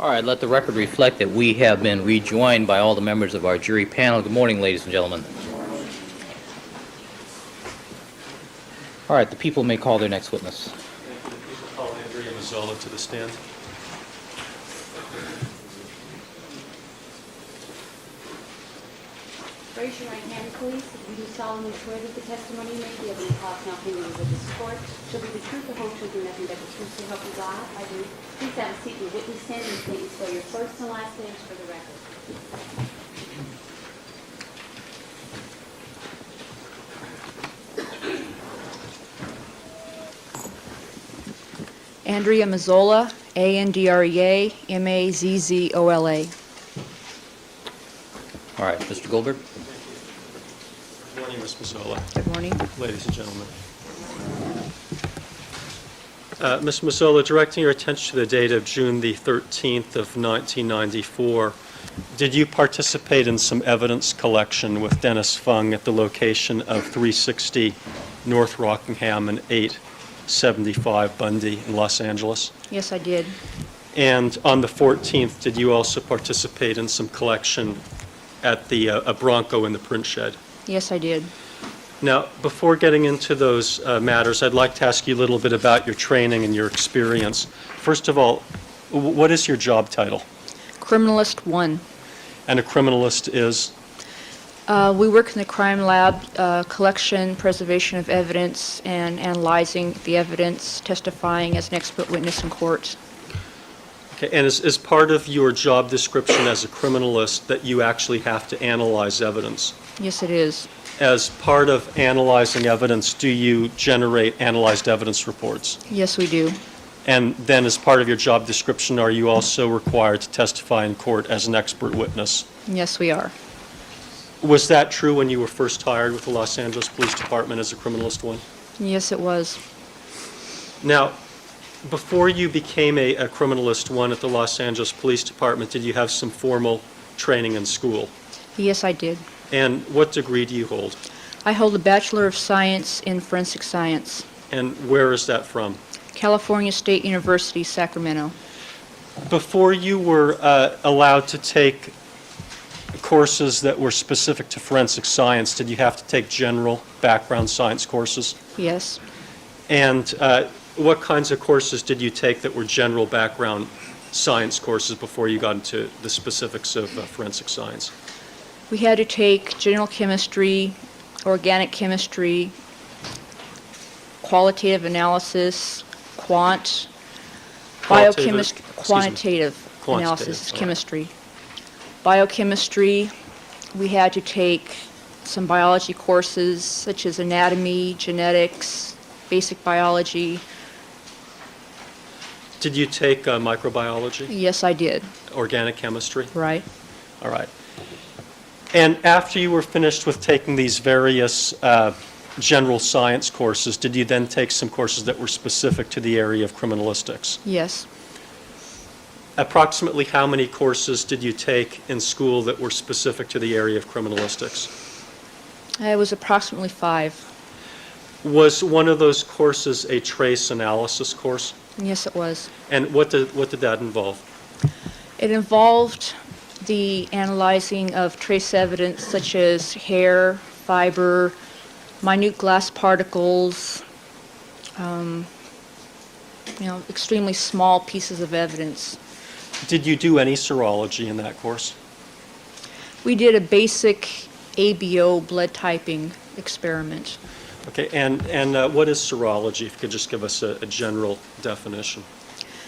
All right, let the record reflect that we have been rejoined by all the members of our jury panel. Good morning, ladies and gentlemen. All right, the people may call their next witness. Thank you. The people call Andrea Mazzola to the stand. Raise your right hand, please. You do solemnly swear that the testimony you may give in the cause now pending before this court shall be the truth, the whole truth, and nothing but the truth, so help you God. I do. Please have a seat in the witness stand and state and spell your first and last names for the record. Andrea Mazzola, Andrea Mazzola. All right, Mr. Goldberg. Good morning, Ms. Mazzola. Good morning. Ladies and gentlemen. Ms. Mazzola, directing your attention to the date of June the 13th of 1994, did you participate in some evidence collection with Dennis Fung at the location of 360 North Rockingham and 875 Bundy in Los Angeles? Yes, I did. And on the 14th, did you also participate in some collection at the Bronco in the print shed? Yes, I did. Now, before getting into those matters, I'd like to ask you a little bit about your training and your experience. First of all, what is your job title? Criminalist 1. And a criminalist is? We work in the crime lab, collection, preservation of evidence, and analyzing the evidence, testifying as an expert witness in court. Okay, and is part of your job description as a criminalist that you actually have to analyze evidence? Yes, it is. As part of analyzing evidence, do you generate analyzed evidence reports? Yes, we do. And then as part of your job description, are you also required to testify in court as an expert witness? Yes, we are. Was that true when you were first hired with the Los Angeles Police Department as a criminalist 1? Yes, it was. Now, before you became a criminalist 1 at the Los Angeles Police Department, did you have some formal training in school? Yes, I did. And what degree do you hold? I hold a Bachelor of Science in Forensic Science. And where is that from? California State University, Sacramento. Before you were allowed to take courses that were specific to forensic science, did you have to take general background science courses? Yes. And what kinds of courses did you take that were general background science courses before you got into the specifics of forensic science? We had to take general chemistry, organic chemistry, qualitative analysis, quantitative analysis, right. Chemistry. Biochemistry, we had to take some biology courses such as anatomy, genetics, basic biology. Did you take microbiology? Yes, I did. Organic chemistry? Right. All right. And after you were finished with taking these various general science courses, did you then take some courses that were specific to the area of criminalistics? Yes. Approximately how many courses did you take in school that were specific to the area of criminalistics? It was approximately 5. Was one of those courses a trace analysis course? Yes, it was. And what did that involve? It involved the analyzing of trace evidence such as hair, fiber, minute glass particles, extremely small pieces of evidence. Did you do any serology in that course? We did a basic ABO blood typing experiment. Okay, and what is serology? If you could just give us a general definition.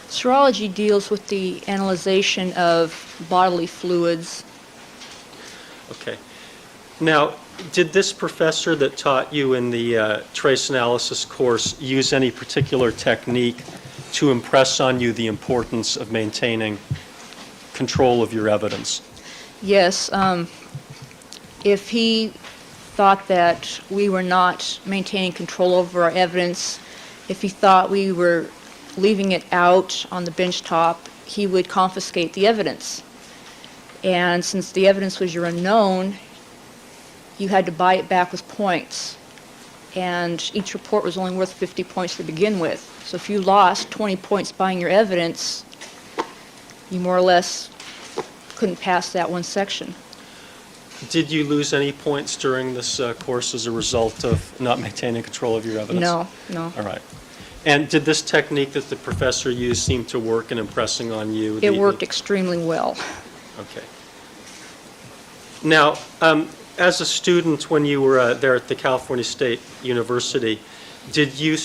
Serology deals with the analyzation of bodily fluids. Okay. Now, did this professor that taught you in the trace analysis course use any particular technique to impress on you the importance of maintaining control of your evidence? Yes. If he thought that we were not maintaining control over our evidence, if he thought we were leaving it out on the bench top, he would confiscate the evidence. And since the evidence was your unknown, you had to buy it back with points. And each report was only worth 50 points to begin with. So if you lost 20 points buying your evidence, You more or less couldn't pass that one section. Did you lose any points during this course as a result of not maintaining control of your evidence? No, no. All right. And did this technique that the professor used seem to work in impressing on you? It worked extremely well. Okay. Now, as a student, when you were there at the California State University, did you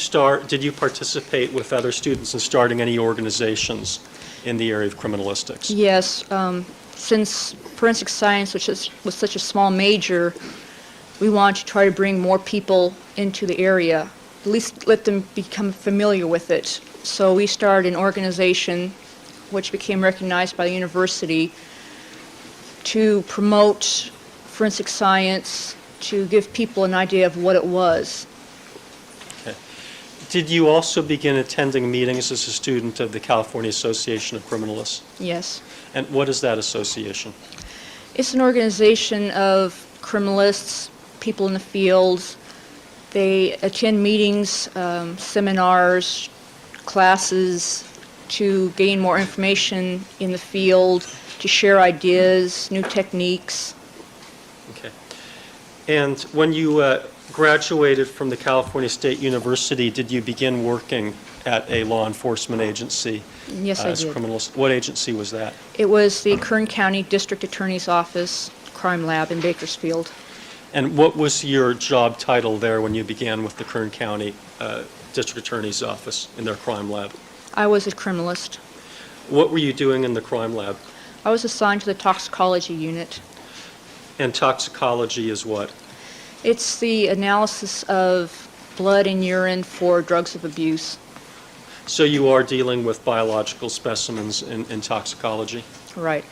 participate with other students in starting any organizations in the area of criminalistics? Yes, since forensic science, was such a small major, we wanted to try to bring more people into the area, at least let them become familiar with it. So we started an organization which became recognized by the university to promote forensic science, to give people an idea of what it was. Okay. Did you also begin attending meetings as a student of the California Association of Criminalists? Yes. And what is that association? It's an organization of criminalists, people in the field. They attend meetings, seminars, classes to gain more information in the field, to share ideas, new techniques. Okay. And when you graduated from the California State University, did you begin working at a law enforcement agency? Yes, I as did. criminalist? What agency was that? It was the Kern County District Attorney's Office Crime Lab in Bakersfield. And what was your job title there when you began with the Kern County District Attorney's Office in their crime lab? I was a criminalist. What were you doing in the crime lab? I was assigned to the toxicology unit. And toxicology is what? It's the analysis of blood and urine for drugs of abuse. So you are dealing with biological specimens in toxicology? Right.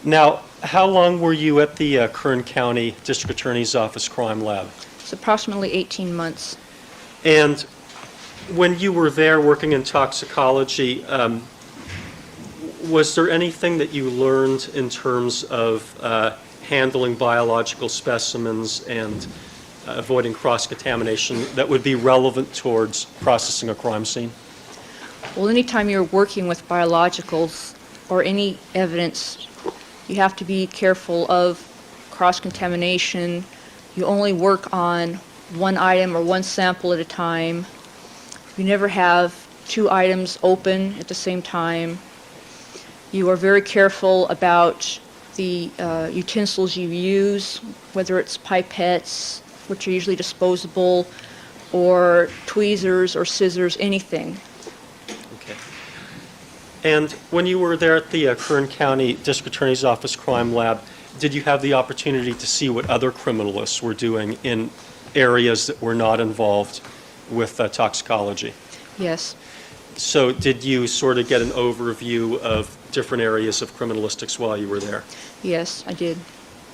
Now, how long were you at the Kern County District Attorney's Office crime lab? It's approximately 18 months. And when you were there working in toxicology, was there anything that you learned in terms of handling biological specimens and avoiding cross-contamination that would be relevant towards processing a crime scene? Well, anytime you're working with biologicals or any evidence, you have to be careful of cross-contamination. You only work on one item or one sample at a time. You never have two items open at the same time. You are very careful about the utensils you use, whether it's pipettes, which are usually disposable, or tweezers or scissors, anything. Okay. And when you were there at the Kern County District Attorney's Office crime lab, did you have the opportunity to see what other criminalists were doing in areas that were not involved with toxicology? Yes. So did you sort of get an overview of different areas of criminalistics while you were there? Yes, I did.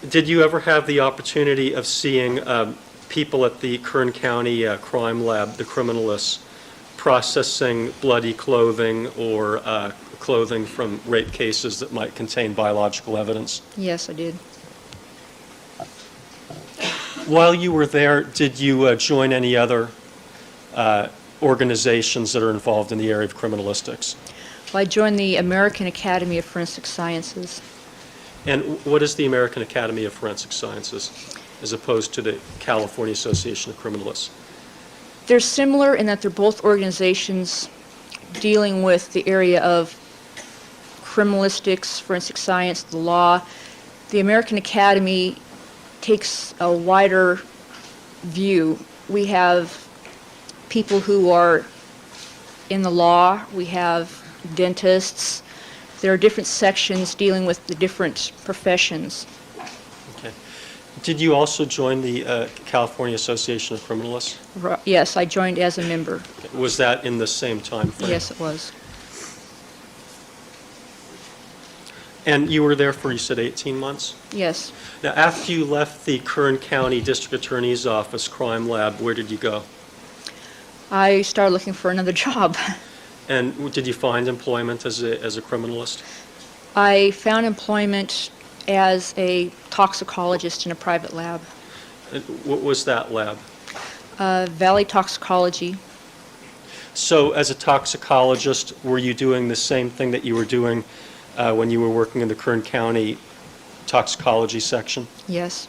Did you ever have the opportunity of seeing people at the Kern County crime lab, the criminalists, processing bloody clothing or clothing from rape cases that might contain biological evidence? Yes, I did. While you were there, did you join any other organizations that are involved in the area of criminalistics? Well, I joined the American Academy of Forensic Sciences. And what is the American Academy of Forensic Sciences as opposed to the California Association of Criminalists? They're similar in that they're both organizations dealing with the area of criminalistics, forensic science, the law. The American Academy takes a wider view. We have people who are in the law. We have dentists. There are different sections dealing with the different professions. Okay. Did you also join the California Association of Criminalists? Yes, I joined as a member. Was that in the same time frame? Yes, it was. And you were there for, you said, 18 months? Yes. Now, after you left the Kern County District Attorney's Office crime lab, where did you go? I started looking for another job. And did you find employment as a criminalist? I found employment as a toxicologist in a private lab. And what was that lab? Valley Toxicology. So as a toxicologist, were you doing the same thing that you were doing when you were working in the Kern County toxicology section? Yes.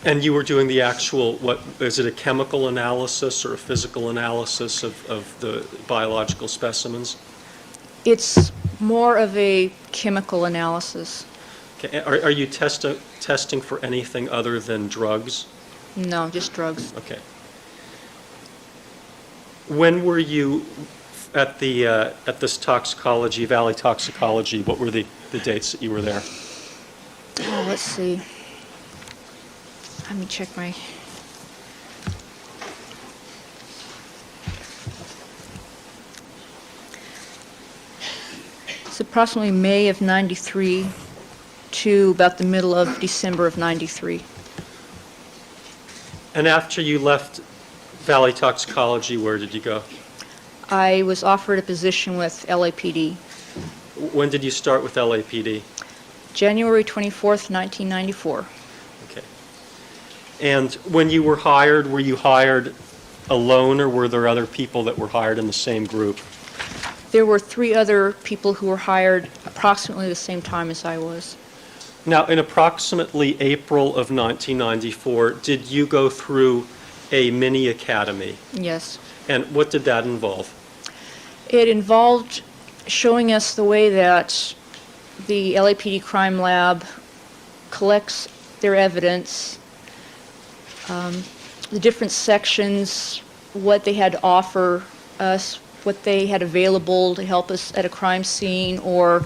And you were doing the actual, what, is it a chemical analysis or a physical analysis of the biological specimens? It's more of a chemical analysis. Okay. Are you testing for anything other than drugs? No, just drugs. Okay. When were you at this toxicology, Valley Toxicology? What were the dates that you were there? Oh, let's see. Let me check my... It's approximately May of '93 to about the middle of December of '93. And after you left Valley Toxicology, where did you go? I was offered a position with LAPD. When did you start with LAPD? January 24th, 1994. Okay. And when you were you hired alone, or were there other people that were hired in the same group? There were 3 other people who were hired approximately the same time as I was. Now, in approximately April of 1994, did you go through a mini academy? Yes. And what did that involve? It involved showing us the way that the LAPD crime lab collects their evidence, the different sections, what they had to offer us, what they had available to help us at a crime scene, or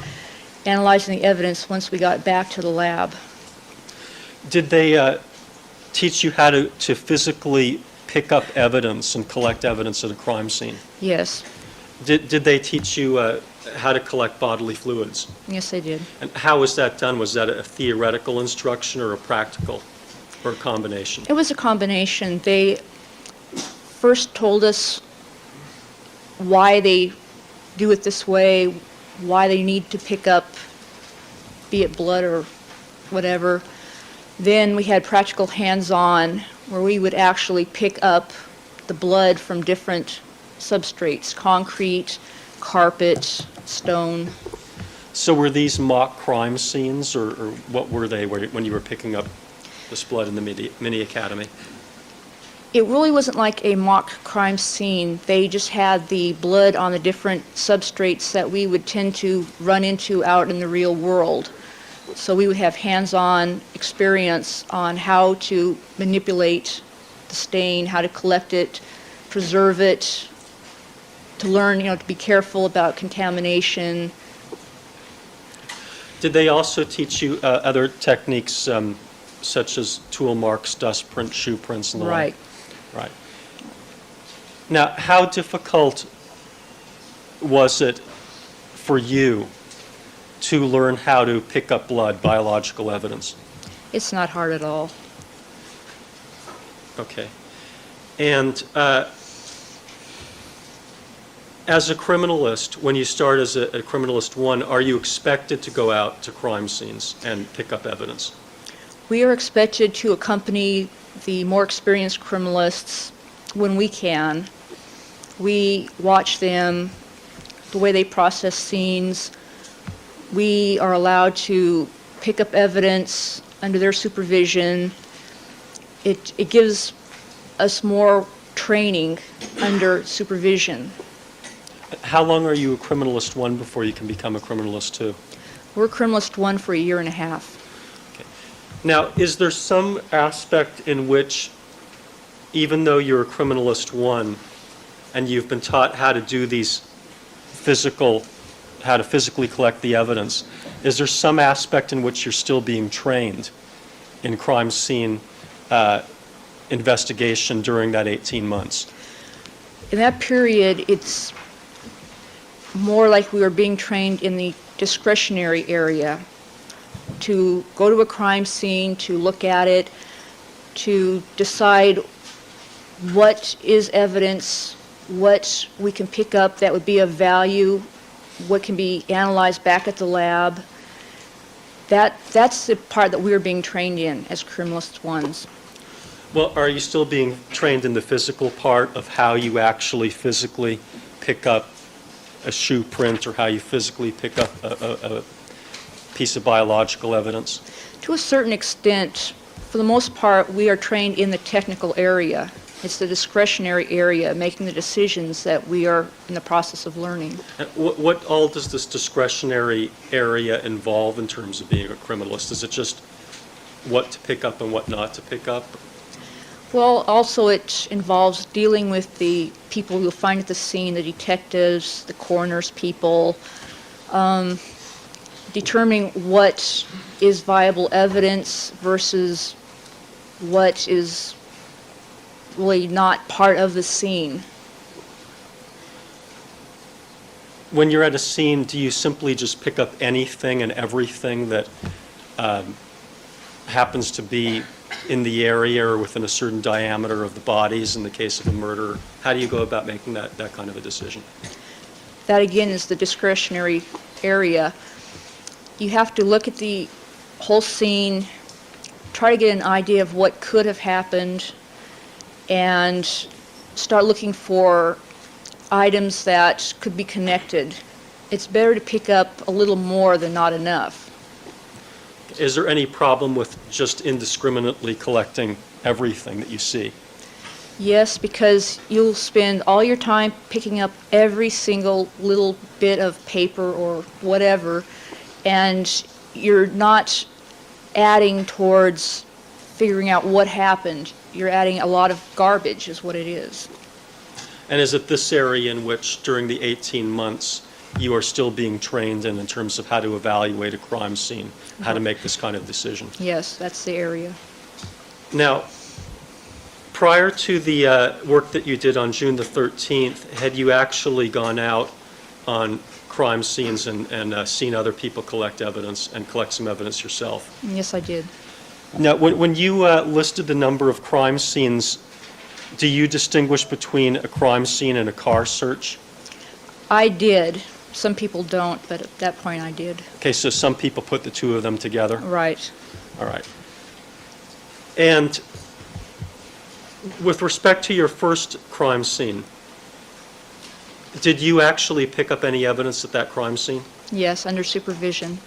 analyzing the evidence once we got back to the lab. Did they teach you how to physically pick up evidence and collect evidence at a crime scene? Yes. Did they teach you how to collect bodily fluids? Yes, they did. And how was that done? Was that a theoretical instruction or a practical, or a combination? It was a combination. They first told us why they do it this way, why they need to pick up, be it blood or whatever. Then we had practical hands-on, where we would actually pick up the blood from different substrates, concrete, carpet, stone. So were these mock crime scenes, or what were they when you were picking up this blood in the mini academy? It really wasn't like a mock crime scene. They just had the blood on the different substrates that we would tend to run into out in the real world. So we would have hands-on experience on how to manipulate the stain, how to collect it, preserve it, to learn, to be careful about contamination. Did they also teach you other techniques such as tool marks, dust prints, shoe prints, and the Right. like? Right. Now, how difficult was it for you to learn how to pick up blood, biological evidence? It's not hard at all. Okay. And as a criminalist, when you start as a criminalist 1, are you expected to go out to crime scenes and pick up evidence? We are expected to accompany the more experienced criminalists when we can. We watch them, the way they process scenes. We are allowed to pick up evidence under their supervision. It gives us more training under supervision. How long are you a criminalist 1 before you can become a criminalist 2? We're criminalist 1 for a year and a half. Now, is there some aspect in which, even though you're a criminalist 1 and you've been taught how to do how to physically collect the evidence, is there some aspect in which you're still being trained in crime scene investigation during that 18 months? In that period, it's more like we were being trained in the discretionary area, to go to a crime scene, to look at it, to decide what is evidence, what we can pick up that would be of value, what can be analyzed back at the lab. That's the part that we were being trained in as criminalist 1s. Well, are you still being trained in the physical part of how you actually physically pick up a shoe print or how you physically pick up a piece of biological evidence? To a certain extent, for the most part, we are trained in the technical area. It's the discretionary area, making the decisions that we are in the process of learning. And what all does this discretionary area involve in terms of being a criminalist? Is it just what to pick up and what not to pick up? Well, also it involves dealing with the people you'll find at the scene, the detectives, the coroner's people, determining what is viable evidence versus what is really not part of the scene. When you're at a scene, do you simply just pick up anything and everything that happens to be in the area or within a certain diameter of the bodies in the case of a murder? How do you go about making that kind of a decision? That again is the discretionary area. You have to look at the whole scene, try to get an idea of what could have happened, and start looking for items that could be connected. It's better to pick up a little more than not enough. Is there any problem with just indiscriminately collecting everything that you see? Yes, because you'll spend all your time picking up every single little bit of paper or whatever, and you're not adding towards figuring out what happened. You're adding a lot of garbage is what it is. And is it this area in which during the 18 months you are still being trained in terms of how to evaluate a crime scene, how to make this kind of decision? Yes, that's the area. Now, prior to the work that you did on June the 13th, had you actually gone out on crime scenes and seen other people collect evidence and collect some evidence yourself? Yes, I did. Now, when you listed the number of crime scenes, do you distinguish between a crime scene and a car search? I did. Some people don't, but at that point I did. Okay, so some people put the two of them together? Right. All right. And with respect to your first crime scene, did you actually pick up any evidence at that crime scene? Yes, under supervision.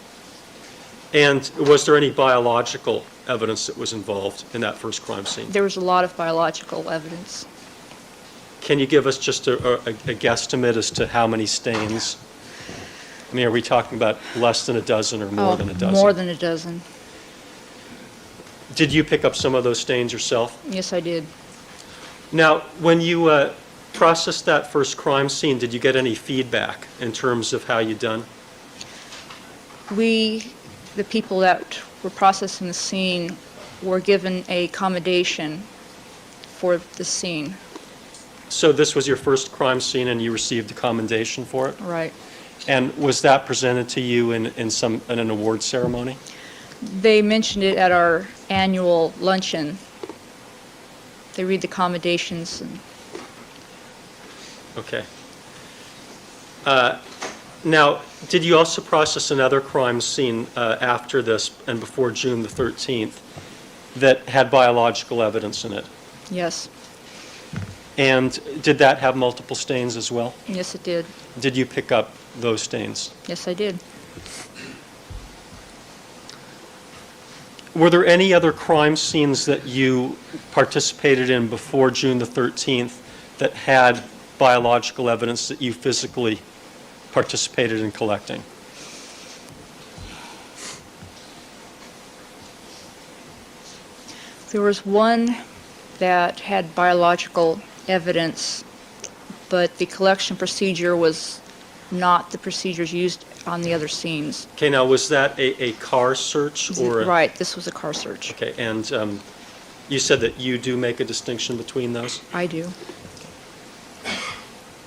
And was there any biological evidence that was involved in that first crime scene? There was a lot of biological evidence. Can you give us just a guesstimate as to how many stains? I mean, are we talking about less than a dozen or more than a dozen? More than a dozen. Did you pick up some of those stains yourself? Yes, I did. Now, when you processed that first crime scene, did you get any feedback in terms of how you done? We, the people that were processing the scene, were given a commendation for the scene. So this was your first crime scene and you received a commendation for it? Right. And was that presented to you in an award ceremony? They mentioned it at our annual luncheon. They read the commendations. And Okay. Now, did you also process another crime scene after this and before June the 13th that had biological evidence in it? yes. And did that have multiple stains as well? Yes, it did. Did you pick up those stains? Yes, I did. Were there any other crime scenes that you participated in before June the 13th that had biological evidence that you physically participated in collecting? There was one that had biological evidence, but the collection procedure was not the procedures used on the other scenes. Okay, now was that a car search or? Right, this was a car search. Okay, and you said that you do make a distinction between those? I do.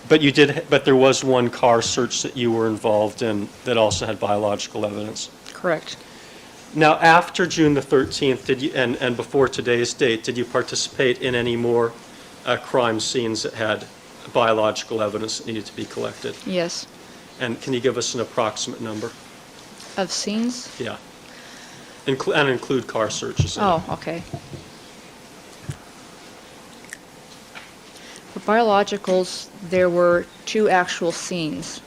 But there was one car search that you were involved in that also had biological evidence? Correct. Now, after June the 13th, did you, and before today's date, did you participate in any more crime scenes that had biological evidence that needed to be collected? Yes. And can you give us an approximate number? Of scenes? Yeah. And include car searches. in it. Oh, okay. For biologicals, there were 2 actual scenes.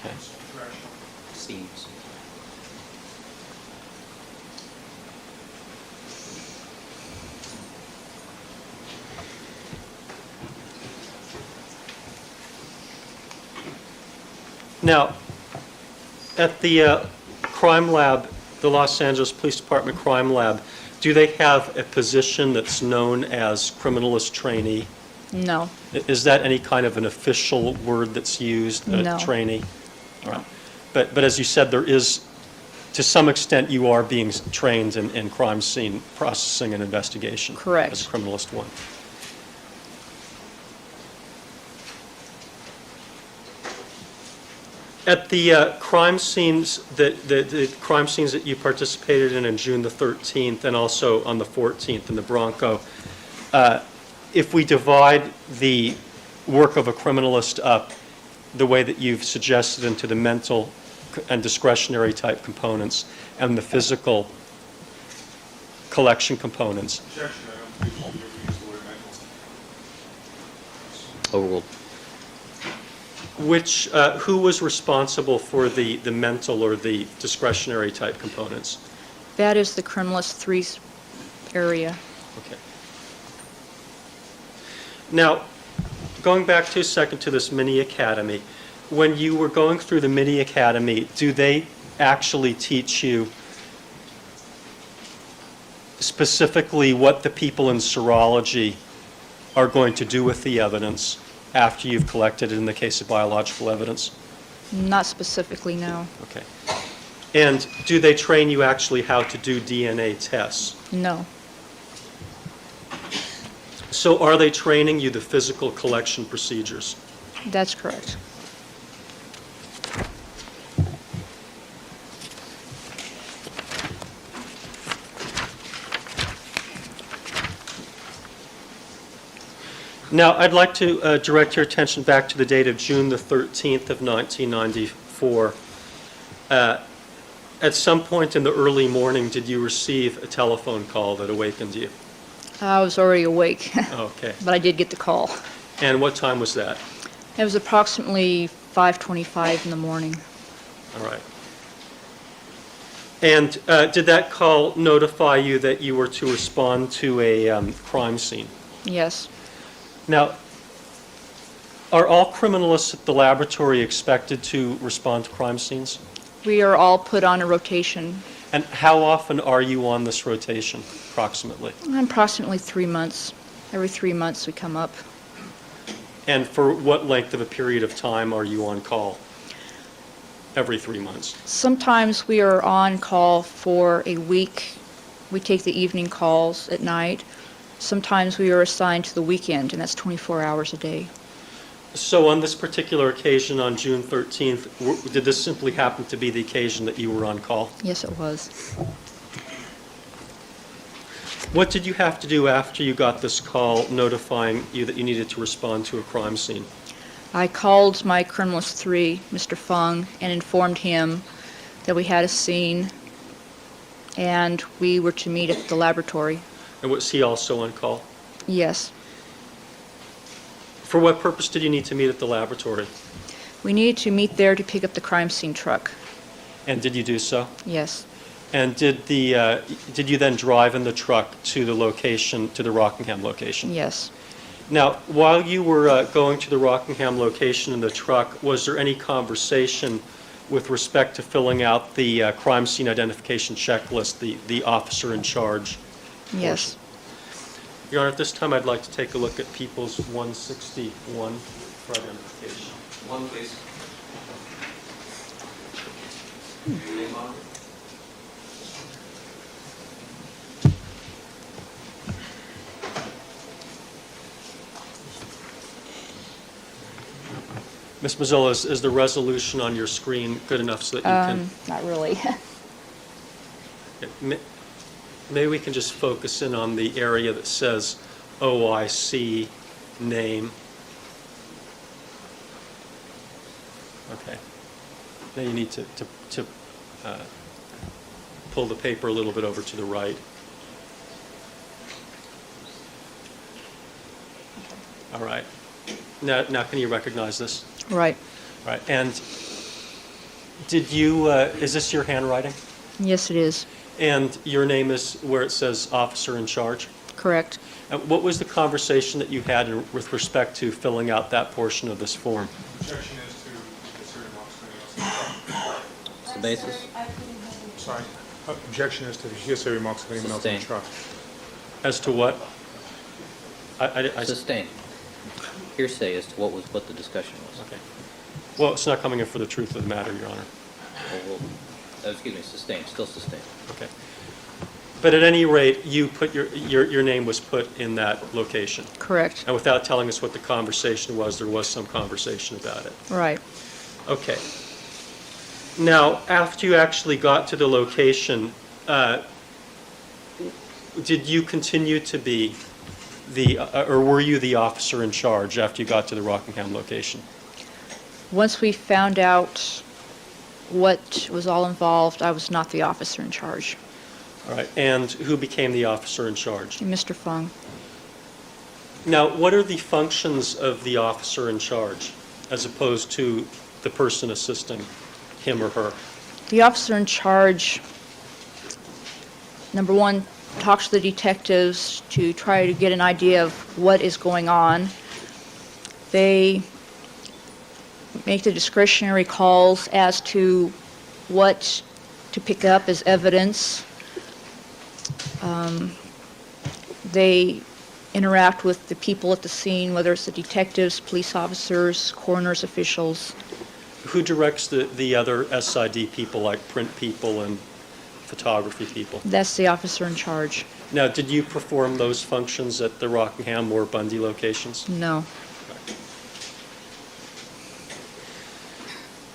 Okay. Seems. Now, at the crime lab, the Los Angeles Police Department crime lab, do they have a position that's known as criminalist trainee? No, Is that any kind of an official word that's used, No. trainee? All right. But as you said, there is, to some extent, you are being trained in crime scene processing and investigation. Correct. As a criminalist one. At the crime scenes the crime scenes that you participated in June the 13th and also on the 14th in the Bronco, if we divide the work of a criminalist up the way that you've suggested into the mental and discretionary type components and the physical collection components, Objection, I don't think you ever used the word mental. Overruled. who was responsible for the mental or the discretionary type components? that is the criminalist 3 area. Okay. Now, going back to a second to this mini academy, when you were going through the mini academy, do they actually teach you specifically what the people in serology are going to do with the evidence after you've collected it in the case of biological evidence? Not specifically, no. Okay. And do they train you actually how to do DNA tests? No. So are they training you the physical collection procedures? That's correct. Now, I'd like to direct your attention back to the date of June the 13th of 1994. At some point in the early morning, did you receive a telephone call that awakened you? I was already awake, Okay. but I did get the call. And what time was that? It was approximately 5:25 in the morning. All right. And did that call notify you that you were to respond to a crime scene? Yes. Now, are all criminalists at the laboratory expected to respond to crime scenes? We are all put on a rotation, And how often are you on this rotation, approximately? approximately 3 months. Every 3 months we come up. And for what length of a period of time are you on call? Every 3 months? Sometimes we are on call for a week. We take the evening calls at night. Sometimes we are assigned to the weekend, and that's 24 hours a day. So on this particular occasion on June 13th, did this simply happen to be the occasion that you were on call? Yes, it was. What did you have to do after you got this call notifying you that you needed to respond to a crime scene? I called my criminalist 3, Mr. Fung, and informed him that we had a scene and we were to meet at the laboratory. And was he also on call? Yes. For what purpose did you need to meet at the laboratory? We needed to meet there to pick up the crime scene truck. And did you do so? Yes. And did you then drive in the truck to the location, to the Rockingham location? Yes. Now, while you were going to the Rockingham location in the truck, was there any conversation with respect to filling out the crime scene identification checklist, the officer in charge? Yes. Your Honor, at this time, I'd like to take a look at People's 161 for identification. One, please. Your name on it? Ms. Mazzillo, is the resolution on your screen good enough so that you Not really. can... Maybe we can just focus in on the area that says OIC name. Okay. Now you need to pull the paper a little bit over to the right. All right. Now can you recognize this? Right. Right. And Did you, is this your handwriting? Yes, it is. And your name is where it says officer in charge? Correct. What was the conversation that you had with respect to filling out that portion of this form? Objection is to the certain remarks of anyone else in the trust. What's the basis? Sorry. Objection is to the hearsay remarks of anyone else in the Sustained. trust. As to what? I Sustained. Hearsay as to what the discussion was. Okay. Well, it's not coming in for the truth of the matter, Your Honor. Excuse me, sustained, still sustained. Okay. But at any rate, you put your name was put in that location. Correct. And without telling us what the conversation was, there was some conversation about it. Right. Okay. Now, after you actually got to the location, did you continue to be or were you the officer in charge after you got to the Rockingham location? Once we found out what was all involved, I was not the officer in charge. All right. And who became the officer in charge? Mr. Fung. Now, what are the functions of the officer in charge as opposed to the person assisting him or her? The officer in charge, number one, talks to the detectives to try to get an idea of what is going on. They make the discretionary calls as to what to pick up as evidence. They interact with the people at the scene, whether it's the detectives, police officers, coroner's officials. Who directs the other SID people, like print people and photography people? That's the officer in charge. Now, did you perform those functions at the Rockingham or Bundy locations? No.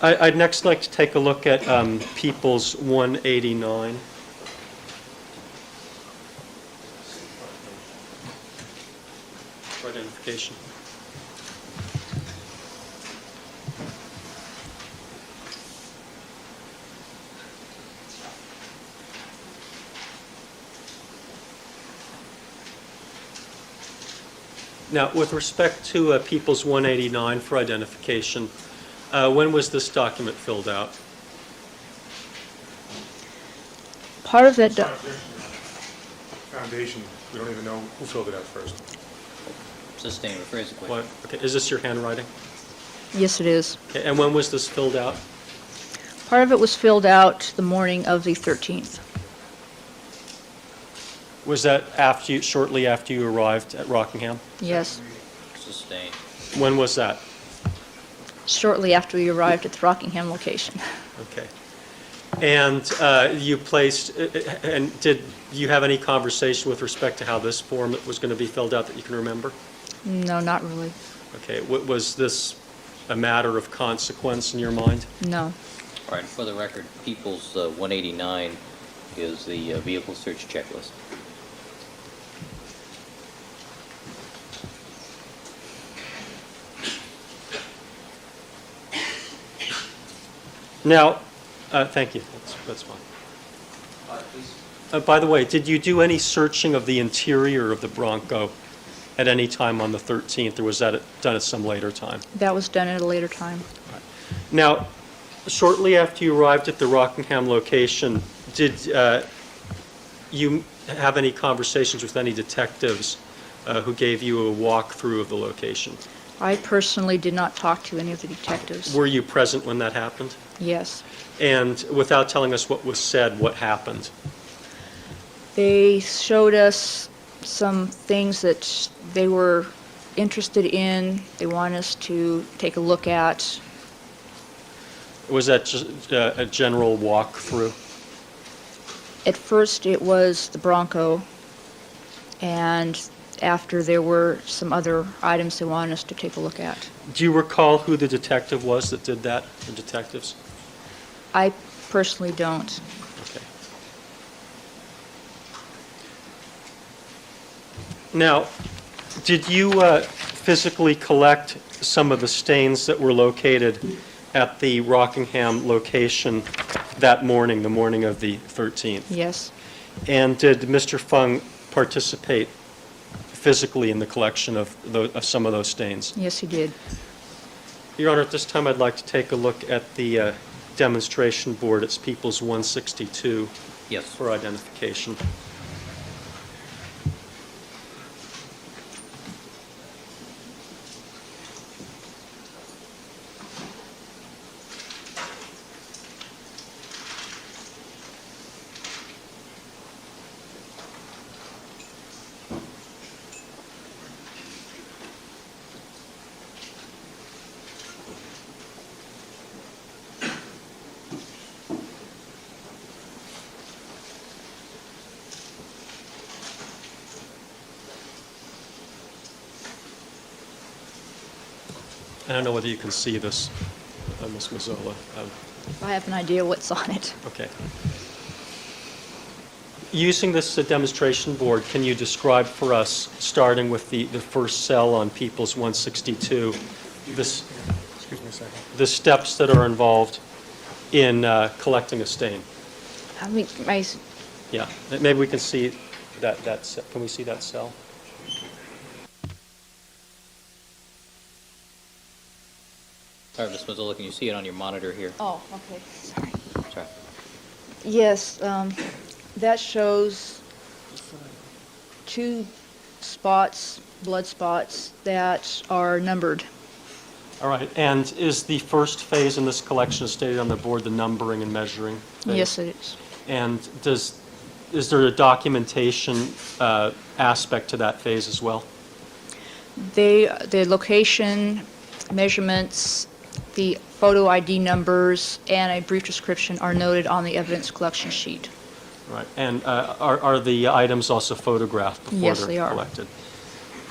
I'd next like to take a look at People's 189. For identification. Now, with respect to People's 189 for identification, when was this document filled out? Part of that, It's not objection. Foundation, we don't even know who filled it out first. Sustained, rephrase the question. What? Okay, is this your handwriting? yes, it is. Okay, and when was this filled out? Part of it was filled out the morning of the 13th. Was that shortly after you arrived at Rockingham? Yes. Sustained. When was that? Shortly after we arrived at the Rockingham location. Okay. And and did you have any conversation with respect to how this form was going to be filled out that you can remember? No, not really. Okay, was this a matter of consequence in your mind? No. All right, for the record, People's 189 is the vehicle search checklist. Now, thank you, that's fine. Please. By the way, did you do any searching of the interior of the Bronco at any time on the 13th, or was that done at some later time? That was done at a later time. Now, shortly after you arrived at the Rockingham location, did you have any conversations with any detectives who gave you a walkthrough of the location? I personally did not talk to any of the detectives. Were you present when that happened? Yes. And without telling us what was said, what happened? They showed us some things that they were interested in, they want us to take a look at. Was that just a general walkthrough? At first, it was the Bronco, and after there were some other items they wanted us to take a look at. Do you recall who the detective was that did that, the detectives? I personally don't. Okay. Now, did you physically collect some of the stains that were located at the Rockingham location that morning, the morning of the 13th? Yes. And did Mr. Fung participate physically in the collection of some of those stains? Yes, he did. Your Honor, at this time I'd like to take a look at the demonstration board, it's People's 162 Yes. for identification. I don't know whether you can see this, Ms. Mazzola. I have an idea what's on it. Okay. Using this demonstration board, can you describe for us, starting with the first cell on People's 162, Excuse me a second. the steps that are involved in collecting a stain? I mean, my, Yeah, maybe we can see can we see that cell? All right, Ms. Mazzola, can you see it on your monitor here? oh, okay, sorry. Sorry. Yes, that shows 2 spots, blood spots, that are numbered. All right, and is the first phase in this collection as stated on the board the numbering and measuring phase? Yes, it is. And is there a documentation aspect to that phase as well? The location, measurements, the photo ID numbers, and a brief description are noted on the evidence collection sheet. Right, and are the items also photographed before Yes, they're they are. collected?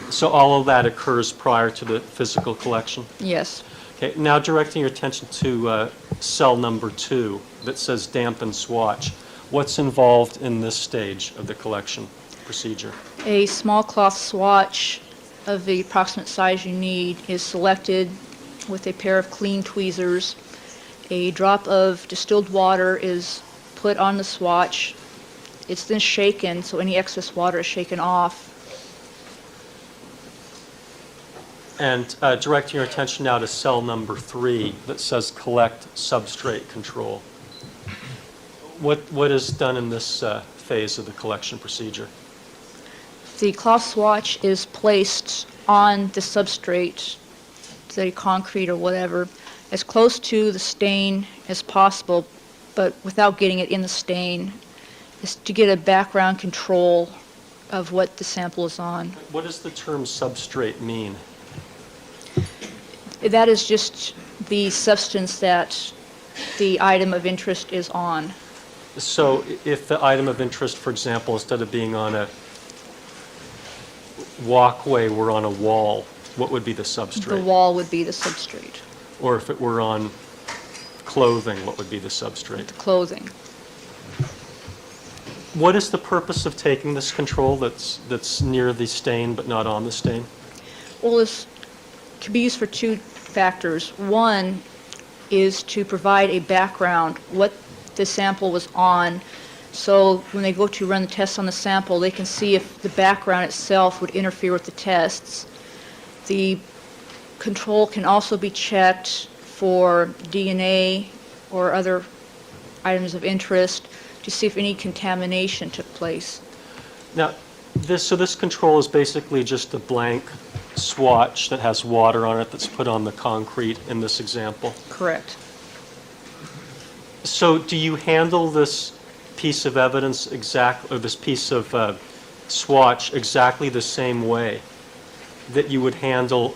So all of that occurs prior to the physical collection? Yes. Okay, now directing your attention to cell number 2 that says dampen swatch. What's involved in this stage of the collection procedure? A small cloth swatch of the approximate size you need is selected with a pair of clean tweezers. A drop of distilled water is put on the swatch. It's then shaken, so any excess water is shaken off. And directing your attention now to cell number 3 that says collect substrate control. What is done in this phase of the collection procedure? The cloth swatch is placed on the substrate, say concrete or whatever, as close to the stain as possible, but without getting it in the stain, is to get a background control of what the sample is on. What does the term substrate mean? That is just the substance that the item of interest is on. So if the item of interest, for example, instead of being on a walkway, were on a wall, what would be the substrate? The wall would be the substrate, Or if it were on clothing, what would be the substrate? the clothing. What is the purpose of taking this control that's near the stain but not on the stain? Well, this can be used for 2 factors. One is to provide a background, what the sample was on, so when they go to run the tests on the sample, they can see if the background itself would interfere with the tests. The control can also be checked for DNA or other items of interest to see if any contamination took place. Now, this control is basically just a blank swatch that has water on it that's put on the concrete in this example. Correct. So do you handle this piece of evidence or this piece of swatch exactly the same way that you would handle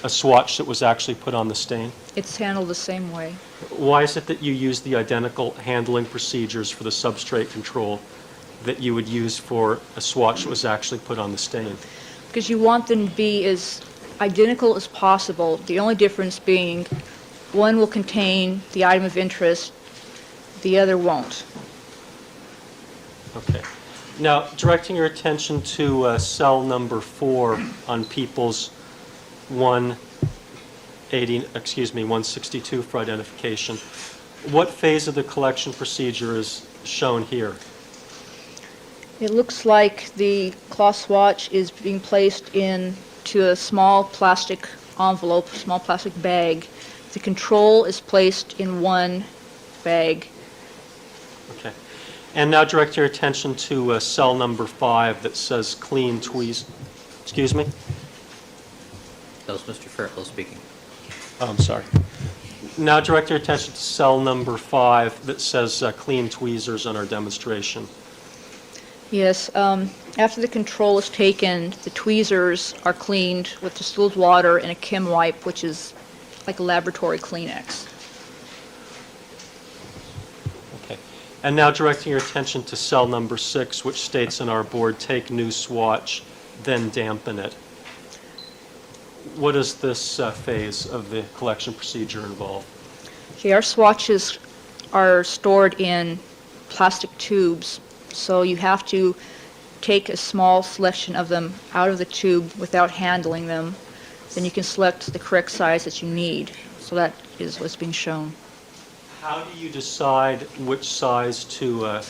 a swatch that was actually put on the stain? It's handled the same way. Why is it that you use the identical handling procedures for the substrate control that you would use for a swatch that was actually put on the stain? Because you want them to be as identical as possible. The only difference being one will contain the item of interest, the other won't. Okay. Now, directing your attention to cell number 4 on People's 162 for identification, what phase of the collection procedure is shown here? It looks like the cloth swatch is being placed into a small plastic envelope, small plastic bag. The control is placed in one bag. Okay. And now direct your attention to cell number 5 that says clean tweezers. Excuse me? That was Mr. Fairclough speaking. Oh, I'm sorry. Now direct your attention to cell number 5 that says clean tweezers on our demonstration. Yes, after the control is taken, the tweezers are cleaned with distilled water and a Chem wipe, which is like a laboratory Kleenex. Okay. And now directing your attention to cell number 6, which states on our board, take new swatch, then dampen it. What does this phase of the collection procedure involve? Okay, our swatches are stored in plastic tubes, so you have to take a small selection of them out of the tube without handling them. Then you can select the correct size that you need. So that is what's being shown. How do you decide which size to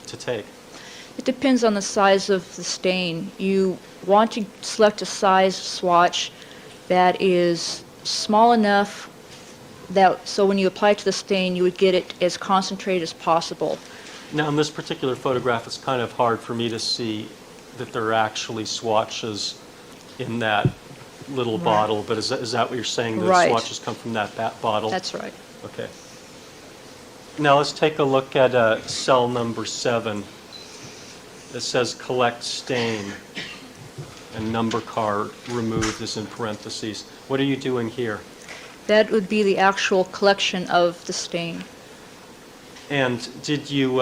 take? It depends on the size of the stain. You want to select a size swatch that is small enough that so when you apply it to the stain, you would get it as concentrated as possible. Now, in this particular photograph, it's kind of hard for me to see that there are actually swatches in that little bottle, but is that what you're saying? The Right. swatches come from that bottle? That's right. Okay. Now, let's take a look at cell number 7. It says collect stain, and number card removed is in parentheses. What are you doing here? That would be the actual collection of the stain. And did you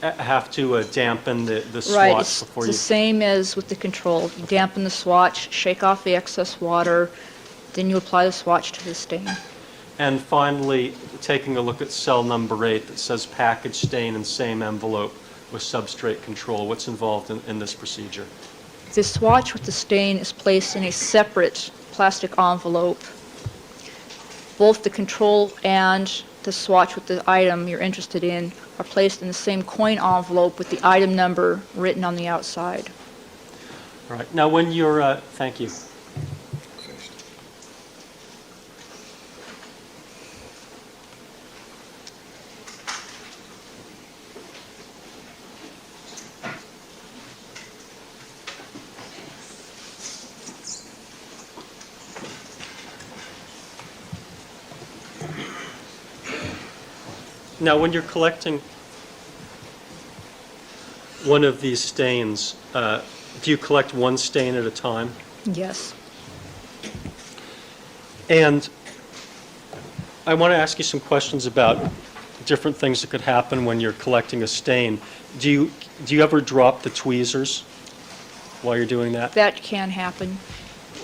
have to dampen the Right, swatch it's before the you... same as with the control. You dampen the swatch, shake off the excess water, then you apply the swatch to the stain. And finally, taking a look at cell number 8 that says package stain in same envelope with substrate control. What's involved in this procedure? The swatch with the stain is placed in a separate plastic envelope. Both the control and the swatch with the item you're interested in are placed in the same coin envelope with the item number written on the outside. All right. Now, when you're... thank you. Now, when you're collecting one of these stains, do you collect one stain at a time? Yes. And I want to ask you some questions about different things that could happen when you're collecting a stain. Do you ever drop the tweezers while you're doing that? That can happen.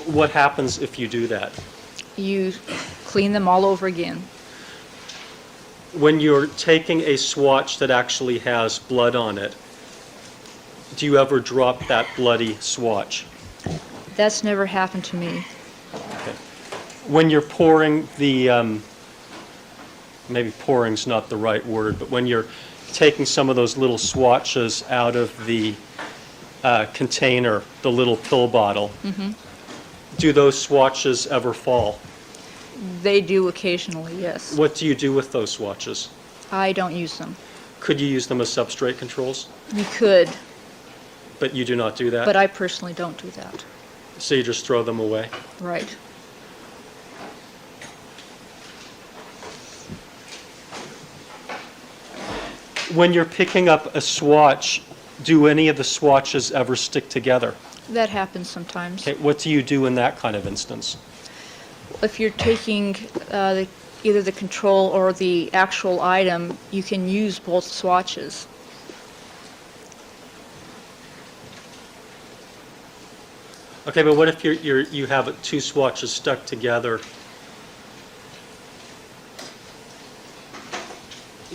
What happens if you do that? You clean them all over again. When you're taking a swatch that actually has blood on it, do you ever drop that bloody swatch? That's never happened to me. Okay. When you're pouring the, maybe pouring's not the right word, but when you're taking some of those little swatches out of the container, the little pill bottle, do those swatches ever fall? They do occasionally, yes. What do you do with those swatches? I don't use them. Could you use them as substrate controls? You could, But you do not do that? but I personally don't do that. So you just throw them away? Right. When you're picking up a swatch, do any of the swatches ever stick together? That happens sometimes. Okay, what do you do in that kind of instance? If you're taking either the control or the actual item, you can use both swatches. Okay, but what if you have two swatches stuck together?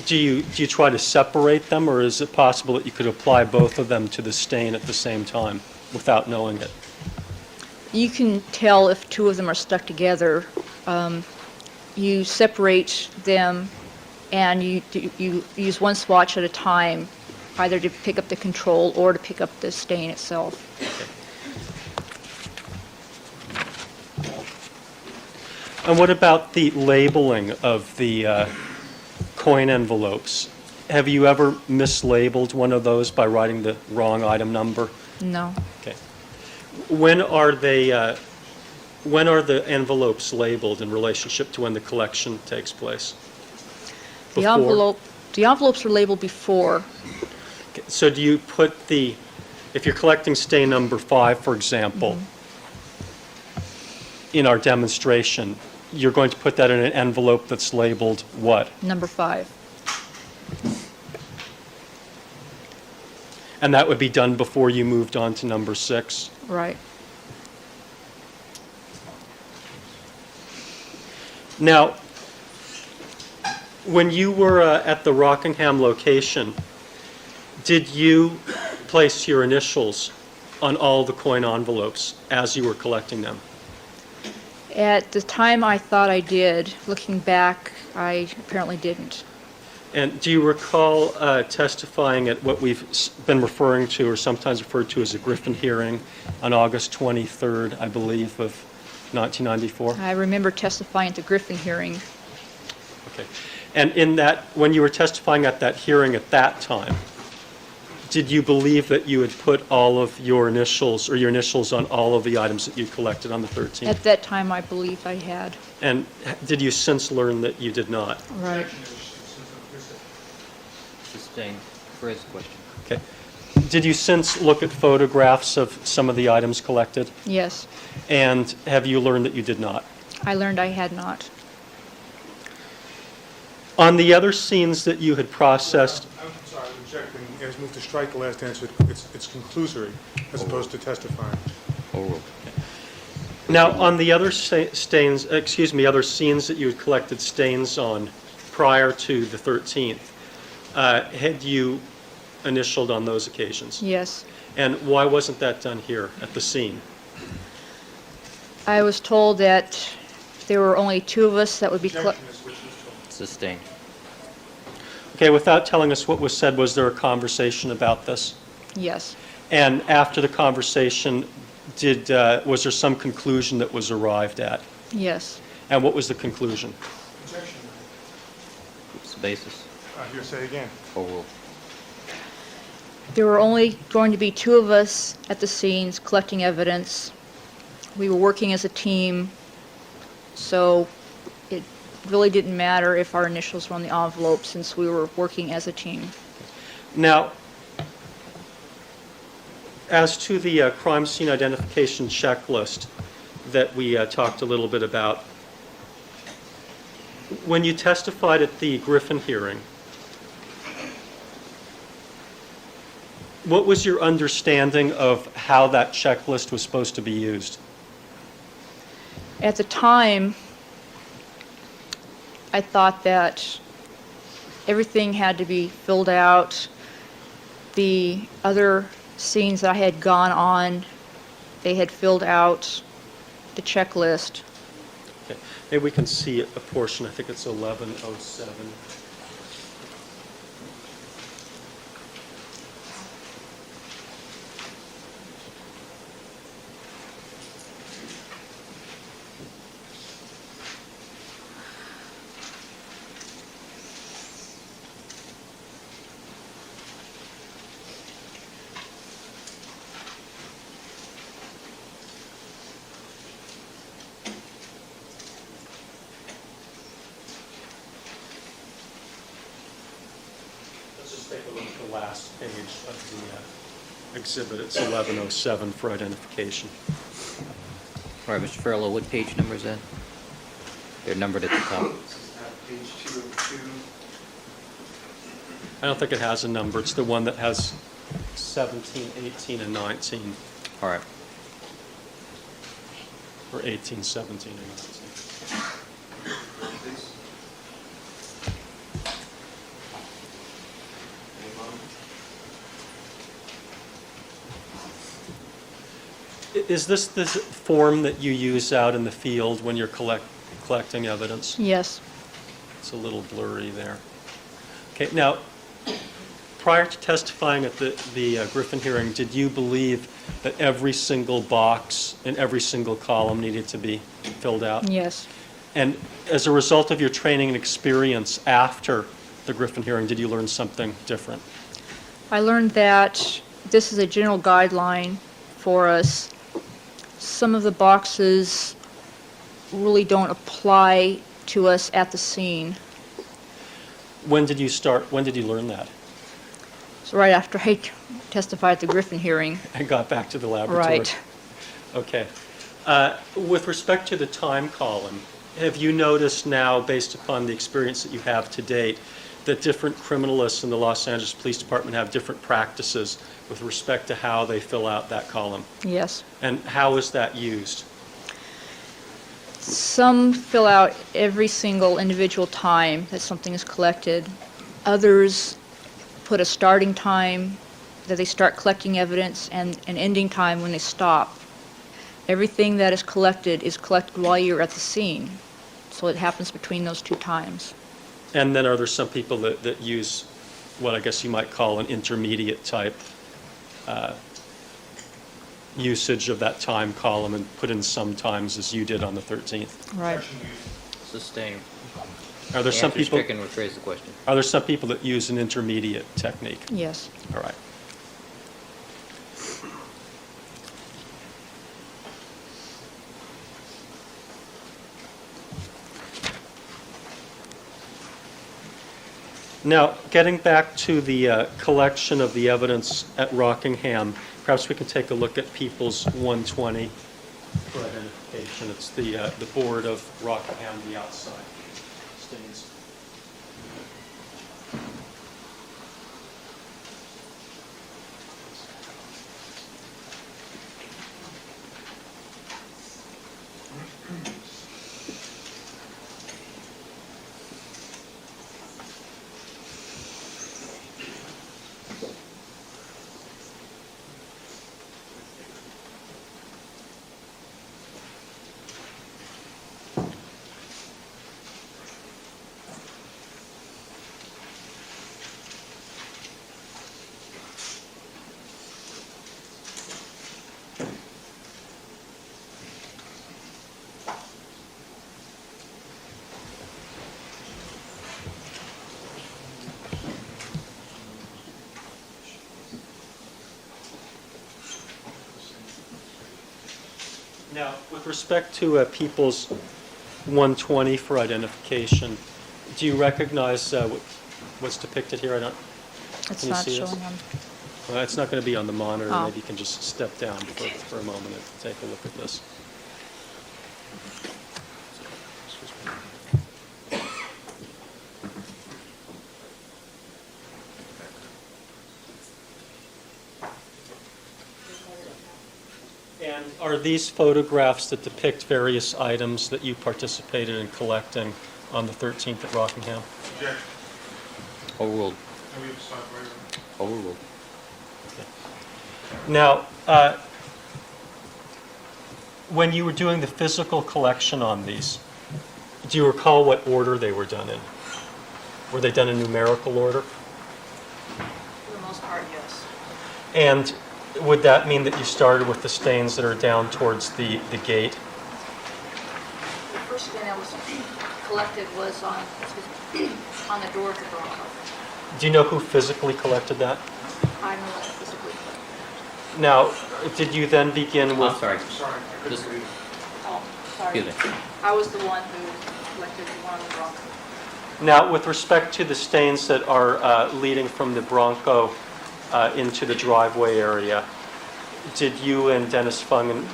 Do you try to separate them, or is it possible that you could apply both of them to the stain at the same time without knowing it? You can tell if two of them are stuck together. You separate them and you use one swatch at a time, either to pick up the control or to pick up the stain itself. And what about the labeling of the coin envelopes? Have you ever mislabeled one of those by writing the wrong item number? No. Okay. When are the envelopes labeled in relationship to when the collection takes place? The Before? envelopes are labeled before. Okay, so do you put if you're collecting stain number 5, for example, in our demonstration, you're going to put that in an envelope that's labeled what? Number 5. And that would be done before you moved on to number 6? Right. Now, when you were at the Rockingham location, did you place your initials on all the coin envelopes as you were collecting them? At the time, I thought I did. Looking back, I apparently didn't. And do you recall testifying at what we've been referring to, or sometimes referred to as a Griffin hearing, on August 23rd, I believe, of 1994? I remember testifying at the Griffin hearing. Okay. And in that, when you were testifying at that hearing at that time, did you believe that you had put all of your initials, or your initials on all of the items that you collected on the 13th? At that time, I believe I had. And did you since learn that you did not? Right. Sustained. Further question. Okay. Did you since look at photographs of some of the items collected? Yes. And have you learned that you did not? I learned I had not. On the other scenes that you had processed, I'm sorry, I'm objecting. As moved to strike the last answer, it's conclusory as opposed to testifying. Overruled. now on the other other scenes that you had collected stains on prior to the 13th, had you initialed on those occasions? Yes. And why wasn't that done here at the scene? I was told that there were only 2 of us that would be Objection is which was told. Sustained. Okay, without telling us what was said, was there a conversation about this? Yes. And after the conversation, was there some conclusion that was arrived at? Yes. And what was the conclusion? Objection. What's the basis? Hearsay again. Overruled. There were only going to be 2 of us at the scenes collecting evidence. We were working as a team, so it really didn't matter if our initials were on the envelope since we were working as a team. Now, as to the crime scene identification checklist that we talked a little bit about, when you testified at the Griffin hearing, what was your understanding of how that checklist was supposed to be used? At the time, I thought that everything had to be filled out. The other scenes that I had gone on, they had filled out the checklist. Okay. Maybe we can see a portion. I think it's 1107. Let's just take a look at the last page of the exhibit. It's 1107 for identification. All right, Mr. Farrell, what page number is that? They're numbered at the top. This is at page 202. I don't think it has a number. It's the one that has 17, 18, and 19, All right. or 18, 17, and 19. Please. Any moment? Is this the form that you use out in the field when you're collecting evidence? Yes. It's a little blurry there. Okay, now, prior to testifying at the Griffin hearing, did you believe that every single box and every single column needed to be filled out? Yes. And as a result of your training and experience after the Griffin hearing, did you learn something different? I learned that this is a general guideline for us. Some of the boxes really don't apply to us at the scene. When did you learn that? So right after I testified at the Griffin hearing. And got back to the laboratory? Right. Okay. With respect to the time column, have you noticed now, based upon the experience that you have to date, that different criminalists in the Los Angeles Police Department have different practices with respect to how they fill out that column? Yes. And how is that used? Some fill out every single individual time that something is collected. Others put a starting time that they start collecting evidence and an ending time when they stop. Everything that is collected while you're at the scene. So it happens between those two times. And then are there some people that use what I guess you might call an intermediate type usage of that time column and put in some times as you did on the 13th? Right. Sustain. Are there some people? Stricken rephrase the question. Are there some people that use an intermediate technique? Yes. All right. Now, getting back to the collection of the evidence at Rockingham, perhaps we can take a look at People's 120 for identification. It's the board of Rockingham, the outside stains. Now, with respect to People's 120 for identification, do you recognize what's depicted here? It's Can you not see this? showing on. Well, it's not going to be on the monitor. Oh. Maybe you can just step down for a moment and take a look at this. And are these photographs that depict various items that you participated in collecting on the 13th at Rockingham? Objection. Overruled. And we have a stop right Overruled. Now, when you were doing the physical collection on these, do you recall what order they were done in? Were they done in numerical order? For the most part, yes. And would that mean that you started with the stains that are down towards the gate? The first stain that was collected was on the door to the Bronco. Do you know who physically collected that? I know that physically. Now, did you then begin with... I'm sorry. there. Sorry, I couldn't This- read. Oh, sorry. Excuse me. I was the one who collected the one on the Bronco. Now, with respect to the stains that are leading from the Bronco into the driveway area, did you and Dennis Fung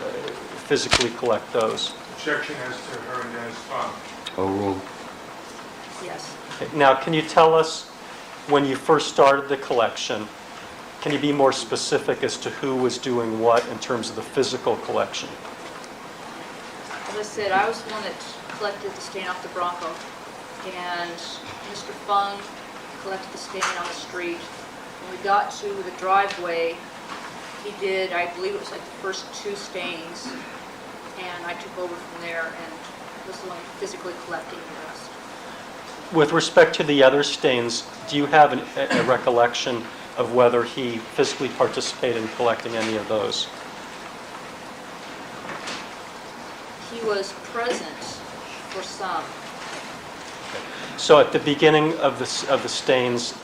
physically collect those? Objection as to her and Dennis Fung. Overruled. Yes. Now, can you tell us, when you first started the collection, can you be more specific as to who was doing what in terms of the physical collection? As I said, I was the one that collected the stain off the Bronco, and Mr. Fung collected the stain on the street. When we got to the driveway, he did, I believe it was like the first two stains, and I took over from there and was the one physically collecting the rest. With respect to the other stains, do you have a recollection of whether he physically participated in collecting any of those? He was present for some. So at the beginning of the stains,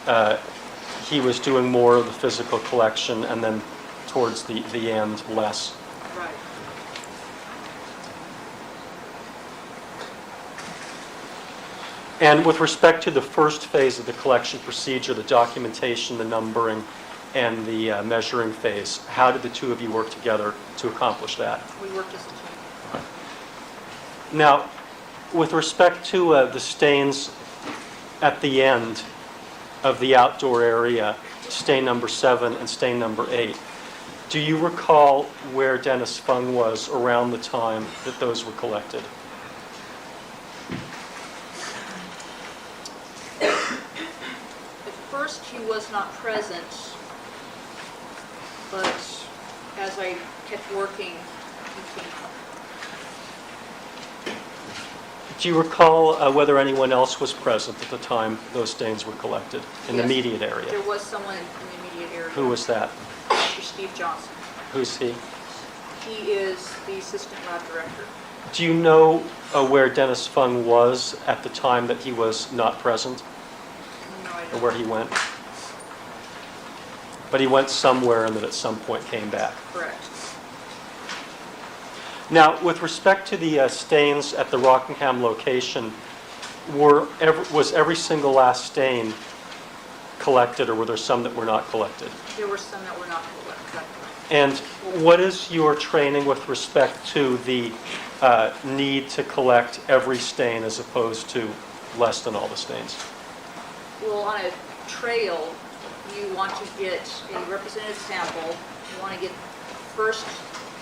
he was doing more of the physical collection, and then towards the end, less. Right. And with respect to the first phase of the collection procedure, the documentation, the numbering, and the measuring phase, how did the two of you work together to accomplish that? We worked as a team. Now, with respect to the stains at the end of the outdoor area, stain number 7 and stain number 8, do you recall where Dennis Fung was around the time that those were collected? At first, he was not present, but as I kept working, he came home. Do you recall whether anyone else was present at the time those stains were collected in the Yes. immediate area? There was someone in the immediate area. Who was that? Mr. Steve Johnson. Who's he? He is the assistant lab director. Do you know where Dennis Fung was at the time that he was not present, No, I or don't. where he went? But he went somewhere and then at some point came back. Correct. Now, with respect to the stains at the Rockingham location, was every single last stain collected, or were there some that were not collected? There were some that were not collected. And what is your training with respect to the need to collect every stain as opposed to less than all the stains? Well, on a trail, you want to get a representative sample. You want to get the first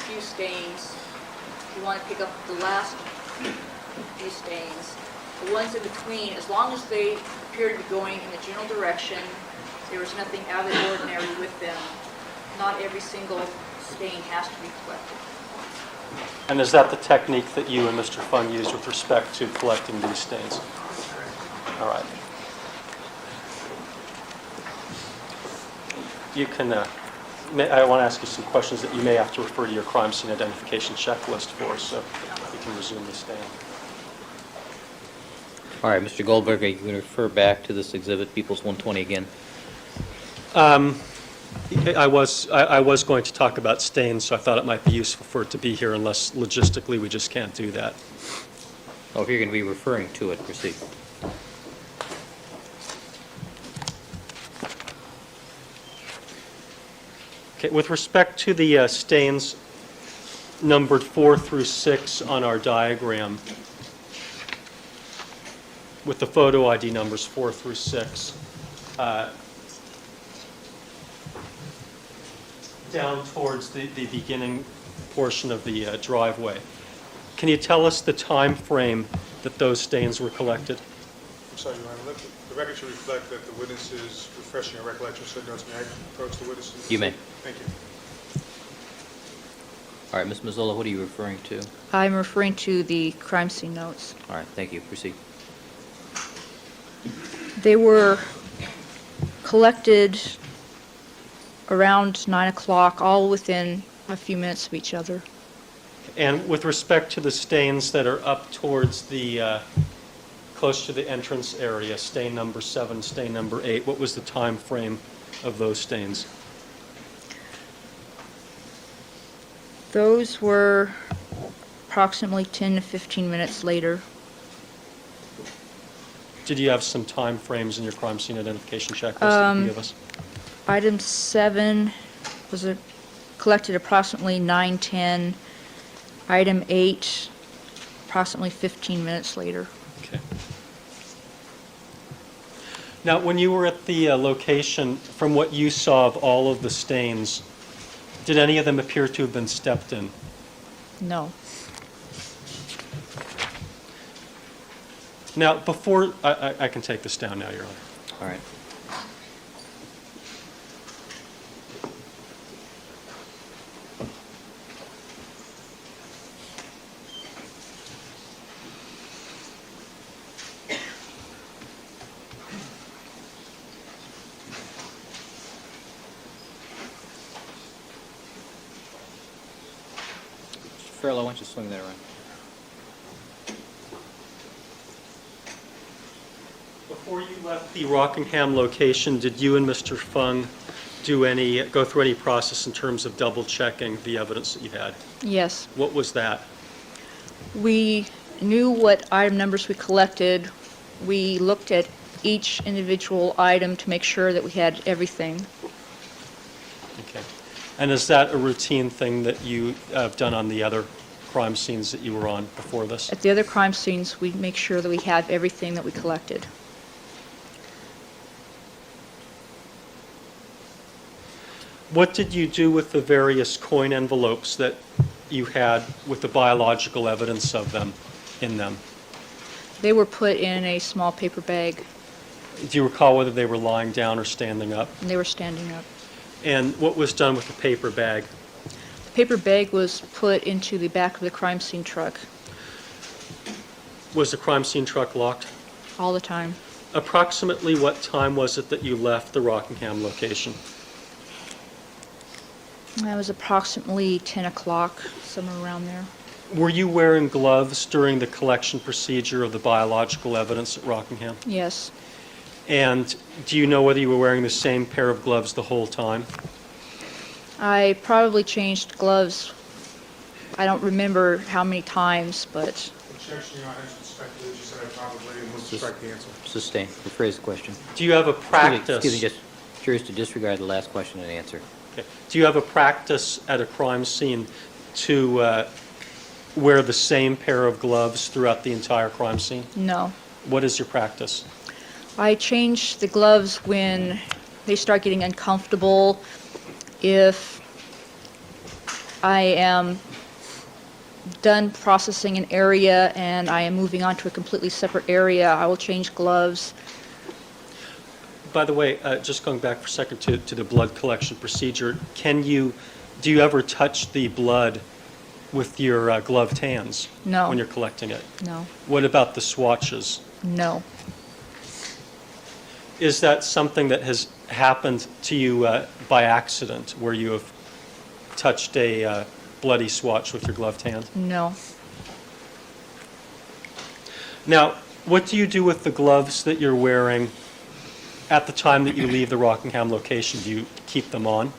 few stains. You want to pick up the last few stains. The ones in between, as long as they appear to be going in the general direction, there was nothing out of the ordinary with them. Not every single stain has to be collected. And is that the technique that you and Mr. Fung used with respect to collecting these stains? All right. You can, I want to ask you some questions that you may have to refer to your crime scene identification checklist for, so you can resume the stand. All right, Mr. Goldberg, are you going to refer back to this exhibit, People's 120 again? I was going to talk about stains, so I thought it might be useful for it to be here, unless logistically we just can't do that. Oh, if you're going to be referring to it, proceed. Okay, with respect to the stains numbered 4 through 6 on our diagram, with the photo ID numbers 4 through 6, down towards the beginning portion of the driveway. Can you tell us the time frame that those stains were collected? I'm sorry, Your Honor, the record should reflect that the witness is refreshing your recollection, so notes, may I approach the witness? You may. Thank you. All right, Ms. Mazzola, what are you referring to? I'm referring to the crime scene notes. All right, thank you. Proceed. They were collected around 9 o'clock, all within a few minutes of each other. And with respect to the stains that are up towards the, close to the entrance area, stain number 7, stain number 8, what was the time frame of those stains? Those were approximately 10 to 15 minutes later. Did you have some time frames in your crime scene identification checklist that you can give us? Item 7 was collected approximately 9:10. Item 8, approximately 15 minutes later. Okay. Now, when you were at the location, from what you saw of all of the stains, did any of them appear to have been stepped in? No. Now, before, I can take this down now, Your Honor. All right. Mr. Fairlow, why don't you swing that around? Before you left the Rockingham location, did you and Mr. Fung go through any process in terms of double-checking the evidence that you had? Yes. What was that? We knew what item numbers we collected. We looked at each individual item to make sure that we had everything. Okay. And is that a routine thing that you have done on the other crime scenes that you were on before this? At the other crime scenes, we make sure that we have everything that we collected. What did you do with the various coin envelopes that you had with the biological evidence of them in them? They were put in a small paper bag, Do you recall whether they were lying down or standing up? and they were standing up. And what was done with the paper bag? The paper bag was put into the back of the crime scene truck Was the crime scene truck locked? all the time. Approximately what time was it that you left the Rockingham location? That was approximately 10 o'clock, somewhere around there. Were you wearing gloves during the collection procedure of the biological evidence at Rockingham? Yes. And do you know whether you were wearing the same pair of gloves the whole time? I probably changed gloves. I don't remember how many times, but Objection, Your Honor, to speculate, you said I probably, and we'll strike the answer. Sustain, rephrase the question. Do you have a practice? Excuse me, just curious to disregard the last question and answer. Okay. Do you have a practice at a crime scene to wear the same pair of gloves throughout the entire crime scene? no. What is your practice? I change the gloves when they start getting uncomfortable. If I am done processing an area and I am moving on to a completely separate area, I will change gloves. By the way, just going back for a second to the blood collection procedure, do you ever touch the blood with your gloved hands? No. When you're collecting it? No. What about the swatches? No. Is that something that has happened to you by accident, where you have touched a bloody swatch with your gloved hand? No. Now, what do you do with the gloves that you're wearing at the time that you leave the Rockingham location? Do you keep them on?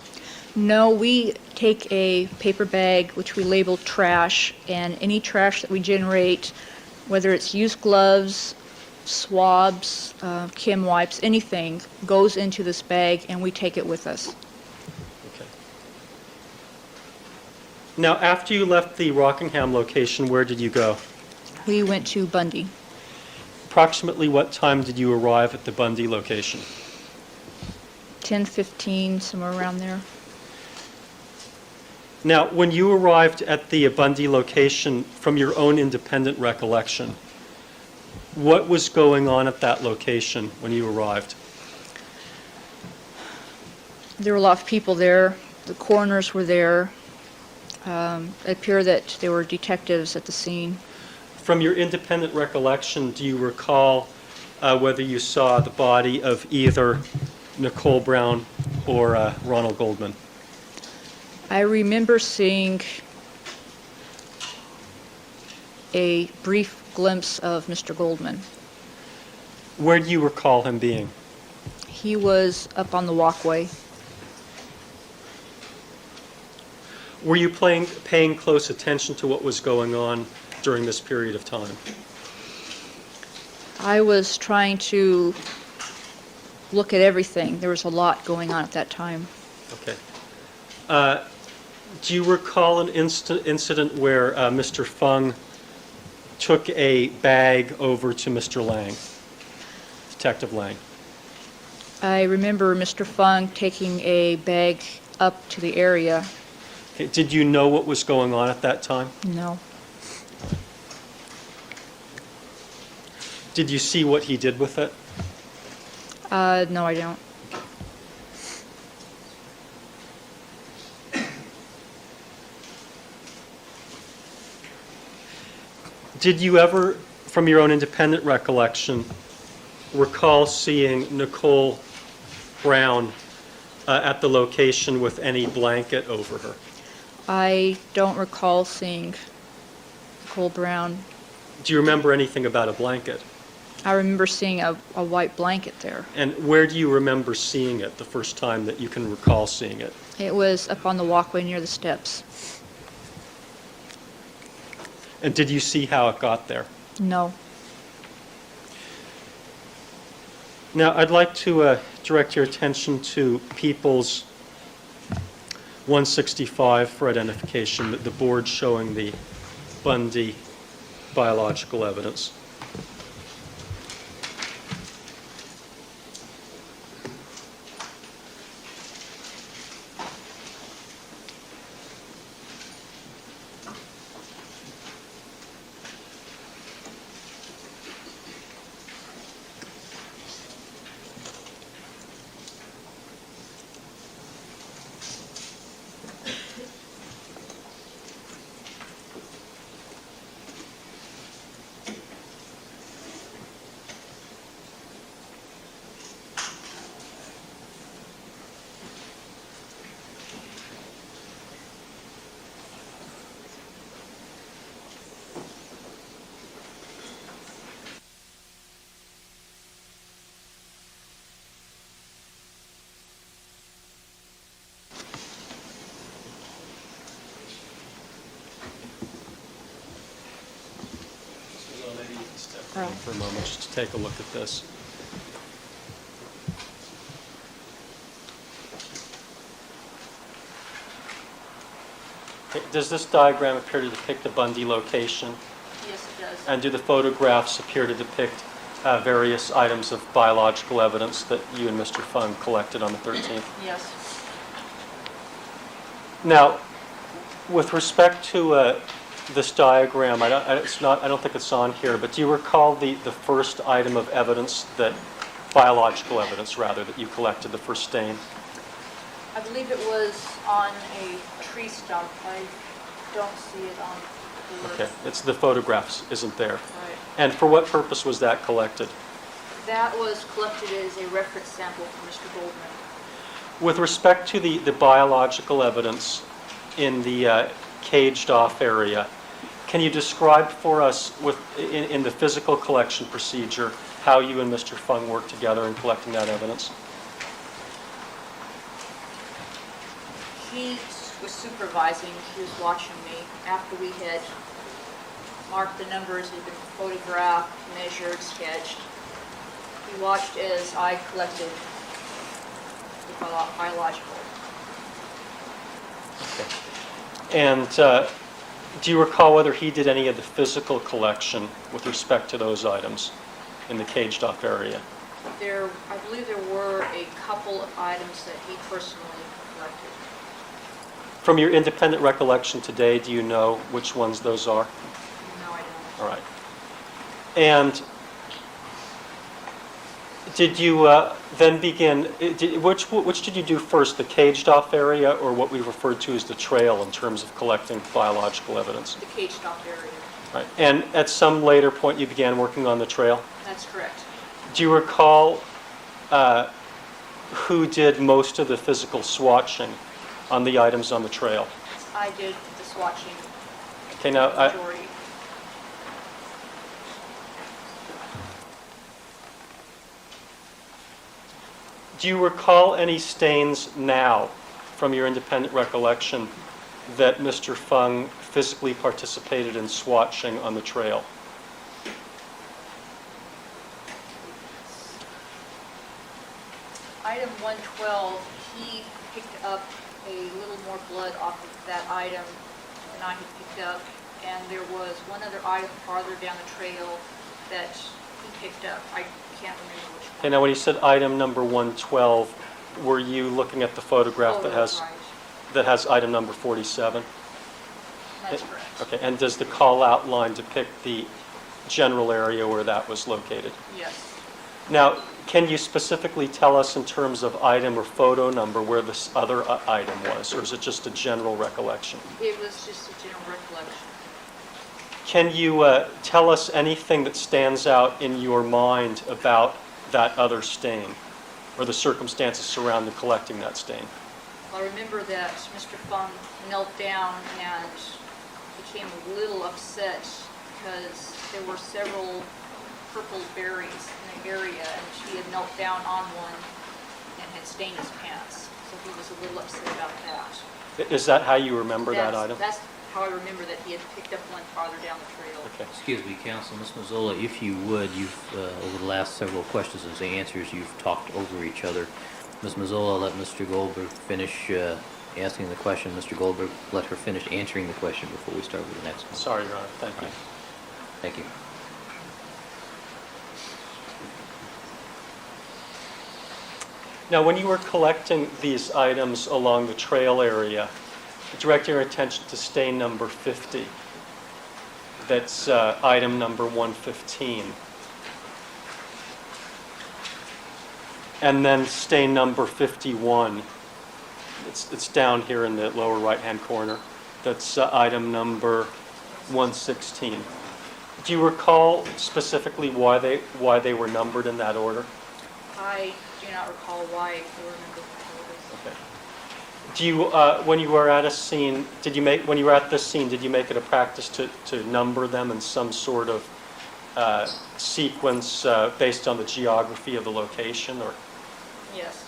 No, we take a paper bag, which we label trash, and any trash that we generate, whether it's used gloves, swabs, Kim wipes, anything, goes into this bag, and we take it with us. Okay. Now, after you left the Rockingham location, where did you go? We went to Bundy. Approximately what time did you arrive at the Bundy location? 10:15, somewhere around there. Now, when you arrived at the Bundy location, from your own independent recollection, what was going on at that location when you arrived? There were a lot of people there. The coroners were there. It appeared that there were detectives at the scene. From your independent recollection, do you recall whether you saw the body of either Nicole Brown or Ronald Goldman? I remember seeing a brief glimpse of Mr. Goldman. Where do you recall him being? He was up on the walkway. Were you paying close attention to what was going on during this period of time? I was trying to look at everything. There was a lot going on at that time. Okay. Do you recall an incident where Mr. Fung took a bag over to Mr. Lang, Detective Lang? I remember Mr. Fung taking a bag up to the area. Okay. Did you know what was going on at that time? No. Did you see what he did with it? No, I don't. Did you ever, from your own independent recollection, recall seeing Nicole Brown at the location with any blanket over her? I don't recall seeing Nicole Brown. Do you remember anything about a blanket? I remember seeing a white blanket there. And where do you remember seeing it the first time that you can recall seeing it? It was up on the walkway near the steps. And did you see how it got there? No. Now, I'd like to direct your attention to People's 165 for identification, the board showing the Bundy biological evidence. Right. For a moment, just to take a look at this. Okay, does this diagram appear to depict the Bundy location? Yes, it does. And do the photographs appear to depict various items of biological evidence that you and Mr. Fung collected on the 13th? Yes. Now, with respect to this diagram, I don't think it's on here, but do you recall the first item of evidence biological evidence rather, that you collected, the first stain? I believe it was on a tree stump. I don't see it on the list. Okay, it's the photographs isn't there. Right. And for what purpose was that collected? That was collected as a reference sample from Mr. Goldman. With respect to the biological evidence in the caged-off area, can you describe for us in the physical collection procedure how you and Mr. Fung worked together in collecting that evidence? He was supervising, he was watching me after we had marked the numbers, had been photographed, measured, sketched. He watched as I collected the biological. Okay. And do you recall whether he did any of the physical collection with respect to those items in the caged-off area? I believe there were a couple of items that he personally collected. From your independent recollection today, do you know which ones those are? No, I don't. All right. And did you then begin, which did you do first, the caged-off area or what we referred to as the trail in terms of collecting biological evidence? The caged-off area. Right. And at some later point, you began working on the trail? That's correct. Do you recall who did most of the physical swatching on the items on the trail? I did the swatching. Okay, now, Majority. do you recall any stains now from your independent recollection that Mr. Fung physically participated in swatching on the trail? Item 112, he picked up a little more blood off of that item than I had picked up, and there was one other item farther down the trail that he picked up. I can't remember which one. Okay, now when you said item number 112, were you looking at the photograph that has item number 47? That's correct. Okay, and does the call-out line depict the general area where that was located? Yes. Now, can you specifically tell us in terms of item or photo number where this other item was, or is it just a general recollection? It was just a general recollection. Can you tell us anything that stands out in your mind about that other stain, or the circumstances surrounding collecting that stain? I remember that Mr. Fung knelt down and became a little upset because there were several purple berries in an area, and he had knelt down on one and had stained his pants. So he was a little upset about that. Is that how you remember that item? That's how I remember that he had picked up one farther down the trail. Okay. Excuse me, Counsel, Ms. Mazzola, if you would, over the last several questions and answers, you've talked over each other. Ms. Mazzola, let Mr. Goldberg finish asking the question. Mr. Goldberg, let her finish answering the question before we start with the next one. Sorry, Your Honor. Thank you. Thank you. Now, when you were collecting these items along the trail area, direct your attention to stain number 50. That's item number 115. And then stain number 51. It's down here in the lower right-hand corner. That's item number 116. Do you recall specifically why they were numbered in that order? I do not recall why they were numbered in order. Okay. Do you, when you were at a scene, when you were at this scene, did you make it a practice to number them in some sort of sequence based on the geography of the location, or? Yes.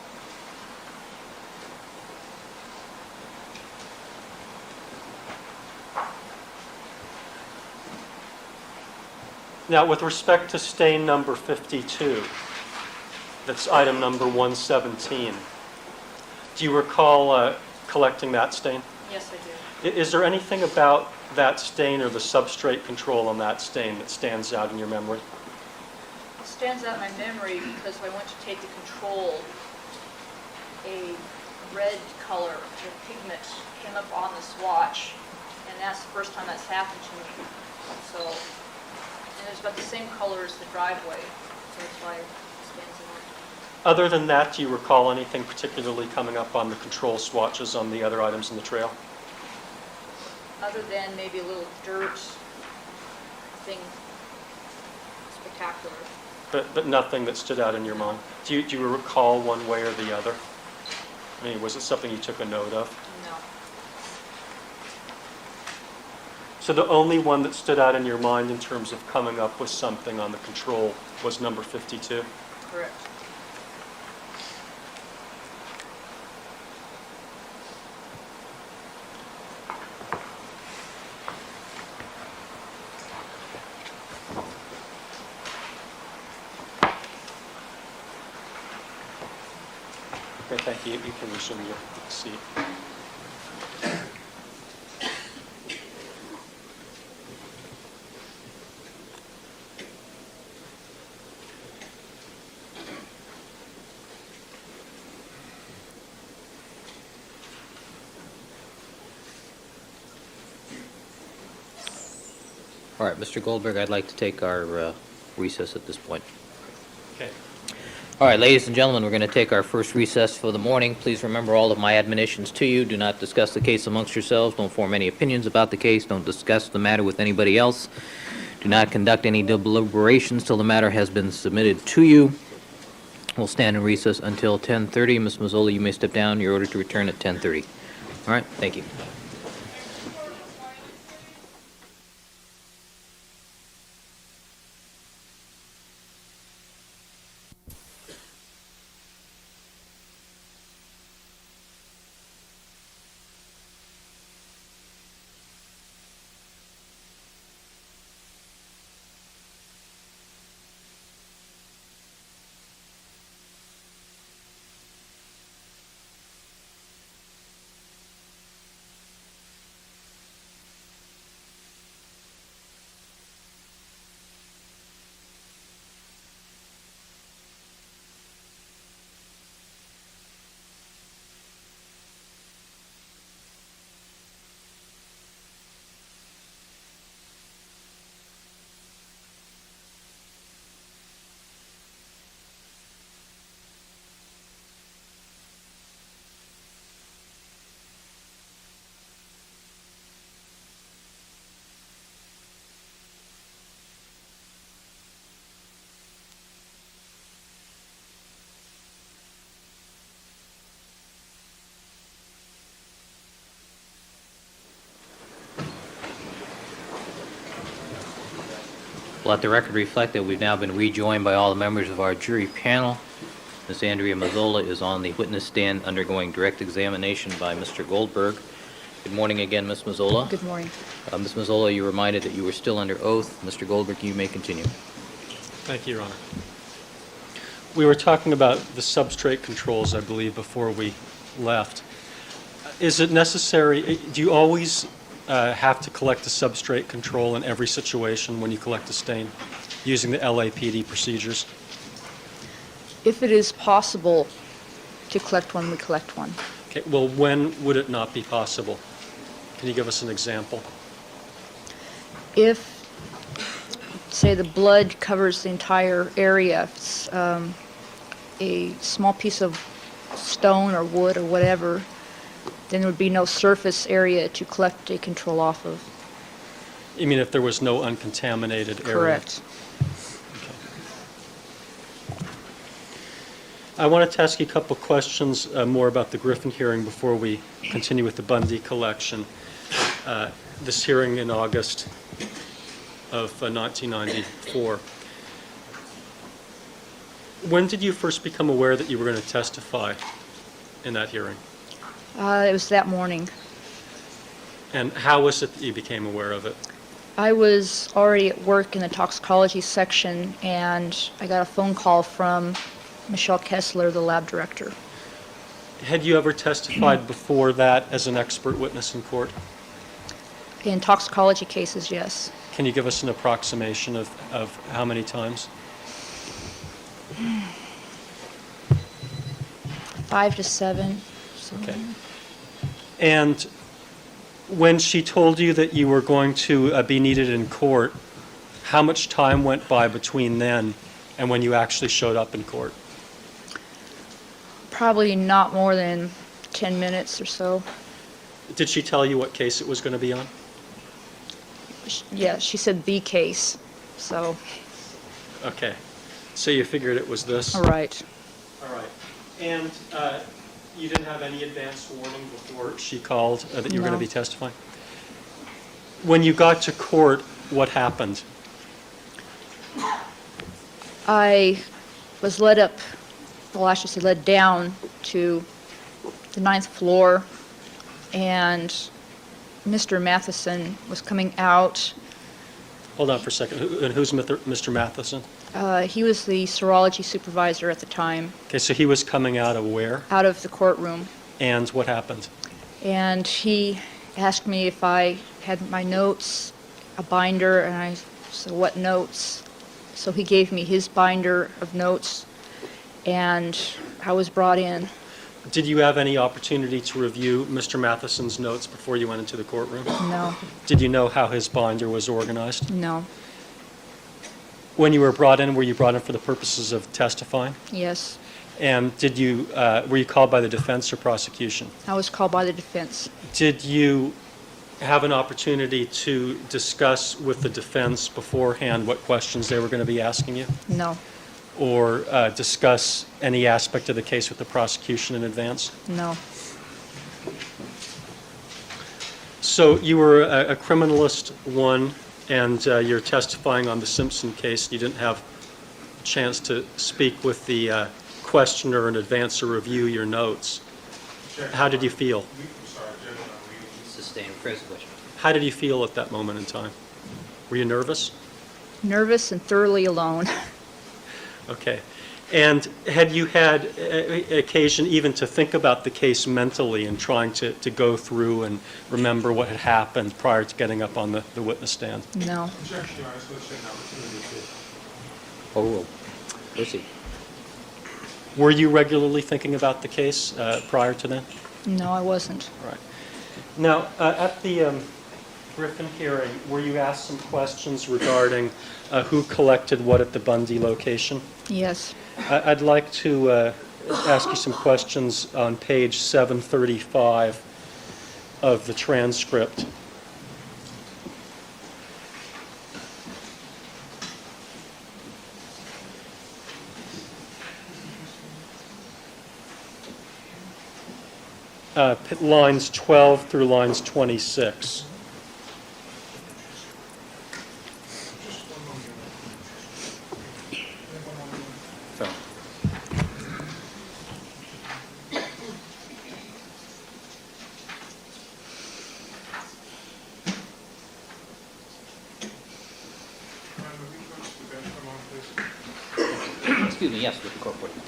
Now, with respect to stain number 52, that's item number 117, do you recall collecting that stain? Yes, I do. Is there anything about that stain or the substrate control on that stain that stands out in your memory? It stands out in my memory because I went to take the control, a red color, the pigment came up on the swatch, and that's the first time that's happened to me. So, and it's about the same color as the driveway, so that's why it stands out. Other than that, do you recall anything particularly coming up on the control swatches on the other items in the trail? Other than maybe a little dirt, thing spectacular. But nothing that stood out in your mind? Do you recall one way or the other? I mean, was it something you took a note of? No. So the only one that stood out in your mind in terms of coming up with something on the control was number 52? Correct. Okay, thank you. You can resume your seat. All right, Mr. Goldberg, I'd like to take our recess at this point. Okay. All right, ladies and gentlemen, we're going to take our first recess for the morning. Please remember all of my admonitions to you. Do not discuss the case amongst yourselves. Don't form any opinions about the case. Don't discuss the matter with anybody else. Do not conduct any deliberations till the matter has been submitted to you. We'll stand in recess until 10:30. Ms. Mazzola, you may step down. You're ordered to return at 10:30. All right, thank you. Let the record reflect that we've now been rejoined by all the members of our jury panel. Ms. Andrea Mazzola is on the witness stand undergoing direct examination by Mr. Goldberg. Good morning again, Ms. Mazzola. Good morning. Ms. Mazzola, you're reminded that you were still under oath. Mr. Goldberg, you may continue. Thank you, Your Honor. We were talking about the substrate controls, I believe, before we left. Is it necessary, do you always have to collect a substrate control in every situation when you collect a stain using the LAPD procedures? If it is possible to collect one, we collect one. Okay, well, when would it not be possible? Can you give us an example? If, say, the blood covers the entire area, if it's a small piece of stone or wood or whatever, then there would be no surface area to collect a control off of. You mean if there was no uncontaminated area? Correct. I wanted to ask you a couple questions more about the Griffin hearing before we continue with the Bundy collection. This hearing in August of 1994. When did you first become aware that you were going to testify in that hearing? It was that morning. And how was it that you became aware of it? I was already at work in the toxicology section, and I got a phone call from Michelle Kessler, the lab director. Had you ever testified before that as an expert witness in court? In toxicology cases, yes. Can you give us an approximation of how many times? 5 to 7. Okay. And when she told you that you were going to be needed in court, how much time went by between then and when you actually showed up in court? Probably not more than 10 minutes or so. Did she tell you what case it was going to be on? Yeah, she said the case, so, Okay. So you figured it was this? all right. All right. And you didn't have any advance warning before she called that you were going No. to be testifying? When you got to court, what happened? I was led up, well, I should say led down to the 9th floor, and Mr. Matheson was coming out. Hold on for a second. And who's Mr. Matheson? He was the serology supervisor at the time, Okay, so he was coming out of where? out of the courtroom. And what happened? And he asked me if I had my notes, a binder, and I said, what notes? So he gave me his binder of notes, and I was brought in. Did you have any opportunity to review Mr. Matheson's notes before you went into the courtroom? No, Did you know how his binder was organized? no, When you were brought in, were you brought in for the purposes of testifying? yes. And did you, were you called by the defense or prosecution? I was called by the defense. Did you have an opportunity to discuss with the defense beforehand what questions they were going to be asking you? No, Or discuss any aspect of the case with the prosecution in advance? no, So you were a criminalist, one, and you're testifying on the Simpson case. You didn't have a chance to speak with the questioner in advance to review your notes. How did you feel? I'm sorry, Judge, Sustained. Phrase the question. How did you feel at that moment in time? Were you nervous? nervous and thoroughly alone. Okay. And had you had occasion even to think about the case mentally and trying to go through and remember what had happened prior to getting up on the witness stand? No, Objection, Your Honor, so it's an opportunity to. Overruled. Proceed. Were you regularly thinking about the case prior to then? no, I wasn't. Right. Now, at the Griffin hearing, were you asked some questions regarding who collected what at the Bundy location? Yes. I'd like to ask you some questions on page 735 of the transcript. Lines 12 through lines 26. Just one moment. excuse me, yes, with the court reporter.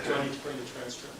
Do I need to bring the transcript?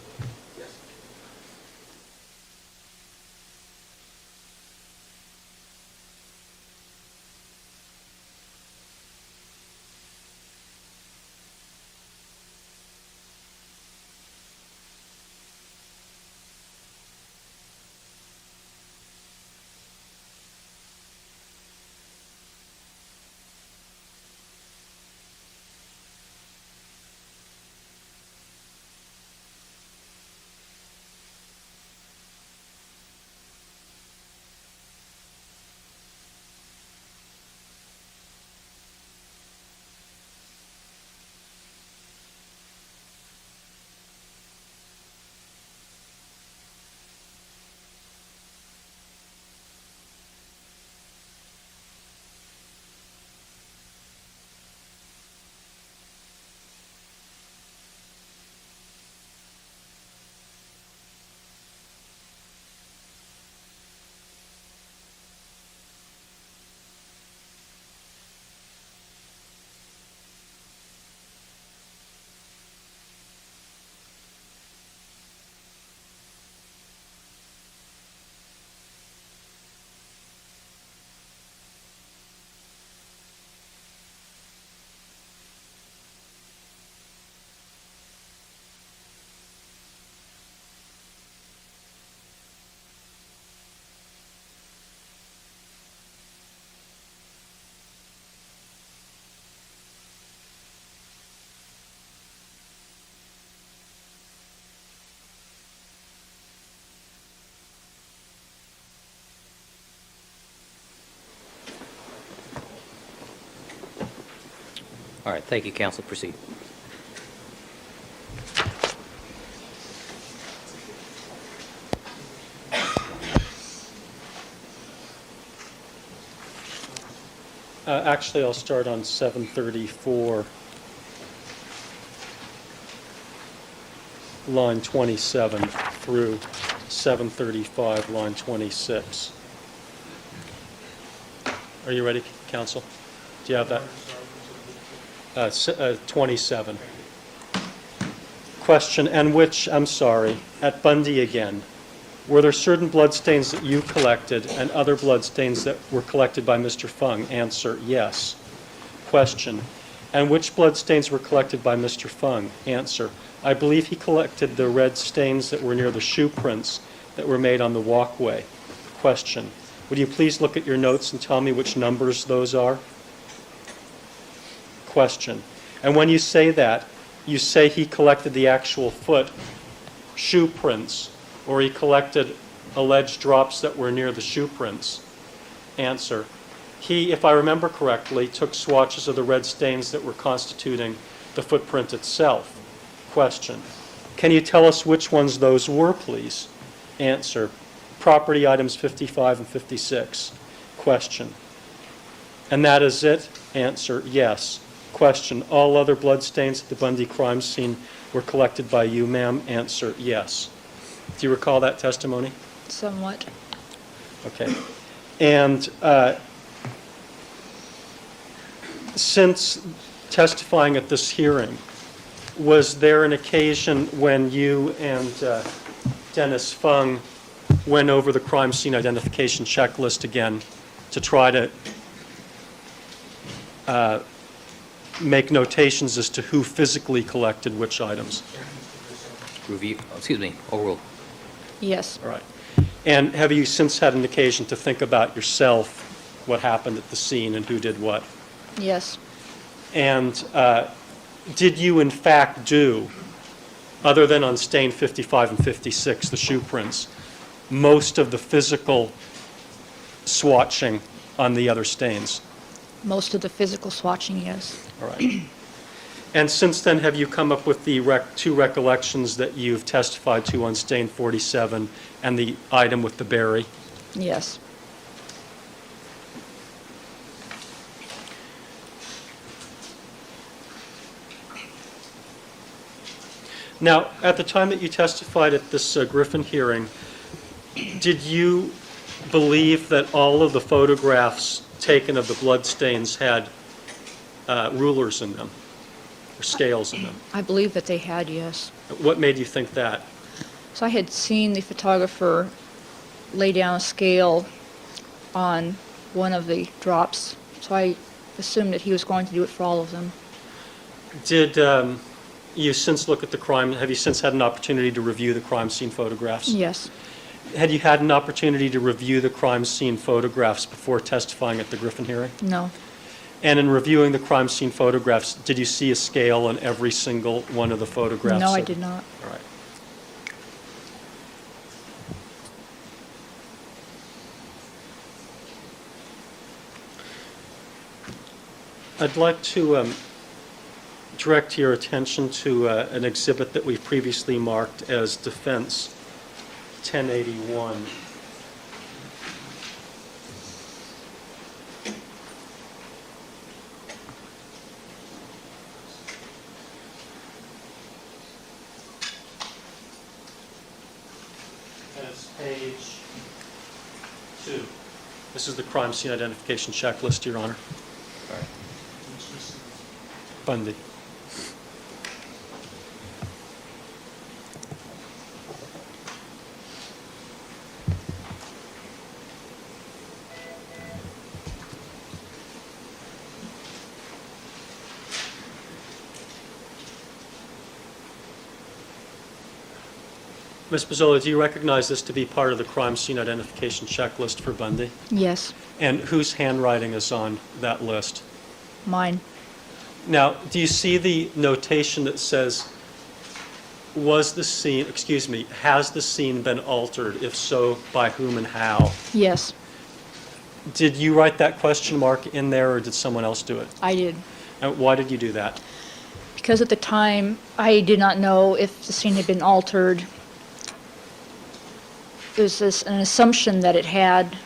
All right, thank you, counsel. Proceed. Actually, I'll start on 734, line 27, through 735, line 26. Are you ready, counsel? Do you have that? 27. Question, and which, I'm sorry, at Bundy again, were there certain bloodstains that you collected and other bloodstains that were collected by Mr. Fung? Answer, yes. Question, and which bloodstains were collected by Mr. Fung? Answer, I believe he collected the red stains that were near the shoe prints that were made on the walkway. Question, would you please look at your notes and tell me which numbers those are? Question, and when you say that, you say he collected the actual foot shoe prints, or he collected alleged drops that were near the shoe prints? Answer, he, if I remember correctly, took swatches of the red stains that were constituting the footprint itself. Question, can you tell us which ones those were, please? Answer, property items 55 and 56. Question, and that is it? Answer, yes. Question, all other bloodstains at the Bundy crime scene were collected by you, ma'am? Answer, yes. Do you recall that testimony? Somewhat. Okay. And since testifying at this hearing, was there an occasion when you and Dennis Fung went over the crime scene identification checklist again to try to make notations as to who physically collected which items? Review, excuse me, overruled. Yes. All right. And have you since had an occasion to think about yourself, what happened at the scene and who did what? Yes. And did you in fact do, other than on stain 55 and 56, the shoe prints, most of the physical swatching on the other stains? Most of the physical swatching, yes. All right. And since then, have you come up with the two recollections that you've testified to on stain 47 and the item with the berry? Yes. Now, at the time that you testified at this Griffin hearing, did you believe that all of the photographs taken of the bloodstains had rulers in them? or scales in them? I believe that they had, yes. What made you think that? So I had seen the photographer lay down a scale on one of the drops, so I assumed that he was going to do it for all of them. Did you since look at the crime, have you since had an opportunity to review the crime scene photographs? Yes. Had you had an opportunity to review the crime scene photographs before testifying at the Griffin hearing? No. And in reviewing the crime scene photographs, did you see a scale on every single one of the photographs? No, I did not. All right. I'd like to direct your attention to an exhibit that we previously marked as Defense 1081. And it's page 2. This is the crime scene identification checklist, Your Honor. Bundy. Ms. Pizzola, do you recognize this to be part of the crime scene identification checklist for Bundy? Yes. And whose handwriting is on that list? Mine. Now, do you see the notation that says, has the scene been altered? If so, by whom and how? Yes, Did you write that question mark in there, or did someone else do it? I did. And why did you do that? Because at the time, I did not know if the scene had been altered. There's an assumption that it had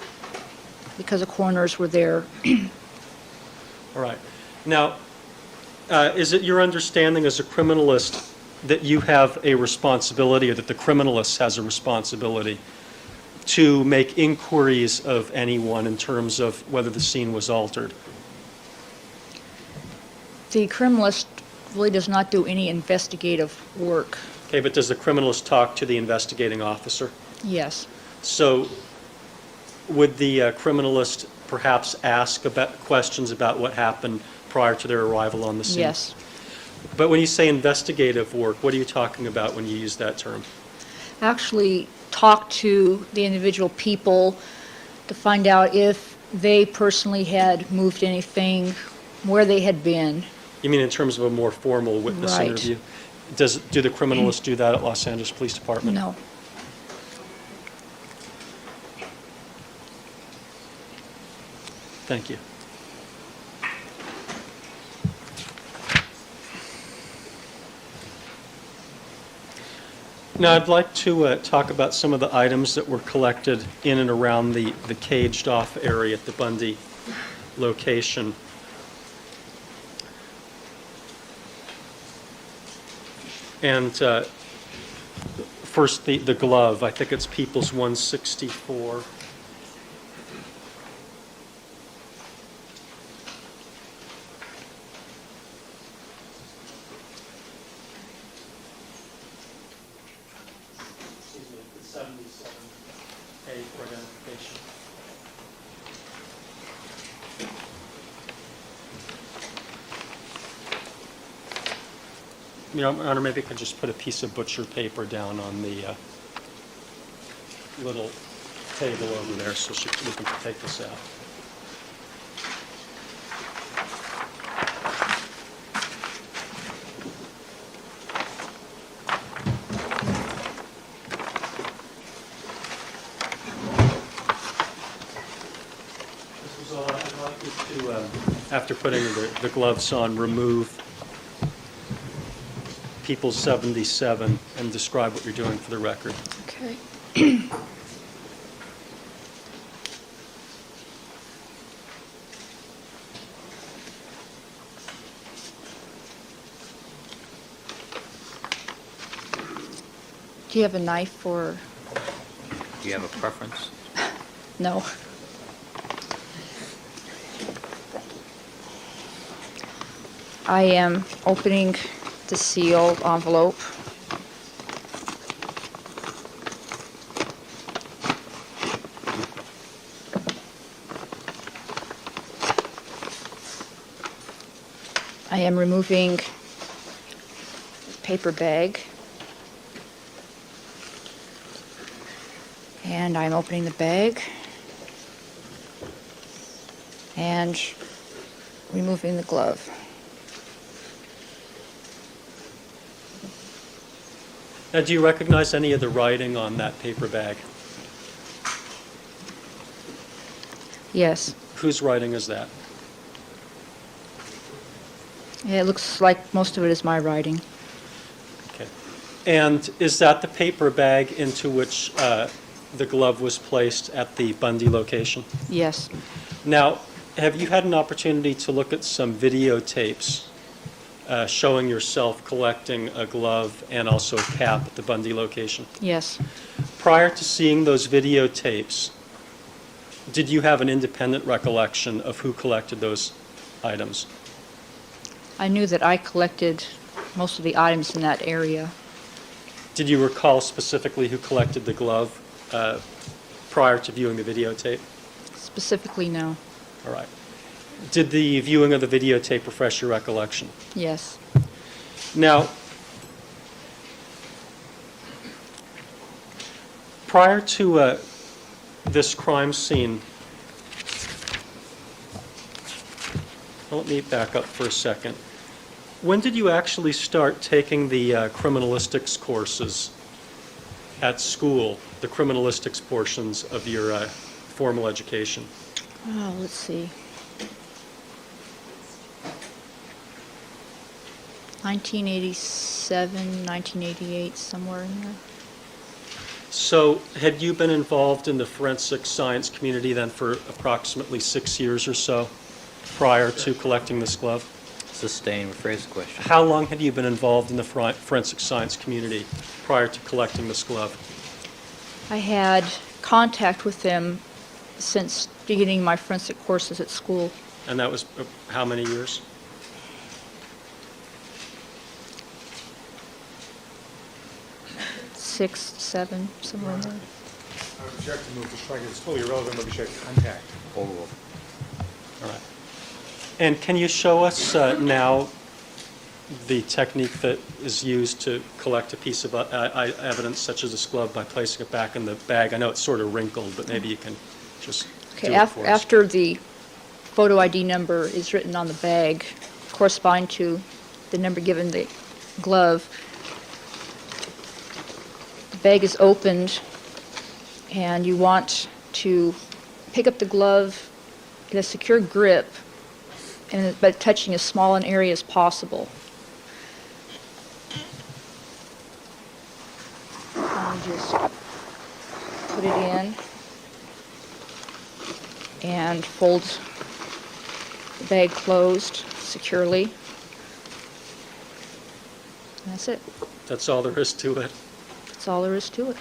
because the coroners were there. All right. Now, is it your understanding as a criminalist that you have a responsibility, or that the criminalist has a responsibility to make inquiries of anyone in terms of whether the scene was altered? The criminalist really does not do any investigative work. Okay, but does the criminalist talk to the investigating officer? Yes. So would the criminalist perhaps ask about questions about what happened prior to their arrival on the scene? Yes. But when you say investigative work, what are you talking about when you use that term? Actually talk to the individual people to find out if they personally had moved anything, where they had been. You mean in terms of a more formal witness Right. interview? Do the criminalists do that at Los Angeles Police Department? No. Thank you. Now, I'd like to talk about some of the items that were collected in and around the caged-off area at the Bundy location. And first, the glove. I think it's People's 164. Excuse me, it's 77A for identification. Your Honor, maybe I could just put a piece of butcher paper down on the little table over there so we can take this out. This is all I'd like you to, after putting the gloves on, remove People's 77 and describe what you're doing for the record. Okay. Do you have a knife or? Do you have a preference? No. I am opening the sealed envelope. I am removing the paper bag. And I'm opening the bag and removing the glove. Now, do you recognize any of the writing on that paper bag? Yes, Whose writing is that? it looks like most of it is my writing. Okay. And is that the paper bag into which the glove was placed at the Bundy location? Yes, Now, have you had an opportunity to look at some videotapes showing yourself collecting a glove and also a cap at the Bundy location? yes, Prior to seeing those videotapes, did you have an independent recollection of who collected those items? I knew that I collected most of the items in that area. Did you recall specifically who collected the glove prior to viewing the videotape? Specifically, no. All right. Did the viewing of the videotape refresh your recollection? Yes, Now, prior to this crime scene, well, let me back up for a second. When did you actually start taking the criminalistics courses at school, the criminalistics portions of your formal education? oh, let's see. 1987, 1988, somewhere in there. So had you been involved in the forensic science community then for approximately 6 years or so prior to collecting this glove? Sustain, rephrase the question. How long had you been involved in the forensic science community prior to collecting this glove? I had contact with them since beginning my forensic courses at school. And that was how many years? 6, 7, somewhere in there. I would object to move to strike. It's totally irrelevant whether you had contact. All right. And can you show us now the technique that is used to collect a piece of evidence such as this glove by placing it back in the bag? I know it's sort of wrinkled, but maybe you can just Okay, do it for us. after the photo ID number is written on the bag, corresponding to the number given the glove, the bag is opened, and you want to pick up the glove, get a secure grip, but touching as small an area as possible. And just put it in and fold the bag closed securely. And that's it. That's all there is to it. That's all there is to it.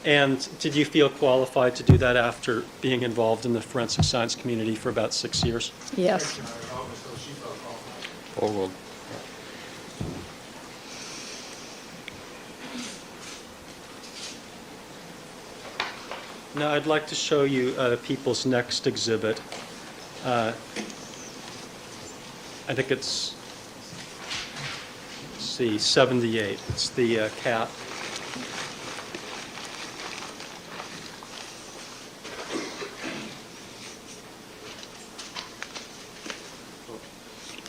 And did you feel qualified to do that after being involved in the forensic science community for about 6 years? Yes. Forward. Now, I'd like to show you people's next exhibit. I think it's, let's see, 78. It's the cat.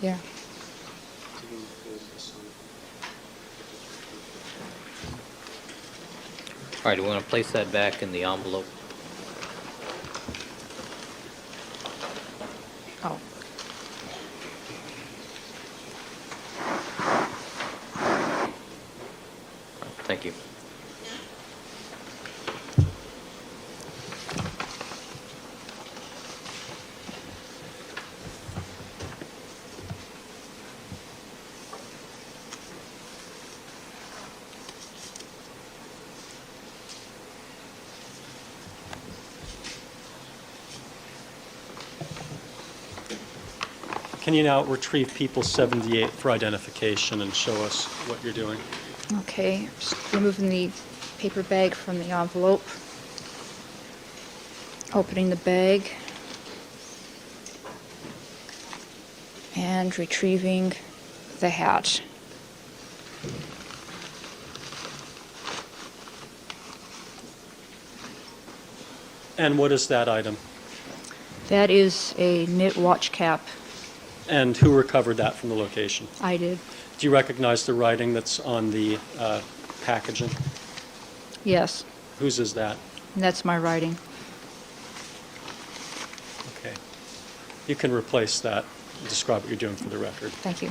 Yeah. All right, do we want to place that back in the envelope? Oh. Thank you. Can you now retrieve people 78 for identification and show us what you're doing? Okay, just removing the paper bag from the envelope. Opening the bag. And retrieving the hat. And what is that item? That is a knit watch cap. And who recovered that from the location? I did. Do you recognize the writing that's on the packaging? Yes, Whose is that? and that's my writing. Okay. You can replace that. Describe what you're doing for the record. Thank you.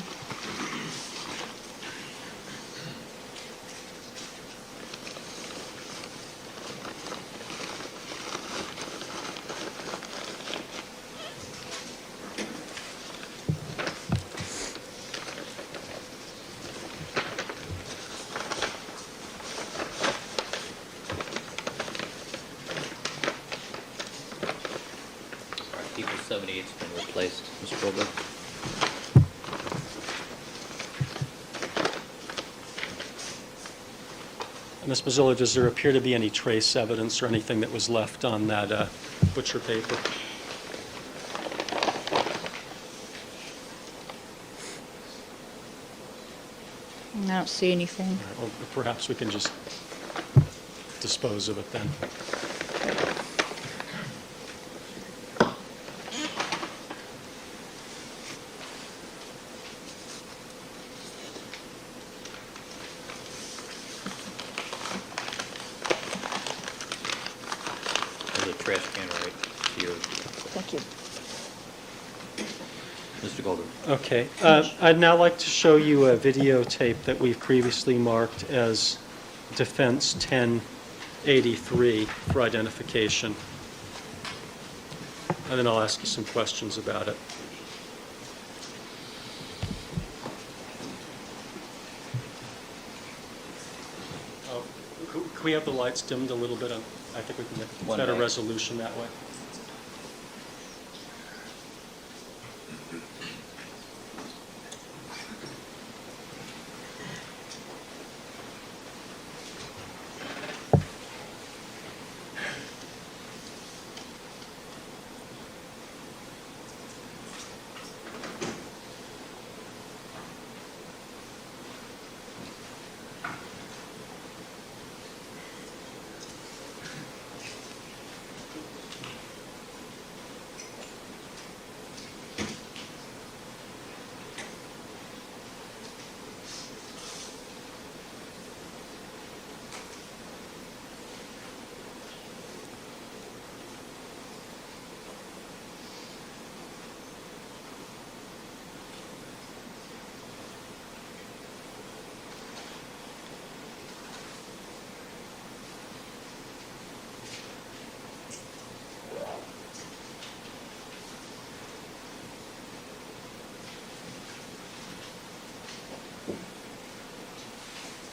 All right, people 78's been replaced. Mr. Goldberg? Ms. Mazzillo, does there appear to be any trace evidence or anything that was left on that butcher paper? I don't see anything. All right, well, perhaps we can just dispose of it then. There's a trash can right here. Thank you. Mr. Goldberg? Okay. I'd now like to show you a videotape that we've previously marked as Defense 1083 for identification. And then I'll ask you some questions about it. Oh, Can we have the lights dimmed a little bit? I think we can get One better back. resolution that way.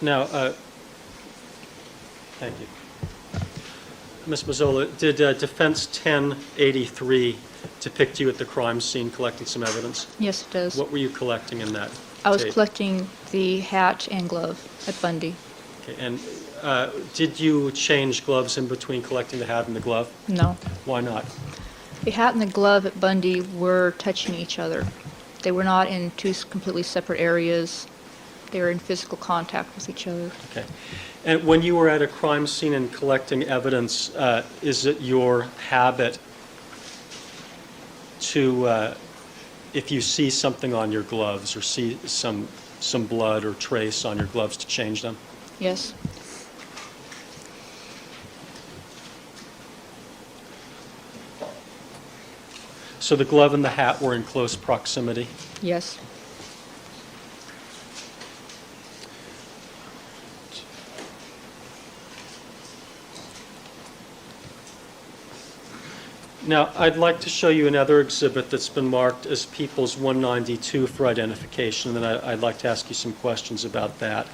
Now, thank you. Ms. Mazzola, did Defense 1083 depict you at the crime scene collecting some evidence? Yes, it does. What were you collecting in that I was tape? collecting the hat and glove at Bundy. Okay, and did you change gloves in between collecting the hat and the glove? No. Why not? The hat and the glove at Bundy were touching each other. They were not in two completely separate areas. They were in physical contact with each other. Okay. And when you were at a crime scene and collecting evidence, is it your habit to, if you see something on your gloves or see some blood or trace on your gloves, to change them? Yes. So the glove and the hat were in close proximity? Yes. Now, I'd like to show you another exhibit that's been marked as People's 192 for identification, and then I'd like to ask you some questions about that.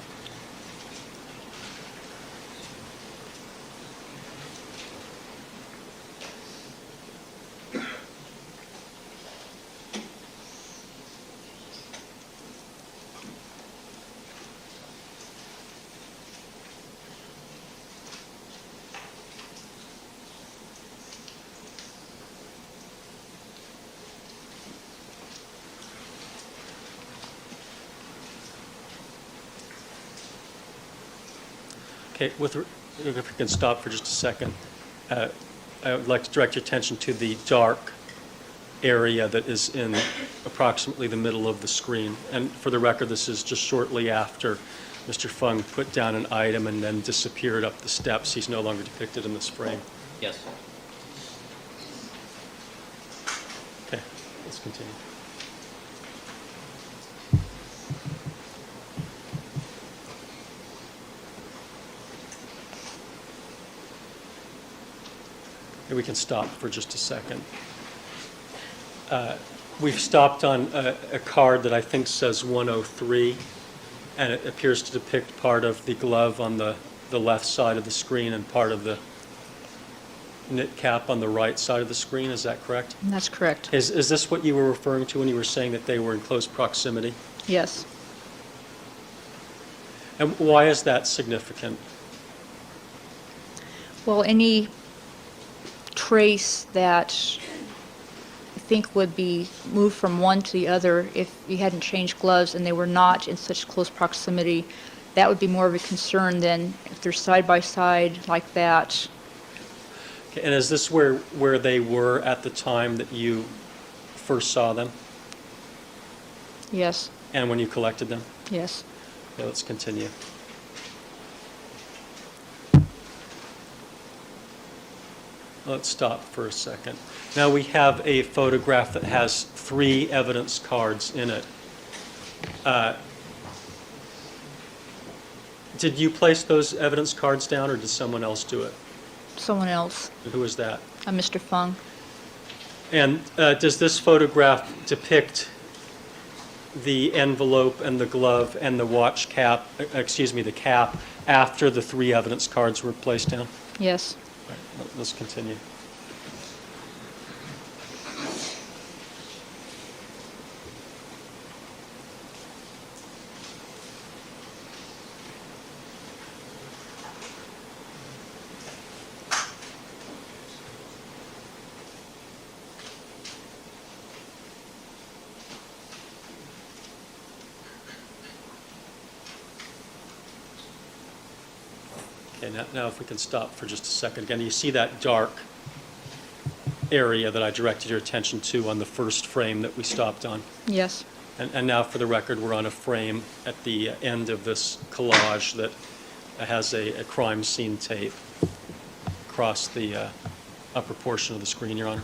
Okay, if we can stop for just a second. I would like to direct your attention to the dark area that is in approximately the middle of the screen. And for the record, this is just shortly after Mr. Fung put down an item and then disappeared up the steps. He's no longer depicted in this frame. Yes. Okay, let's continue. Okay, we can stop for just a second. We've stopped on a card that I think says 103, and it appears to depict part of the glove on the left side of the screen and part of the knit cap on the right side of the screen. Is that correct? That's correct. Is this what you were referring to when you were saying that they were in close proximity? Yes. And why is that significant? Well, any trace that I think would be moved from one to the other if you hadn't changed gloves and they were not in such close proximity, that would be more of a concern than if they're side by side like that. Okay, and is this where they were at the time that you first saw them Yes, and when you collected them? yes. Okay, let's continue. Let's stop for a second. Now we have a photograph that has 3 evidence cards in it. Did you place those evidence cards down, or did someone else do it? Someone else, Who was that? Mr. Fung. And does this photograph depict the envelope and the glove and the watch cap, the cap, after the 3 evidence cards were placed down? Yes. Right, let's continue. Okay, now if we can stop for just a second. Again, you see that dark area that I directed your attention to on the first frame that we stopped on? Yes. And now, for the record, we're on a frame at the end of this collage that has a crime scene tape across the upper portion of the screen, Your Honor.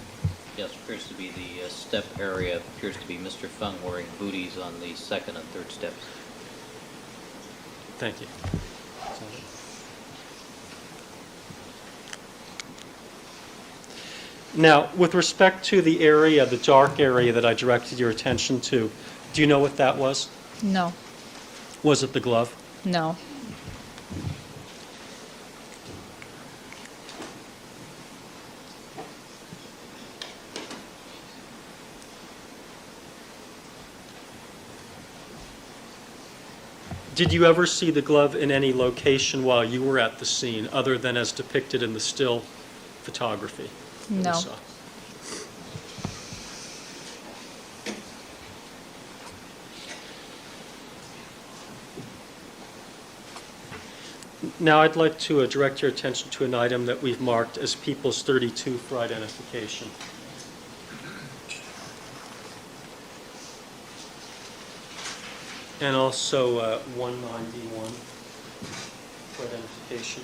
Yes, appears to be the step area, appears to be Mr. Fung wearing booties on the second and third steps. Thank you. Now, with respect to the area, the dark area that I directed your attention to, do you know what that was? No. Was it the glove? No. Did you ever see the glove in any location while you were at the scene, other than as depicted in the still photography that we No. saw? Now I'd like to direct your attention to an item that we've marked as People's 32 for identification. And also 191 for identification.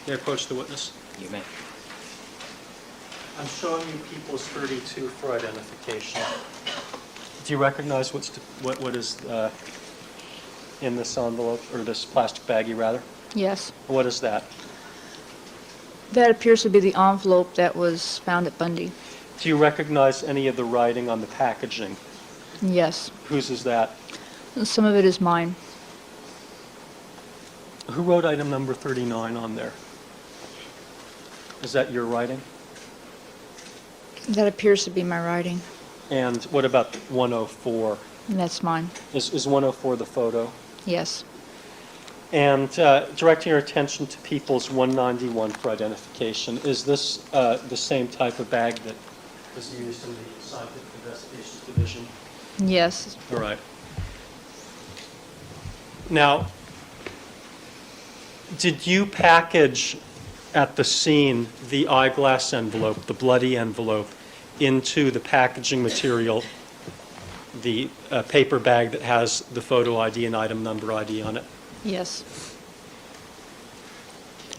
May I approach the witness? You may. I'm showing you People's 32 for identification. Do you recognize what is in this envelope, or this plastic baggie, rather? Yes. What is that? That appears to be the envelope that was found at Bundy. Do you recognize any of the writing on the packaging? Yes. Whose is that? Some of it is mine. Who wrote item number 39 on there? Is that your writing? That appears to be my writing. And what about 104? And that's mine. Is 104 the photo? Yes. And directing your attention to People's 191 for identification, is this the same type of bag that was used in the Scientific Investigations Division? Yes. All right. Now, Did you package at the scene the eyeglass envelope, the bloody envelope, into the packaging material, the paper bag that has the photo ID and item number ID on it? Yes.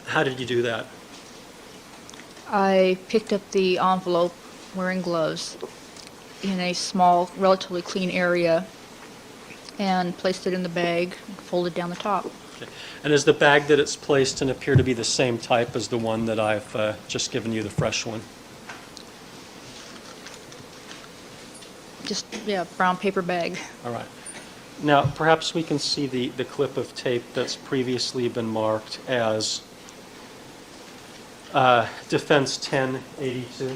How did you do that? I picked up the envelope wearing gloves in a small, relatively clean area and placed it in the bag, folded down the top. Okay. And is the bag that it's placed in appear to be the same type as the one that I've just given you, the fresh one? Just, yeah, brown paper bag. All right. Now, perhaps we can see the clip of tape that's previously been marked as Defense 1082.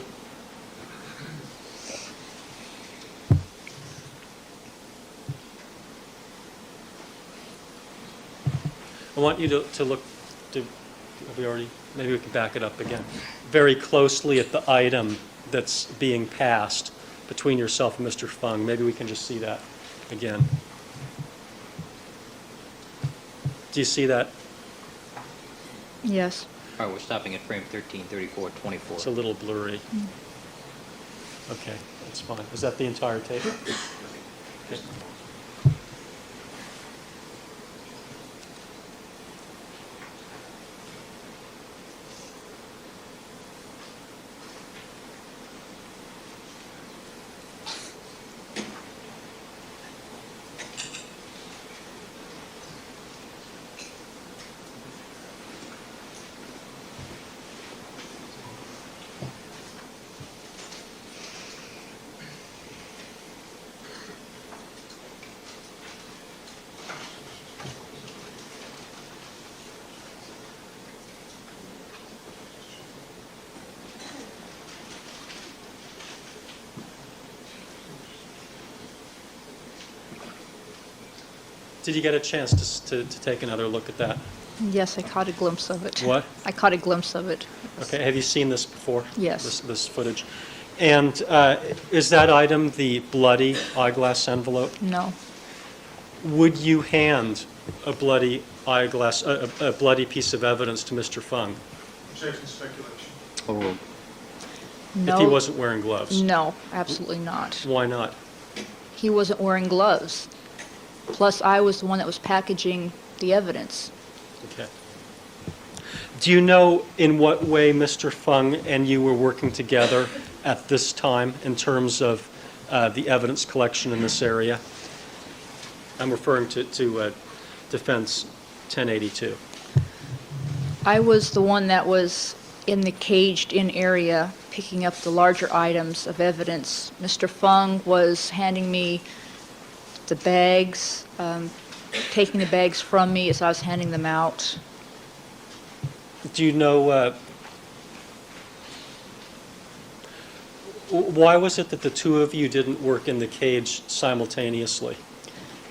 I want you to look, have we already, maybe we can back it up again, very closely at the item that's being passed between yourself and Mr. Fung. Maybe we can just see that again. Do you see that? Yes. All right, we're stopping at frame 13, 34, 24. It's a little blurry. Okay, that's fine. Is that the entire tape? Okay. Did you get a chance to take another look at that? Yes, I caught a glimpse of it. What? I caught a glimpse of it. Okay, have you seen this before? Yes. This footage? And is that item the bloody eyeglass envelope? No. Would you hand a bloody eyeglass, a bloody piece of evidence to Mr. Fung Objection, speculation. Overruled. No. if he wasn't wearing gloves? No, absolutely not. Why not? He wasn't wearing gloves. Plus, I was the one that was packaging the evidence. Okay. Do you know in what way Mr. Fung and you were working together at this time in terms of the evidence collection in this area? I'm referring to Defense 1082. I was the one that was in the caged-in area picking up the larger items of evidence. Mr. Fung was handing me the bags, taking the bags from me as I was handing them out. Do you know why was it that the two of you didn't work in the cage simultaneously?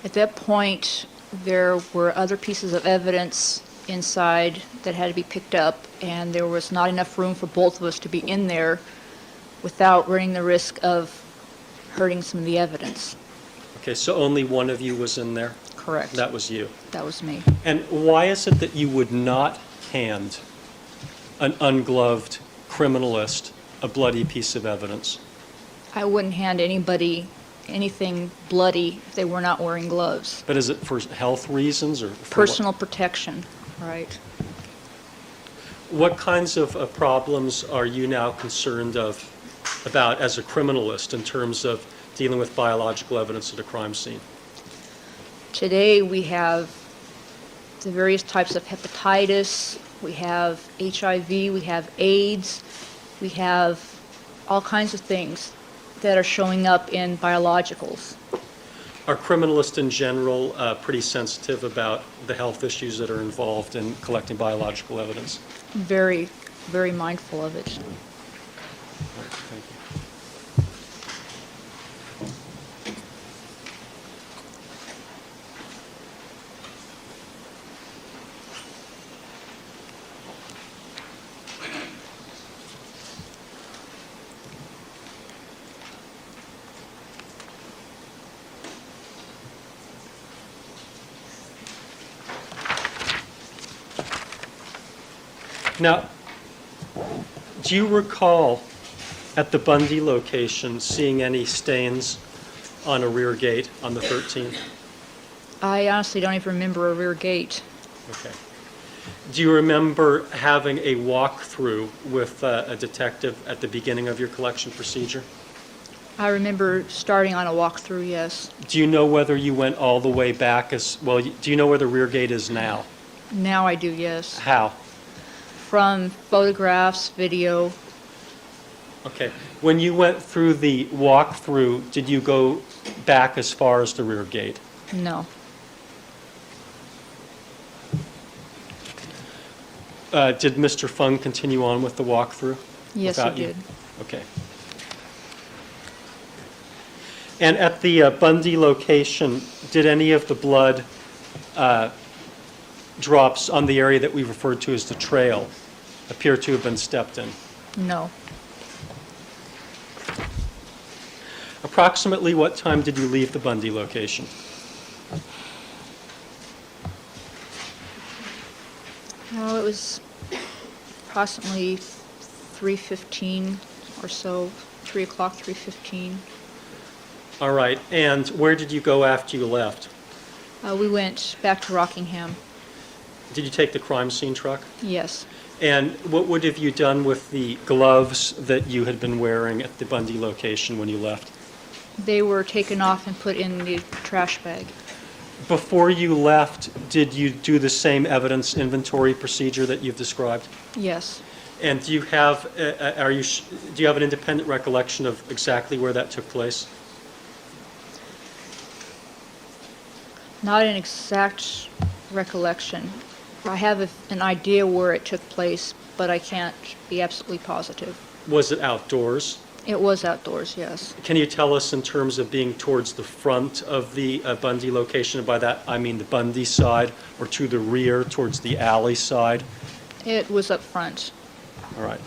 At that point, there were other pieces of evidence inside that had to be picked up, and there was not enough room for both of us to be in there without running the risk of hurting some of the evidence. Okay, so only one of you was in there? Correct. That was you. That was me. And why is it that you would not hand an ungloved criminalist a bloody piece of evidence? I wouldn't hand anybody anything bloody if they were not wearing gloves. But is it for health reasons or for what? Personal protection, right. What kinds of problems are you now concerned about as a criminalist in terms of dealing with biological evidence at a crime scene? Today we have the various types of hepatitis, we have HIV, we have AIDS, we have all kinds of things that are showing up in biologicals. Are criminalists in general pretty sensitive about the health issues that are involved in collecting biological evidence? Very, very mindful of it. Thank you. Now, do you recall at the Bundy location seeing any stains on a rear gate on the 13th? I honestly don't even remember a rear gate. Okay. Do you remember having a walkthrough with a detective at the beginning of your collection procedure? I remember starting on a walkthrough, yes. Do you know whether you went all the way back well, do you know where the rear gate is now? Now I do, yes. How? From photographs, video, Okay. When you went through the walkthrough, did you go back as far as the rear gate? no. Did Mr. Fung continue on with the walkthrough? Yes, he without you? did. Okay. And at the Bundy location, did any of the blood drops on the area that we referred to as the trail appear to have been stepped in? No. Approximately what time did you leave the Bundy location? No, it was approximately 3:15 or so, 3 o'clock, 3:15. All right. And where did you go after you left? We went back to Rockingham. Did you take the crime scene truck? Yes. And what would have you done with the gloves that you had been wearing at the Bundy location when you left? They were taken off and put in the trash bag. Before you left, did you do the same evidence inventory procedure that you've described? Yes. And do you have do you have an independent recollection of exactly where that took place? Not an exact recollection. I have an idea where it took place, but I can't be absolutely positive. Was it outdoors? It was outdoors, yes. Can you tell us in terms of being towards the front of the Bundy location? And by that, I mean the Bundy side, or to the rear, towards the alley side? It was up front. All right.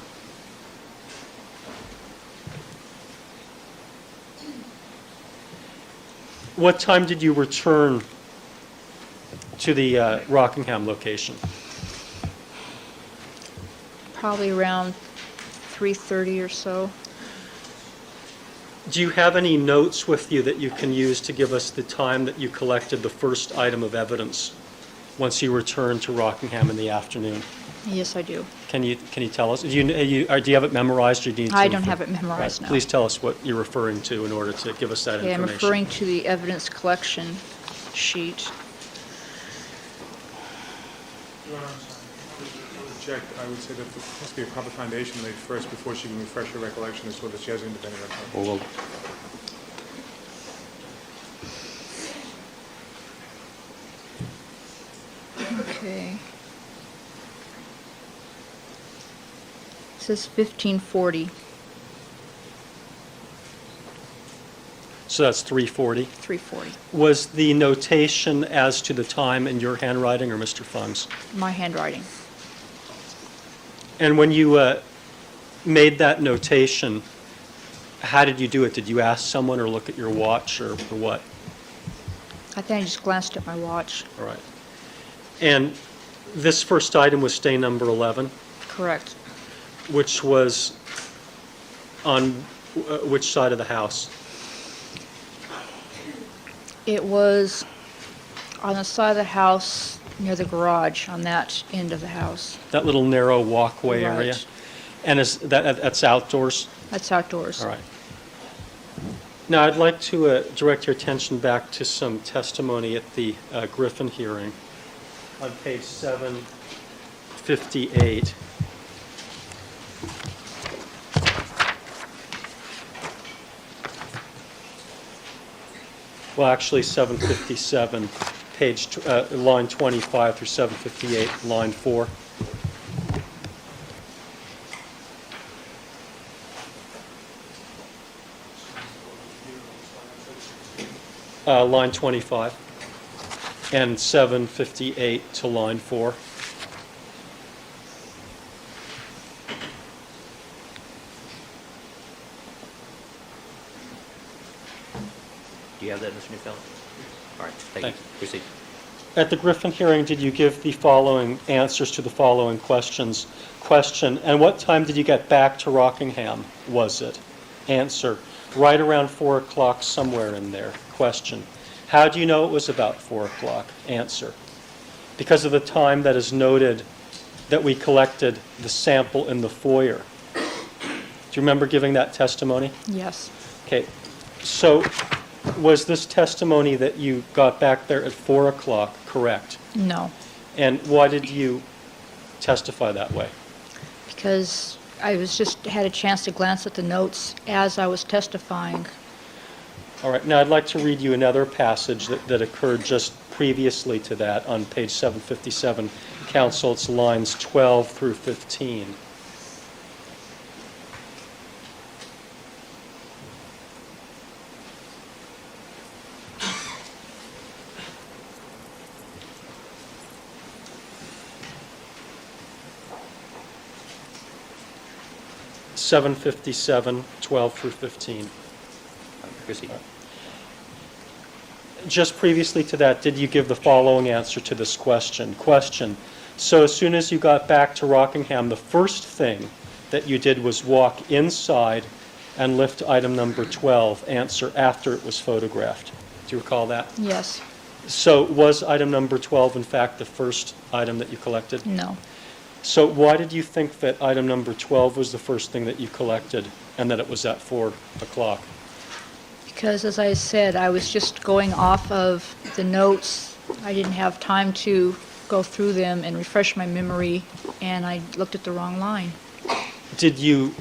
What time did you return to the Rockingham location? Probably around 3:30 or so. Do you have any notes with you that you can use to give us the time that you collected the first item of evidence once you returned to Rockingham in the afternoon? Yes, I do. Can you tell us? Do you have it memorized, or do you need to I don't refer- have it memorized Right. now. Please tell us what you're referring to in order to give us that Okay, I'm information. referring to the evidence collection sheet. Your Honor, I would object. I would say that there must be a proper foundation laid first before she can refresh her recollection as to whether she has independent recollection. Well, Okay. It says 1540, so that's 3:40. 340. Was the notation as to the time in your handwriting or Mr. Fung's? My handwriting. And when you made that notation, how did you do it? Did you ask someone or look at your watch or what? I think I just glanced at my watch. All right. And this first item was stain number 11, Correct. which was on which side of the house? It was on the side of the house near the garage, on that end of the house. That little narrow walkway area? Right. And that's outdoors? That's outdoors. All right. Now, I'd like to direct your attention back to some testimony at the Griffin hearing on page 758. Well, actually, 757, line 25 through 758, line 4. Line 25, and 758 to line 4. Do you have that, Mr. Newfeld? All right, thank you. Thank you. Proceed. At the Griffin hearing, did you give the following answers to the following questions? Question, and what time did you get back to Rockingham, was it? Answer, right around 4 o'clock, somewhere in there. Question, how do you know it was about 4 o'clock? Answer, because of the time that is noted that we collected the sample in the foyer. Do you remember giving that testimony? Yes. Okay, so was this testimony that you got back there at 4 o'clock correct? No, And why did you testify that way? because I was just had a chance to glance at the notes as I was testifying. All right, now I'd like to read you another passage that occurred just previously to that on page 757. Counsel, it's lines 12 through 15. (757), 12 through 15. Proceed. Just previously to that, did you give the following answer to this question? Question, so as soon as you got back to Rockingham, the first thing that you did was walk inside and lift item number 12, answer, after it was photographed. Do you recall that? Yes. So was item number 12, in fact, the first item that you collected? No. So why did you think that item number 12 was the first thing that you collected and that it was at 4 o'clock? Because, as I said, I was just going off of the notes. I didn't have time to go through them and refresh my memory, and I looked at the wrong line. Didn't you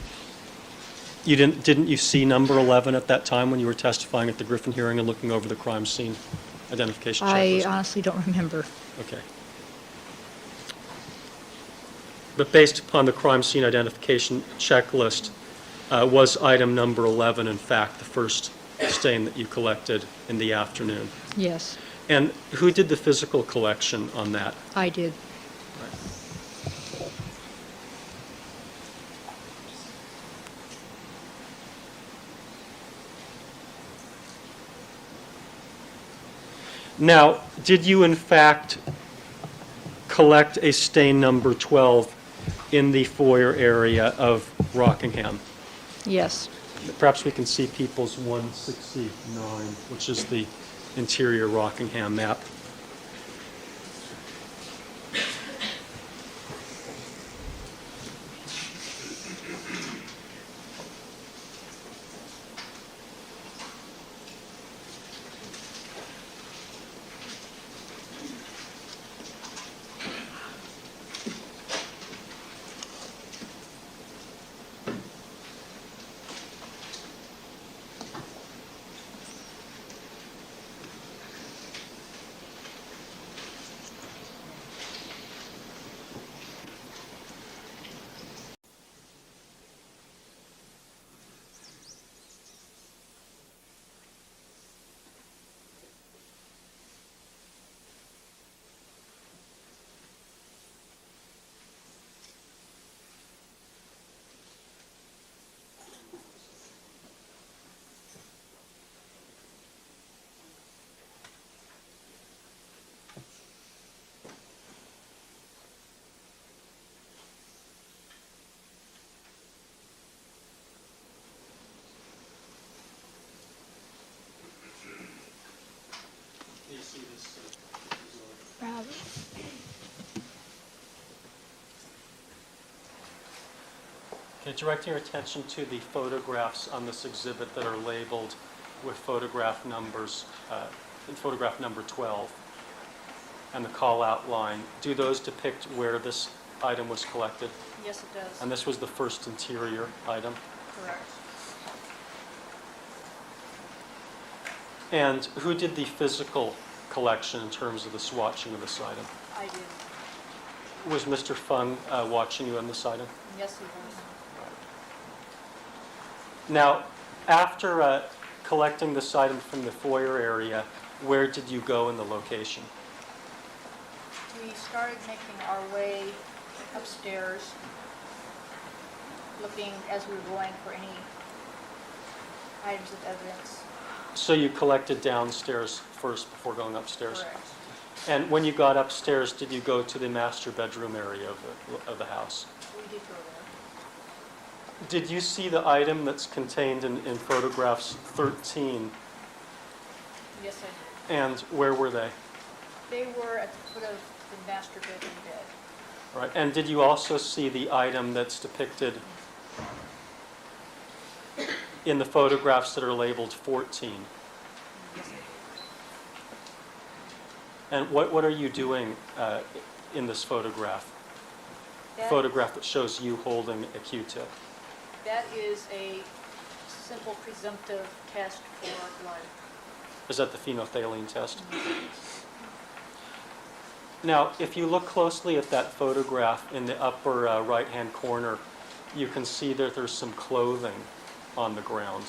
see number 11 at that time when you were testifying at the Griffin hearing and looking over the crime scene identification I checklist? honestly don't remember. Okay. But based upon the crime scene identification checklist, was item number 11, in fact, the first stain that you collected in the afternoon? Yes, And who did the physical collection on that? I did. Now, did you in fact collect a stain number 12 in the foyer area of Rockingham? Yes. Perhaps we can see People's 169, which is the interior Rockingham map. Okay, direct your attention to the photographs on this exhibit that are labeled with photograph numbers, photograph number 12, and the call-out line. Do those depict where this item was collected? Yes, it does. And this was the first interior item? Correct. And who did the physical collection in terms of the swatching of this item? I did. Was Mr. Fung watching you on this item? Yes, he was. Now, after collecting this item from the foyer area, where did you go in the location? We started making our way upstairs, looking as we were going for any items of evidence. So you collected downstairs first before going upstairs? Correct. And when you got upstairs, did you go to the master bedroom area of the house? We did go there. Did you see the item that's contained in photographs 13? Yes, I did. And where were they? They were at the foot of the master bedroom bed. All right. And did you also see the item that's depicted in the photographs that are labeled 14? Yes, I did. And what are you doing in this photograph? Photograph that shows you holding a Q-tip. That is a simple presumptive test for blood. Is that the phenolphthalein test? Now, if you look closely at that photograph in the upper right-hand corner, you can see that there's some clothing on the ground.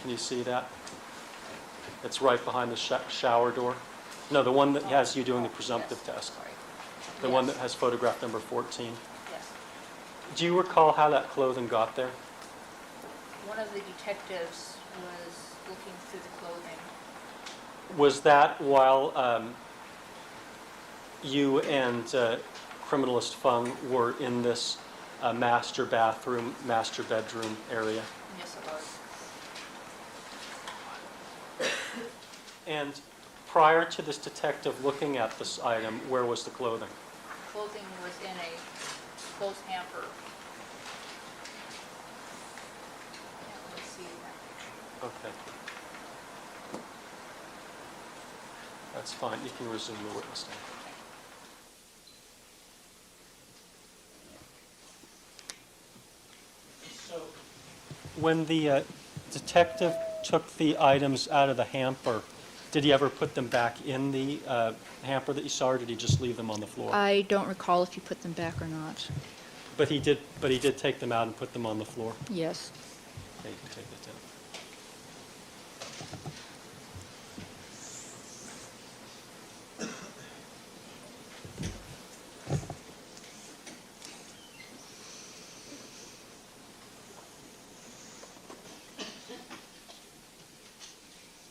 Can you see that? It's right behind the shower door. No, the one that has you doing the presumptive Yes, test. sorry. The one that has photograph number 14. Yes. Do you recall how that clothing got there? One of the detectives was looking through the clothing. Was that while you and criminalist Fung were in this master bathroom, master bedroom area? Yes, it was. And prior to this detective looking at this item, where was the clothing? Clothing was in a clothes hamper. Yeah, let me see that picture. Okay. That's fine. You can resume the witness stand. So, when the detective took the items out of the hamper, did he ever put them back in the hamper that you saw, or did he just leave them on the floor? I don't recall if you put them back or not. But he did take them out and put them on the floor. Yes. Okay, you can take that down.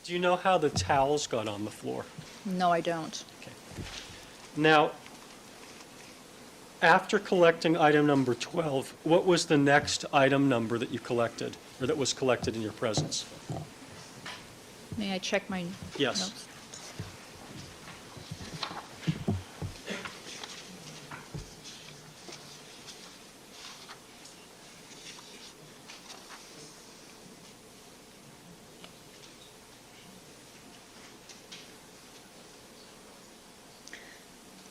Do you know how the towels got on the floor? No, I don't. Okay. Now, after collecting item number 12, what was the next item number that you collected, or that was collected in your presence? May I check my Yes. notes?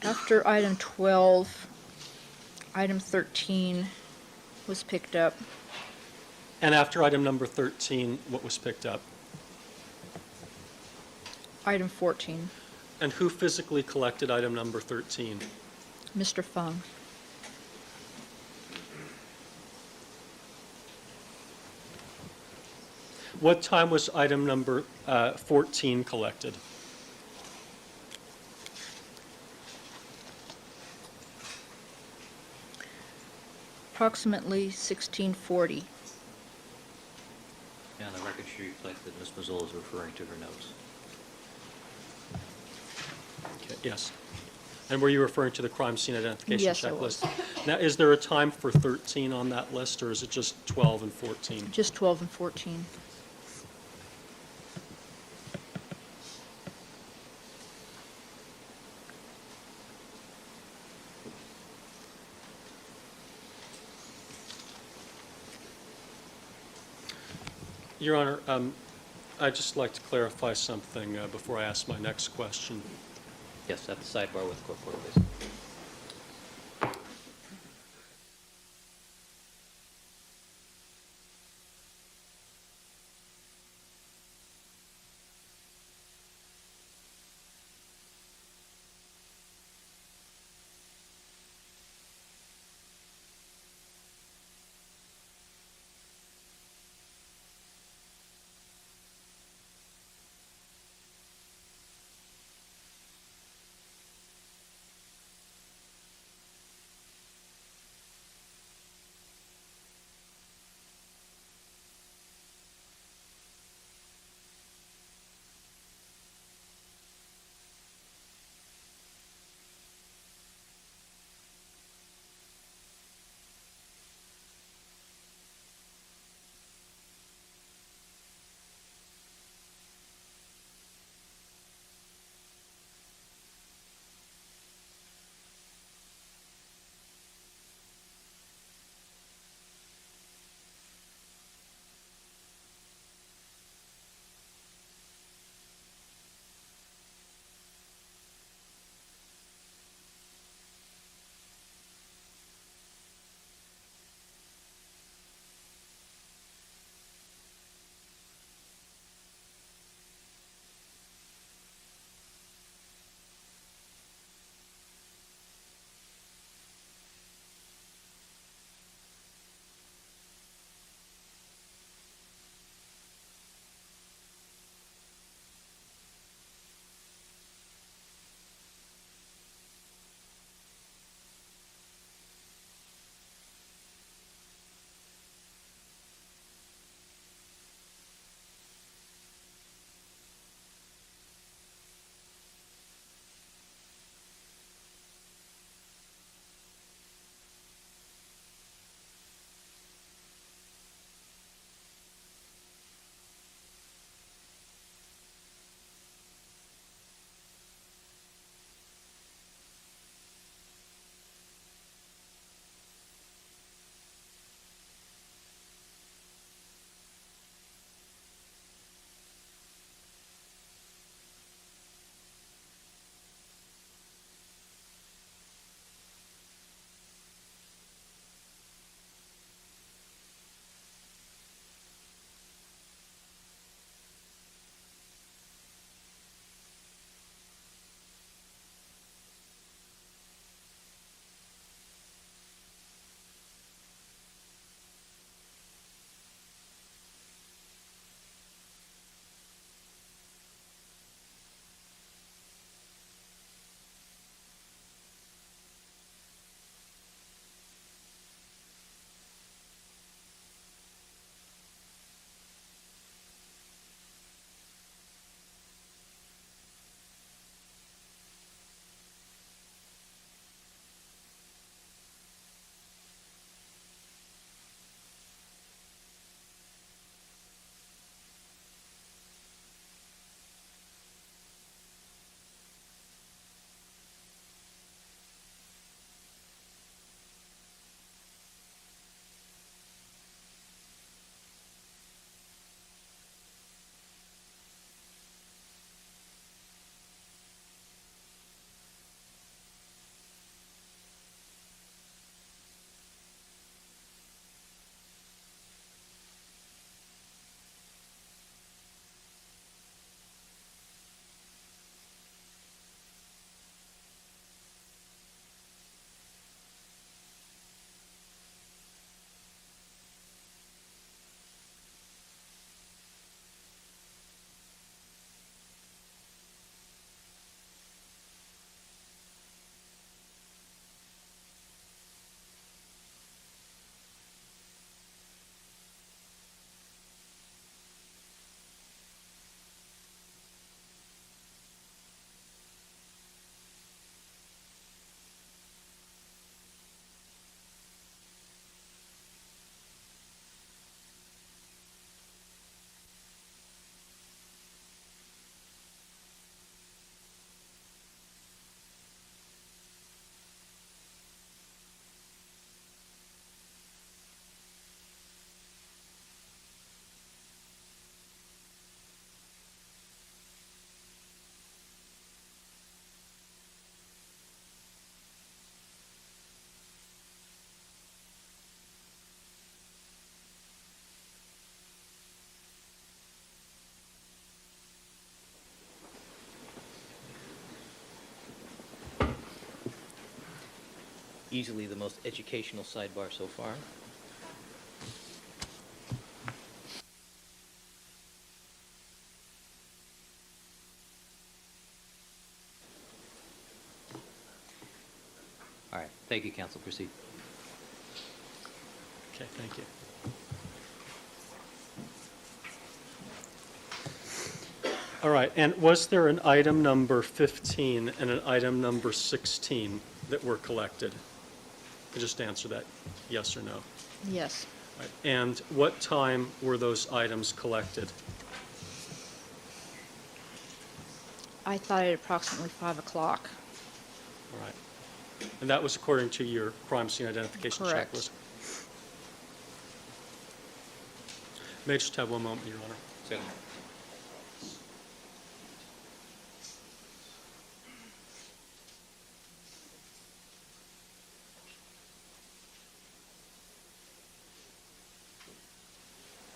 After item 12, item 13 was picked up. And after item number 13, what was picked up? Item 14, And who physically collected item number 13? Mr. Fung. What time was item number 14 collected? Approximately 1640. And the record should reflect that Ms. Mazzola is referring to her notes. Okay, yes. And were you referring to the crime scene identification Yes, I checklist? was. Now, is there a time for 13 on that list, or is it just 12 and 14? Just 12 and 14. Your Honor, I'd just like to clarify something before I ask my next question. Yes, at the sidebar with the court, please. easily the most educational sidebar so far. All right, thank you, counsel. Proceed. Okay, thank you. All right, and was there an item number 15 and an item number 16 that were collected? You just answer that, yes or no. Yes. All right, and what time were those items collected? I thought at approximately 5 o'clock. All right. And that was according to your crime scene identification Correct. checklist? May I just have one moment, Your Honor? Certainly.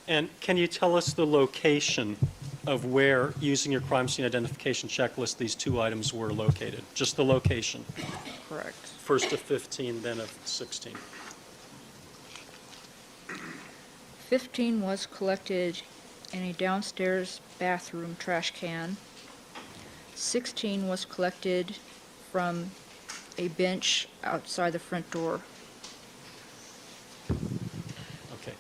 And can you tell us the location of where, using your crime scene identification checklist, these two items were located? Just the location, Correct. first of 15, then of 16. 15 was collected in a downstairs bathroom trash can. 16 was collected from a bench outside the front door. Okay.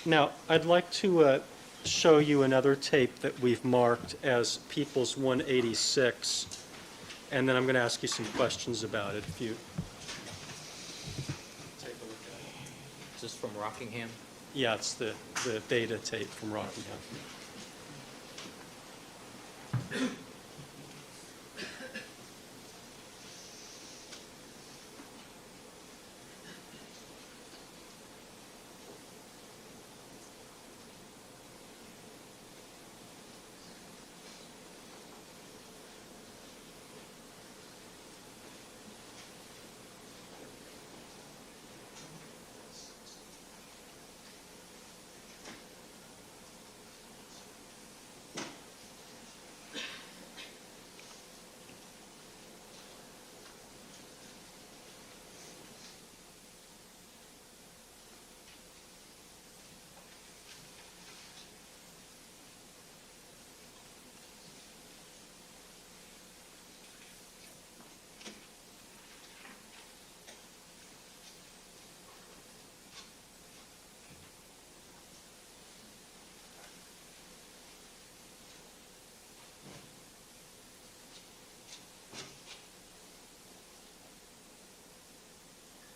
Now, I'd like to show you another tape that we've marked as People's 186, and then I'm going to ask you some questions about it if you take a look at it. Is this from Rockingham? Yeah, it's the beta tape from Rockingham.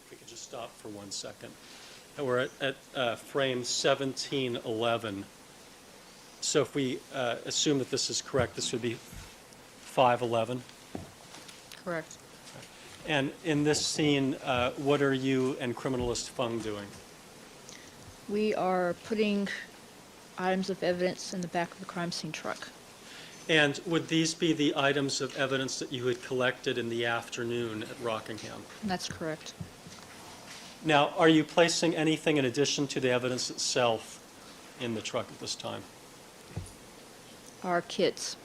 If we could just stop for 1 second. And we're at frame 1711. So if we assume that this is correct, this would be 511. Correct. And in this scene, what are you and criminalist Fung doing? We are putting items of evidence in the back of the crime scene truck. And would these be the items of evidence that you had collected in the afternoon at Rockingham? That's correct. Now, are you placing anything in addition to the evidence itself in the truck at this time? Our kits.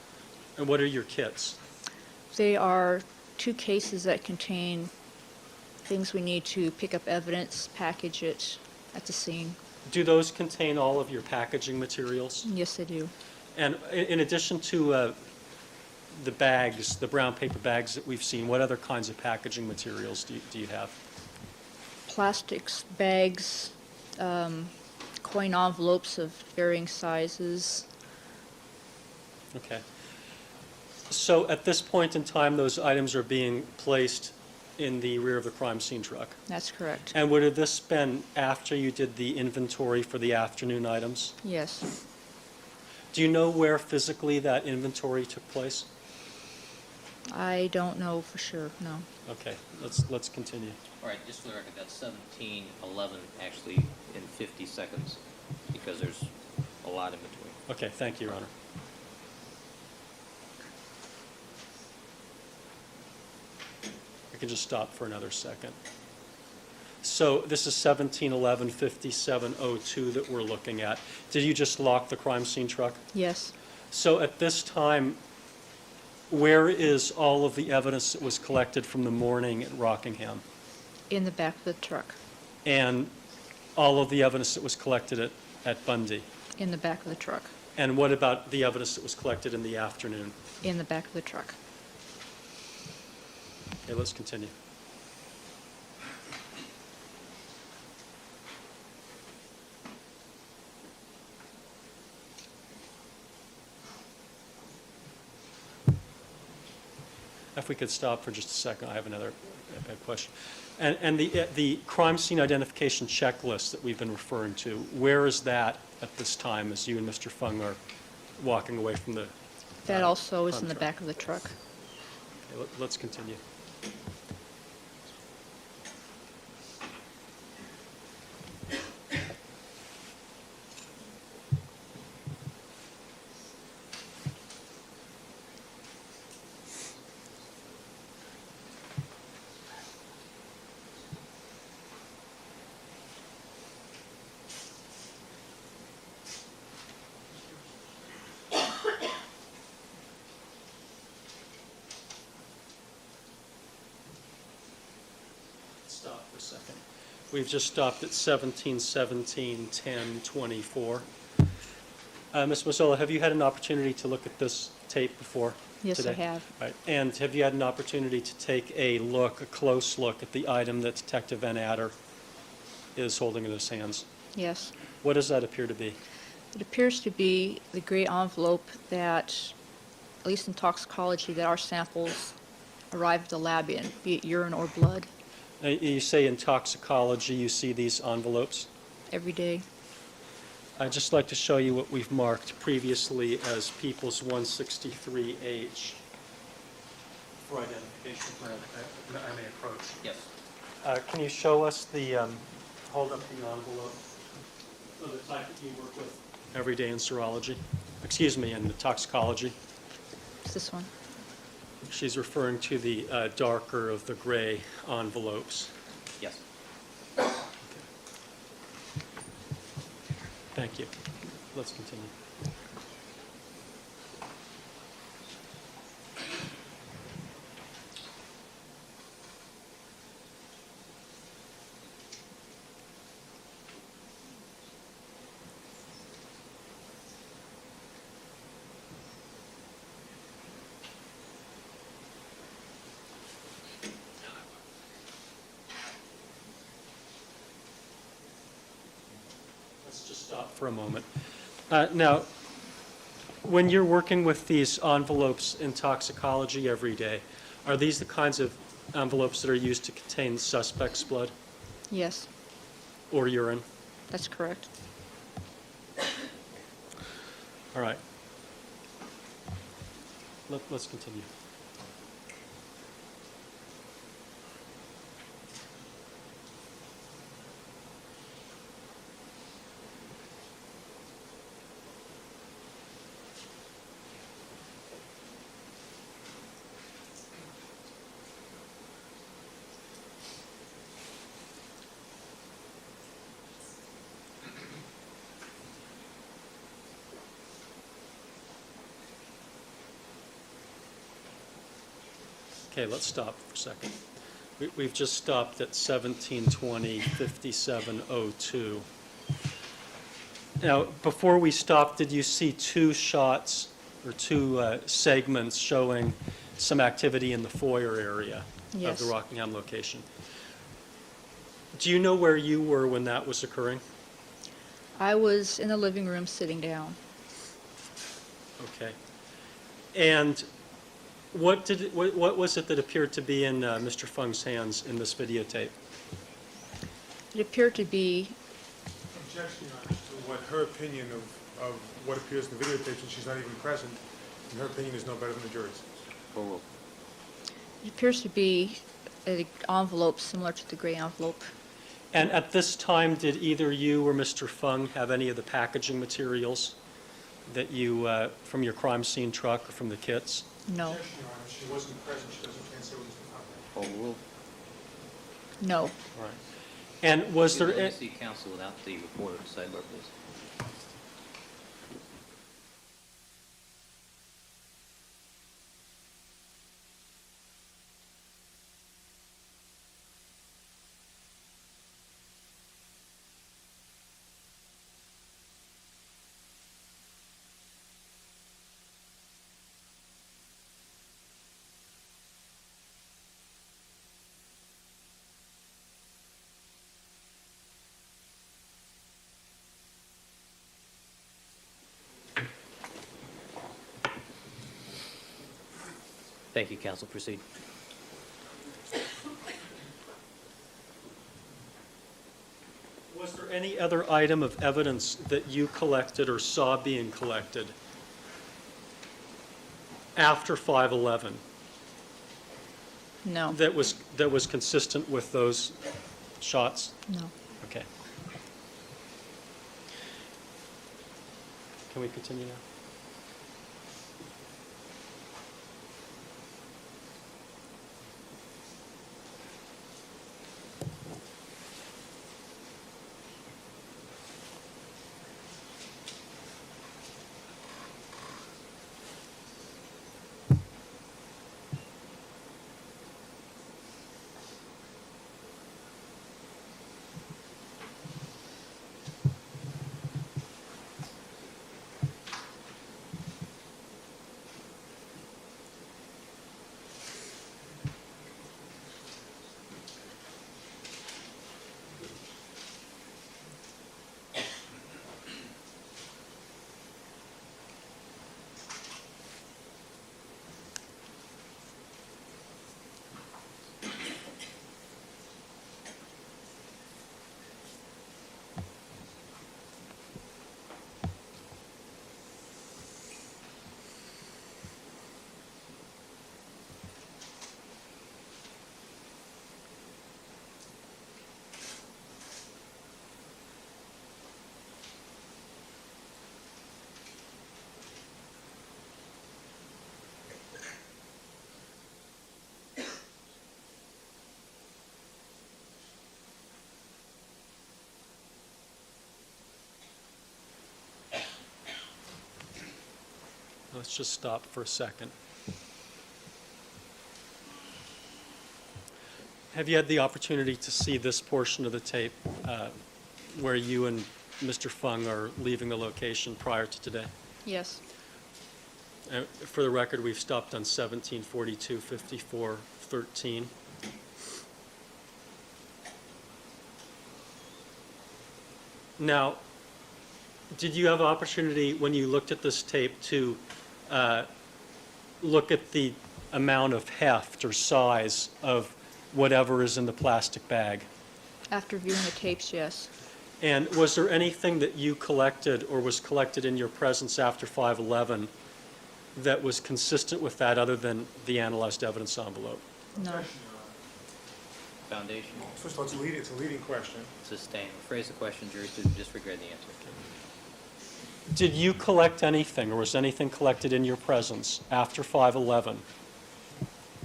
And what are your kits? They are 2 cases that contain things we need to pick up evidence, package it at the scene. Do those contain all of your packaging materials? Yes, they do. And in addition to the bags, the brown paper bags that we've seen, what other kinds of packaging materials do you have? Plastics, bags, coin envelopes of varying sizes. Okay. So at this point in time, those items are being placed in the rear of the crime scene truck? That's correct. And would have this been after you did the inventory for the afternoon items? Yes. Do you know where physically that inventory took place? I don't know for sure, no. Okay, let's continue. All right, just for the record, that's 17:11 actually in 50 seconds because there's a lot in between. Okay, thank you, Your Honor. I can just stop for another second. So this is 17:11:57:02 that we're looking at. Did you just lock the crime scene truck? Yes. So at this time, Where is all of the evidence that was collected from the morning at Rockingham? In the back of the truck. And all of the evidence that was collected at Bundy? In the back of the truck. And what about the evidence that was collected in the afternoon? In the back of the truck. Okay, let's continue. If we could stop for just a second, I have another question. And the crime scene identification checklist that we've been referring to, where is that at this time as you and Mr. Fung are walking away from the... That also is in the contract? back of the truck. Okay, let's continue. Stop for a second. We've just stopped at 17:17:10:24. Ms. Mazzola, have you had an opportunity to look at this tape before Yes, I today? have. Right. And have you had an opportunity to take a close look at the item that Detective Van Adder is holding in his hands? Yes. What does that appear to be? It appears to be the gray envelope that, at least in toxicology, that our samples arrived at the lab in, be it urine or blood, You say in toxicology you see these envelopes. every day. I'd just like to show you what we've marked previously as People's 163H for identification. I may approach. Yes. Can you show us hold up the envelope of the type that you work with every day in serology? Excuse me, in the toxicology. It's this one. She's referring to the darker of the gray envelopes. Yes. Thank you. Let's continue. Let's just stop for a moment. Now, when you're working with these envelopes in toxicology every day, are these the kinds of envelopes that are used to contain suspect's blood Yes, or urine? that's correct. All right. Let's continue. Okay, let's stop for a second. We've just stopped at 17:20:57:02. Now, before we stopped, did you see two shots or two segments showing some activity in the foyer area of Yes. the Rockingham location? Do you know where you were when that was occurring? I was in the living room sitting down. Okay. And what was it that appeared to be in Mr. Fung's hands in this videotape? It appeared to be, Objection, Your Honor, to what her opinion of what appears in the videotape, and she's not even present, and her opinion is no better than the jury's. it appears to be an envelope similar to the gray envelope. And at this time, did either you or Mr. Fung have any of the packaging materials that you, from your crime scene truck or from the kits? No, Objection, Your Honor, she wasn't present, she can't say what was the topic. no. All right. And was there... Let me see counsel without the report of the sidebar, please. Thank you, counsel. Proceed. Was there any other item of evidence that you collected or saw being collected after 5/11 No, that was consistent with those shots? no. Okay. Can we continue now? Let's just stop for a second. Have you had the opportunity to see this portion of the tape where you and Mr. Fung are leaving the location prior to today? Yes. For the record, we've stopped on 1742, 54, 13. Now, did you have opportunity when you looked at this tape to look at the amount of heft or size of whatever is in the plastic bag? After viewing the tapes, yes. And was there anything that you collected or was collected in your presence after 5/11 that was consistent with that other than the analyzed evidence envelope? No. Foundation. First of all, it's a leading question. Sustain. Phrase the question, jury to disregard the answer. Did you collect anything or was anything collected in your presence after 5/11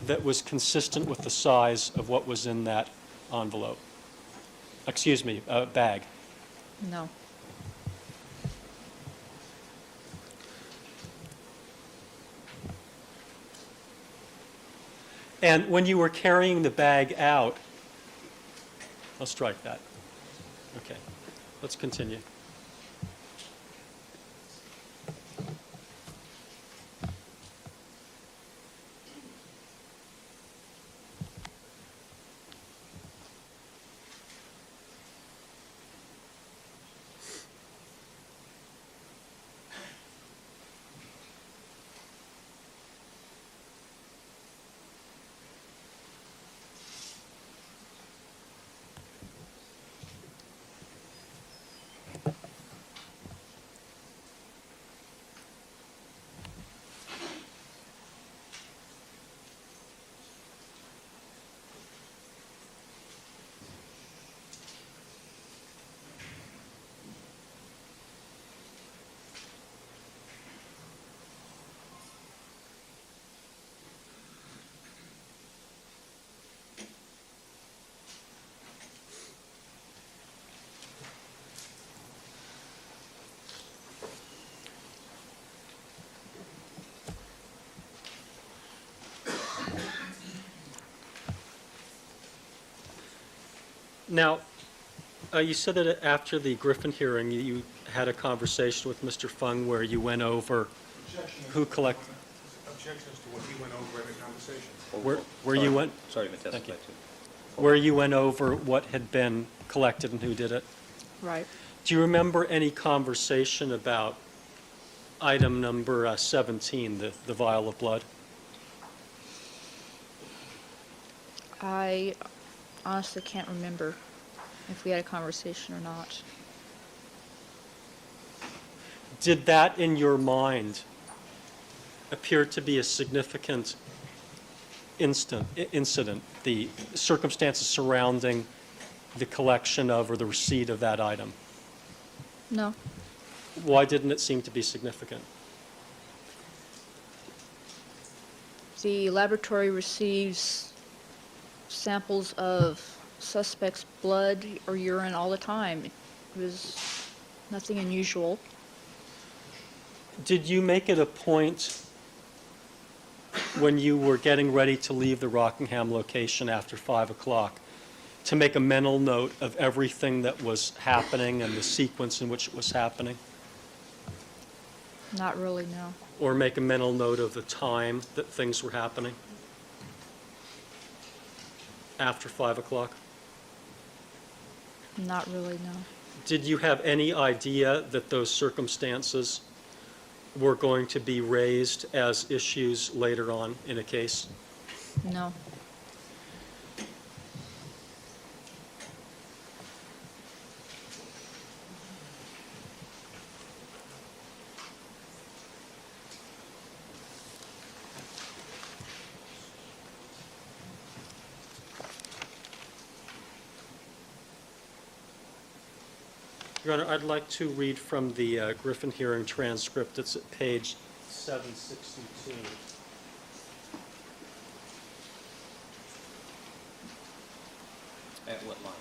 that was consistent with the size of what was in that envelope? Excuse me, bag. No. And when you were carrying the bag out, I'll strike that. Okay, let's continue. Now, you said that after the Griffin hearing, you had a conversation with Mr. Fung where you went over who collected. Objections to what he went over in the conversation. Where you went, Sorry to Thank you. testify to. where you went over what had been collected and who did it. Right. Do you remember any conversation about item number 17, the vial of blood? I honestly can't remember if we had a conversation or not. Did that, in your mind, appear to be a significant incident, the circumstances surrounding the collection of or the receipt of that item? No. Why didn't it seem to be significant? The laboratory receives samples of suspects' blood or urine all the time. It was nothing unusual. Did you make it a point when you were getting ready to leave the Rockingham location after 5 o'clock to make a mental note of everything that was happening and the sequence in which it was happening? Not really, no. Or make a mental note of the time that things were happening after 5 o'clock? Not really, no. Did you have any idea that those circumstances were going to be raised as issues later on in a case? No. Your Honor, I'd like to read from the Griffin hearing transcript. It's at page 762. At what line?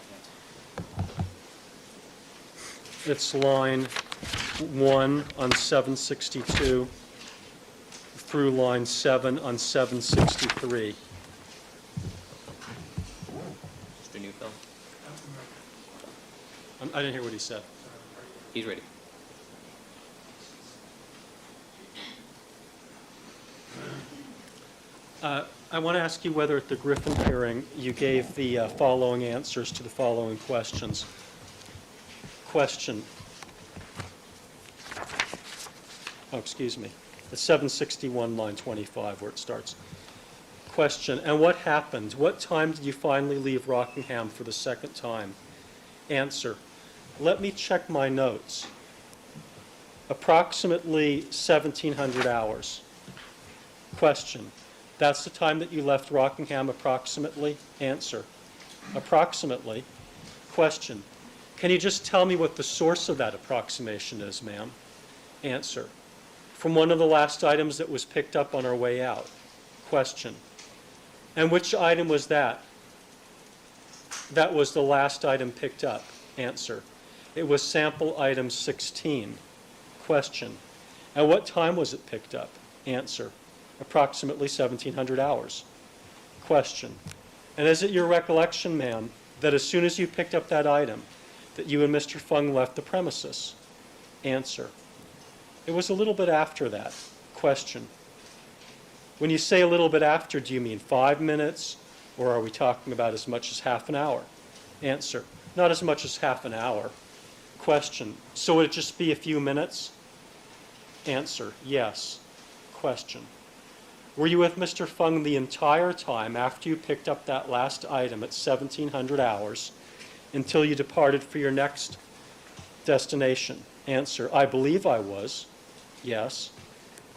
It's line 1 on 762 through line 7 on 763. Mr. Neufeld? I didn't hear what he said. He's ready. I want to ask you whether at the Griffin hearing you gave the following answers to the following questions. Question. Oh, excuse me. It's 761, line 25, where it starts. Question. And what happened? What time did you finally leave Rockingham for the second time? Answer. Let me check my notes. Approximately 1,700 hours. Question. That's the time that you left Rockingham approximately? Answer. Approximately. Question. Can you just tell me what the source of that approximation is, ma'am? Answer. From one of the last items that was picked up on our way out. Question. And which item was that? That was the last item picked up. Answer. It was sample item 16. Question. At what time was it picked up? Answer. Approximately 1,700 hours. Question. And is it your recollection, ma'am, that as soon as you picked up that item, that you and Mr. Fung left the premises? Answer. It was a little bit after that. Question. When you say a little bit after, do you mean 5 minutes, or are we talking about as much as half an hour? Answer. Not as much as half an hour. Question. So would it just be a few minutes? Answer. Yes. Question. Were you with Mr. Fung the entire time after you picked up that last item at 1,700 hours until you departed for your next destination? Answer. I believe I was. Yes.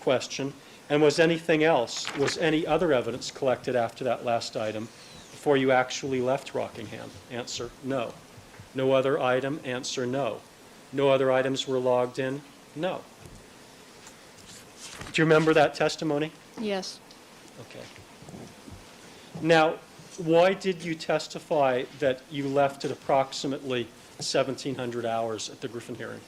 Question. And was anything else, was any other evidence collected after that last item before you actually left Rockingham? Answer. No. No other item? Answer. No. No other items were logged in? No. Do you remember that testimony? Yes. Okay. Now, why did you testify that you left at approximately 1,700 hours at the Griffin hearing?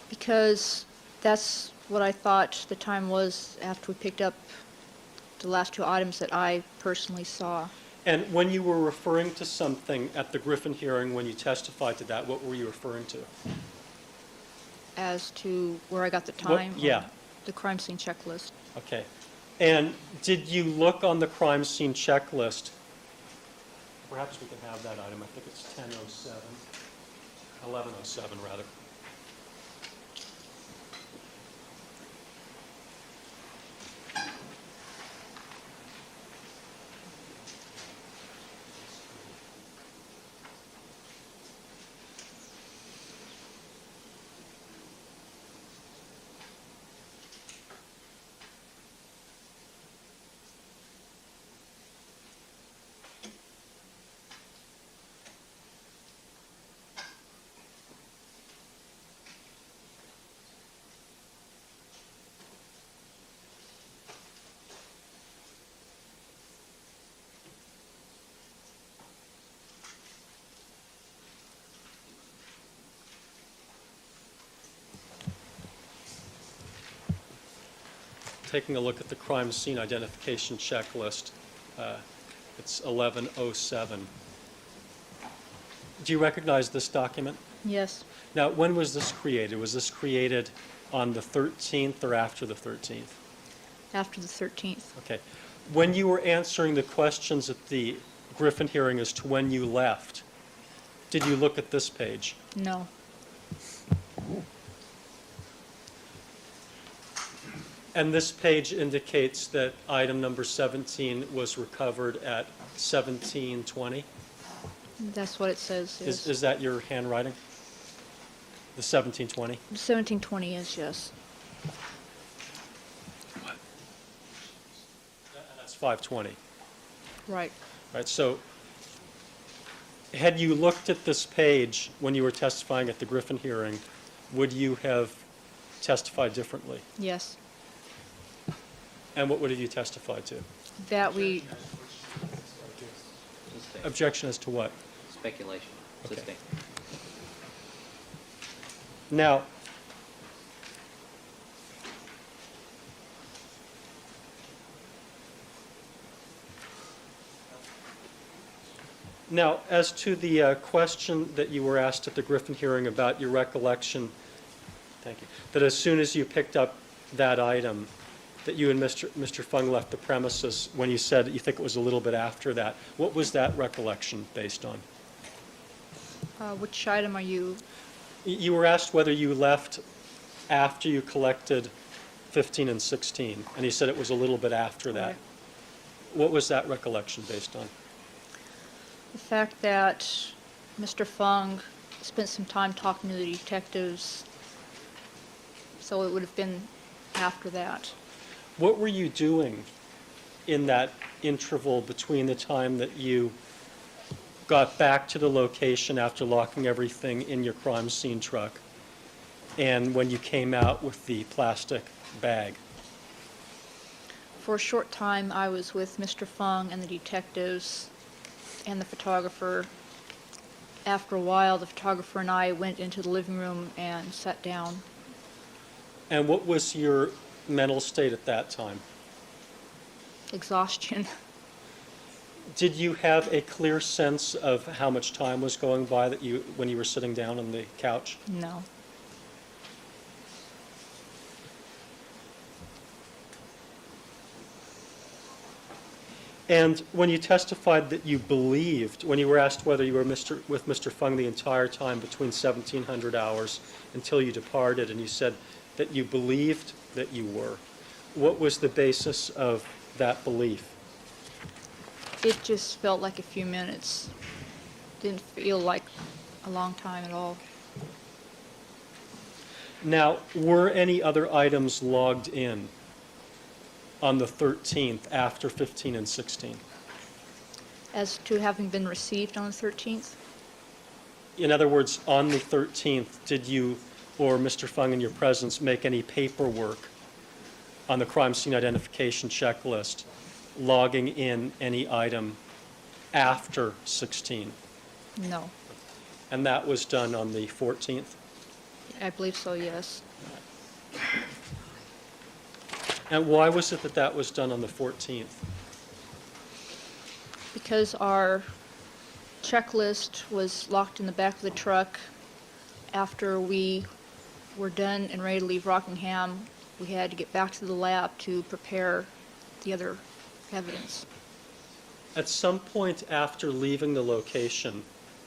Because that's what I thought the time was after we picked up the last two items that I personally saw. And when you were referring to something at the Griffin hearing, when you testified to that, what were you referring to? As to where I got the time? Yeah. The crime scene checklist. Okay. And did you look on the crime scene checklist? Perhaps we can have that item. I think it's 1007, 1107 rather. taking a look at the crime scene identification checklist. It's 1107. Do you recognize this document? Yes, Now, when was this created? Was this created on the 13th or after the 13th? after the 13th. Okay. When you were answering the questions at the Griffin hearing as to when you left, did you look at this page? No, And this page indicates that item number 17 was recovered at 1720? that's what it says, yes. Is that your handwriting? The 1720? 1720 is, yes. That's 520, Right. right? So had you looked at this page when you were testifying at the Griffin hearing, would you have testified differently? Yes. And what would have you testified to? That we, Objection as to what? Speculation. Okay. Assisting. Now, as to the question that you were asked at the Griffin hearing about your recollection, thank you, that as soon as you picked up that item, that you and Mr. Fung left the premises, when you said you think it was a little bit after that, what was that recollection based on? which item are you, You were asked whether you left after you collected 15 and 16, and you said it was a little bit after that. Right. What was that recollection based on? the fact that Mr. Fung spent some time talking to the detectives, so it would have been after that. What were you doing in that interval between the time that you got back to the location after locking everything in your crime scene truck and when you came out with the plastic bag? For a short time, I was with Mr. Fung and the detectives and the photographer. After a while, the photographer and I went into the living room and sat down. And what was your mental state at that time? Exhaustion. Did you have a clear sense of how much time was going by when you were sitting down on the couch? No. And when you testified that you believed, when you were asked whether you were with Mr. Fung the entire time between 1700 hours until you departed, and you said that you believed that you were, what was the basis of that belief? It just felt like a few minutes. Didn't feel like a long time at all. Now, were any other items logged in on the 13th after 15 and 16? As to having been received on the 13th? In other words, on the 13th, did you or Mr. Fung in your presence make any paperwork on the crime scene identification checklist logging in any item after 16? No. And that was done on the 14th? I believe so, yes. And why was it that that was done on the 14th? Because our checklist was locked in the back of the truck. After we were done and ready to leave Rockingham, we had to get back to the lab to prepare the other evidence. At some point after leaving the location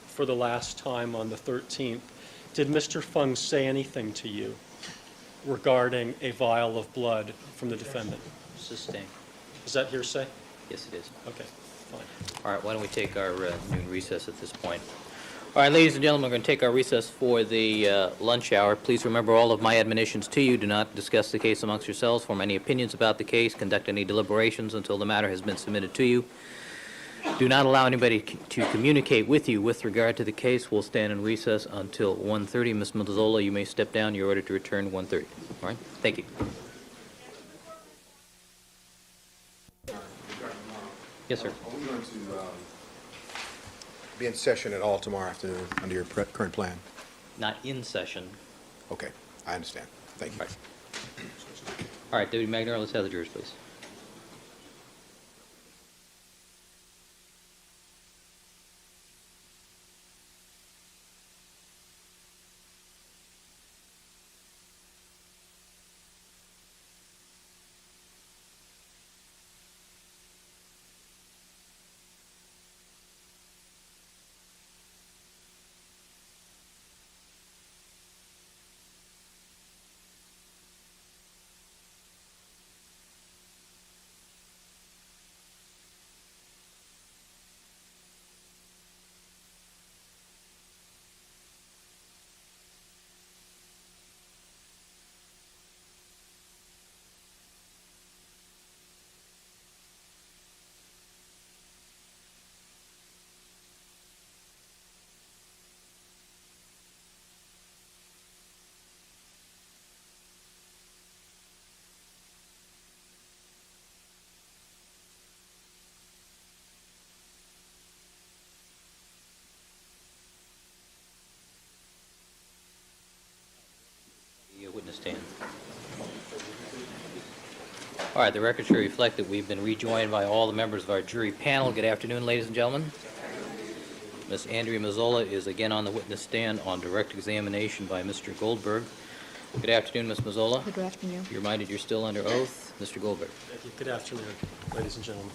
for the last time on the 13th, did Mr. Fung say anything to you regarding a vial of blood from the defendant? Sustain. Is that hearsay? Yes, it is. Okay, fine. All right, why don't we take our noon recess at this point? All right, ladies and gentlemen, we're going to take our recess for the lunch hour. Please remember all of my admonitions to you. Do not discuss the case amongst yourselves, form any opinions about the case, conduct any deliberations until the matter has been submitted to you. Do not allow anybody to communicate with you with regard to the case. We'll stand in recess until 1:30. Ms. Mazzola, you may step down. You're ordered to return 1:30. All right? Thank you. Yes, sir. Are we going to be in session at all tomorrow afternoon under your current plan? Not in session. Okay, I understand. Thank you. Right. All right, Deputy Magnar, let's have the jurors, please. The witness stand. All right, the record should reflect that we've been rejoined by all the members of our jury panel. Good afternoon, ladies and gentlemen. Ms. Andrea Mazzola is again on the witness stand on direct examination by Mr. Goldberg. Good afternoon, Ms. Mazzola. Good afternoon. You're reminded you're still under oath. Mr. Goldberg. Thank you. Good afternoon, ladies and gentlemen.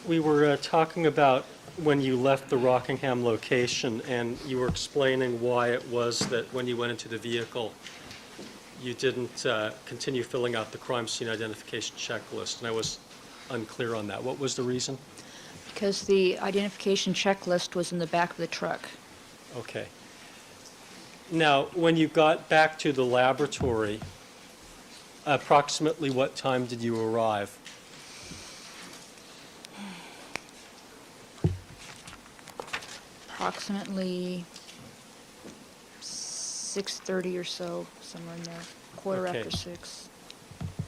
We were talking about when you left the Rockingham location, and you were explaining why it was that when you went into the vehicle, you didn't continue filling out the crime scene identification checklist, and I was unclear on that. What was the reason? Because the identification checklist was in the back of the truck. Okay. Now, when you got back to the laboratory, approximately what time did you arrive? Approximately 6:30 or so, somewhere in there, quarter Okay. after 6.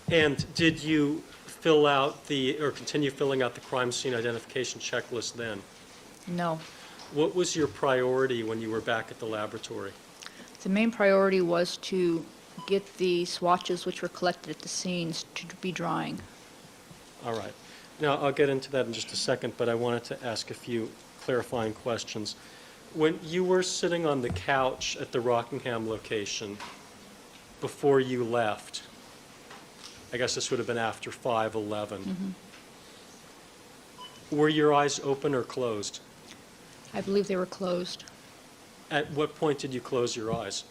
And did you fill out or continue filling out the crime scene identification checklist then? No. What was your priority when you were back at the laboratory? The main priority was to get the swatches which were collected at the scenes to be drying. All right. Now, I'll get into that in just a second, but I wanted to ask a few clarifying questions. When you were sitting on the couch at the Rockingham location before you left, I guess this would have been after 5/11, were your eyes open or closed? I believe they were closed. At what point did you close your eyes?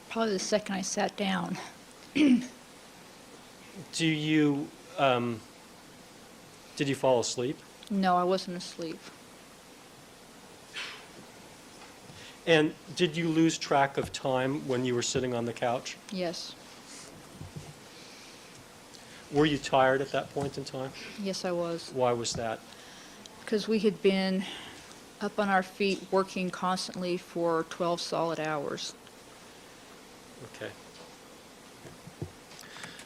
Probably the second I sat down. Do you, did you fall asleep? No, I wasn't asleep. And did you lose track of time when you were sitting on the couch? Yes. Were you tired at that point in time? Yes, I was. Why was that? Because we had been up on our feet working constantly for 12 solid hours. Okay.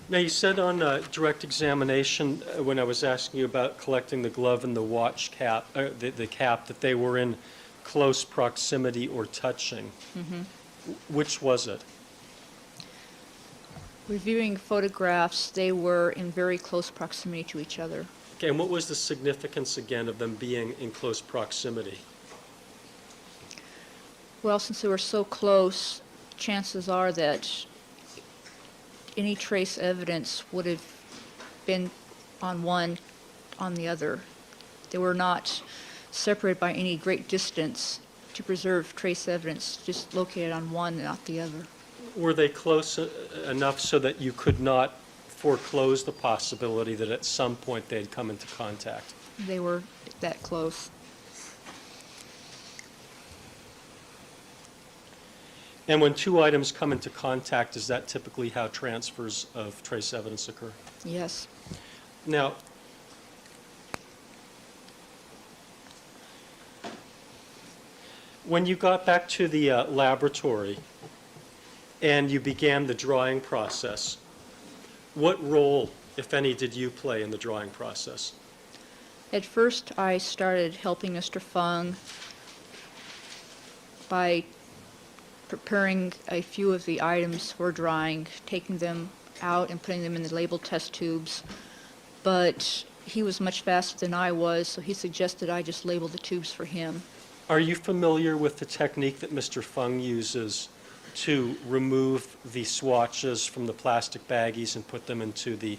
Now, you said on direct examination, when I was asking you about collecting the glove and the watch cap, the cap, that they were in close proximity or touching. Which was it? Reviewing photographs, they were in very close proximity to each other. Okay, and what was the significance, again, of them being in close proximity? Well, since they were so close, chances are that any trace evidence would have been on one, on the other. They were not separated by any great distance to preserve trace evidence, just located on one and not the other. Were they close enough so that you could not foreclose the possibility that at some point they'd come into contact? They were that close. And when two items come into contact, is that typically how transfers of trace evidence occur? Yes. Now, when you got back to the laboratory and you began the drawing process, what role, if any, did you play in the drawing process? At first, I started helping Mr. Fung by preparing a few of the items for drying, taking them out and putting them in the labeled test tubes. But he was much faster than I was, so he suggested I just label the tubes for him. Are you familiar with the technique that Mr. Fung uses to remove the swatches from the plastic baggies and put them into the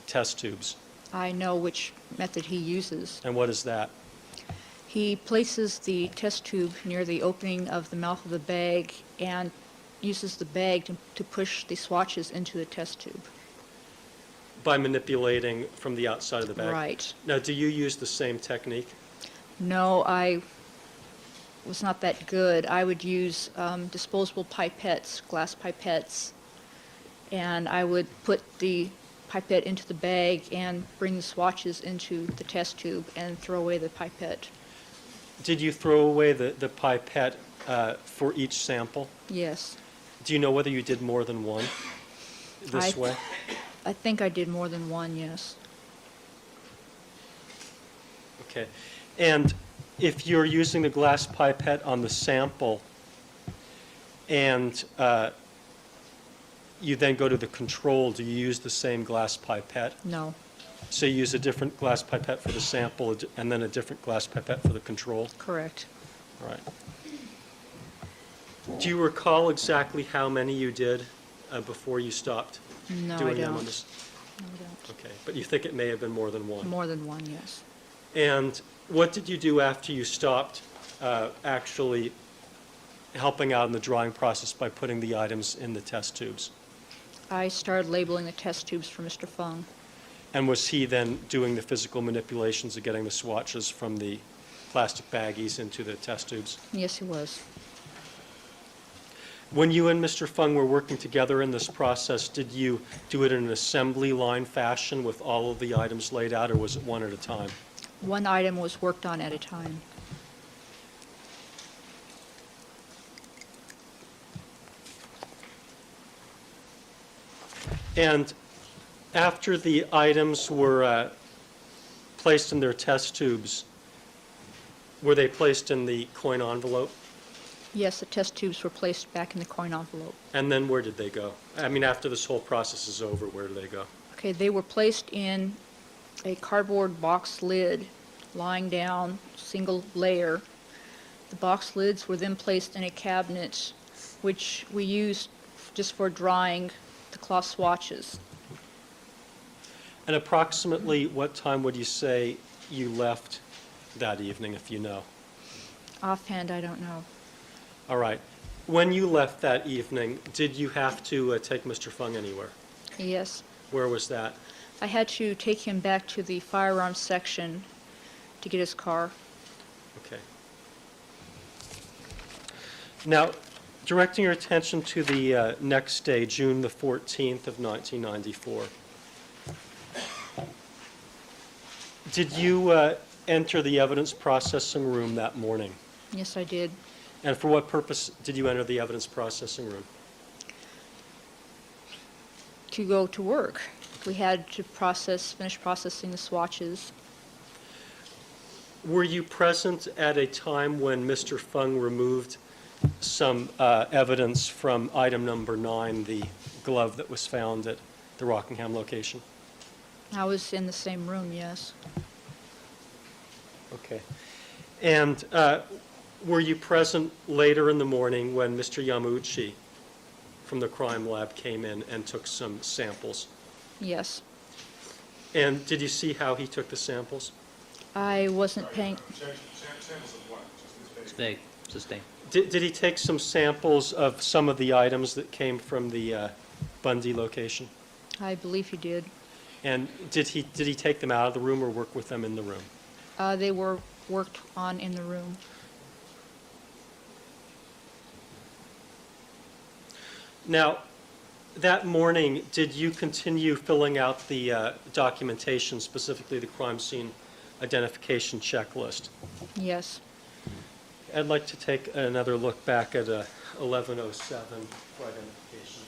test tubes? I know which method he uses. And what is that? He places the test tube near the opening of the mouth of the bag and uses the bag to push the swatches into the test tube. By manipulating from the outside of the bag? Right. Now, do you use the same technique? No, I was not that good. I would use disposable pipettes, glass pipettes, and I would put the pipette into the bag and bring the swatches into the test tube and throw away the pipette. Did you throw away the pipette for each sample? Yes. Do you know whether you did more than one this way? I think I did more than one, yes. Okay. And if you're using the glass pipette on the sample and you then go to the control, do you use the same glass pipette? No, So you use a different glass pipette for the sample and then a different glass pipette for the control? correct. All right. Do you recall exactly how many you did before you stopped No, I doing them don't. on this? No, I don't. Okay, but you think it may have been more than one? More than one, yes. And what did you do after you stopped actually helping out in the drying process by putting the items in the test tubes? I started labeling the test tubes for Mr. Fung. And was he then doing the physical manipulations of getting the swatches from the plastic baggies into the test tubes? Yes, he was. When you and Mr. Fung were working together in this process, did you do it in an assembly line fashion with all of the items laid out, or was it one at a time? One item was worked on at a time. And after the items were placed in their test tubes, were they placed in the coin envelope? Yes, the test tubes were placed back in the coin envelope. And then where did they go? I mean, after this whole process is over, where do they go? Okay, they were placed in a cardboard box lid, lying down, single layer. The box lids were then placed in a cabinet, which we used just for drying the cloth swatches. And approximately what time would you say you left that evening, if you know? Offhand, I don't know. All right. When you left that evening, did you have to take Mr. Fung anywhere? Yes, Where was that? I had to take him back to the firearms section to get his car. Okay. Now, directing your attention to the next day, June the 14th of 1994. Did you enter the evidence processing room that morning? Yes, I did. And for what purpose did you enter the evidence processing room? To go to work. We had to finish processing the swatches. Were you present at a time when Mr. Fung removed some evidence from item number 9, the glove that was found at the Rockingham location? I was in the same room, yes. Okay. And were you present later in the morning when Mr. Yamauchi from the crime lab came in and took some samples? Yes. And did you see how he took the samples? I wasn't paying, Samples of what? Just his It's vague, sustained. Did he take some samples of some of the items that came from the Bundy location? I believe he did. And did he take them out of the room or work with them in the room? They were worked on in the room. Now, that morning, did you continue filling out the documentation, specifically the crime scene identification checklist? Yes. I'd like to take another look back at 1107 for identification.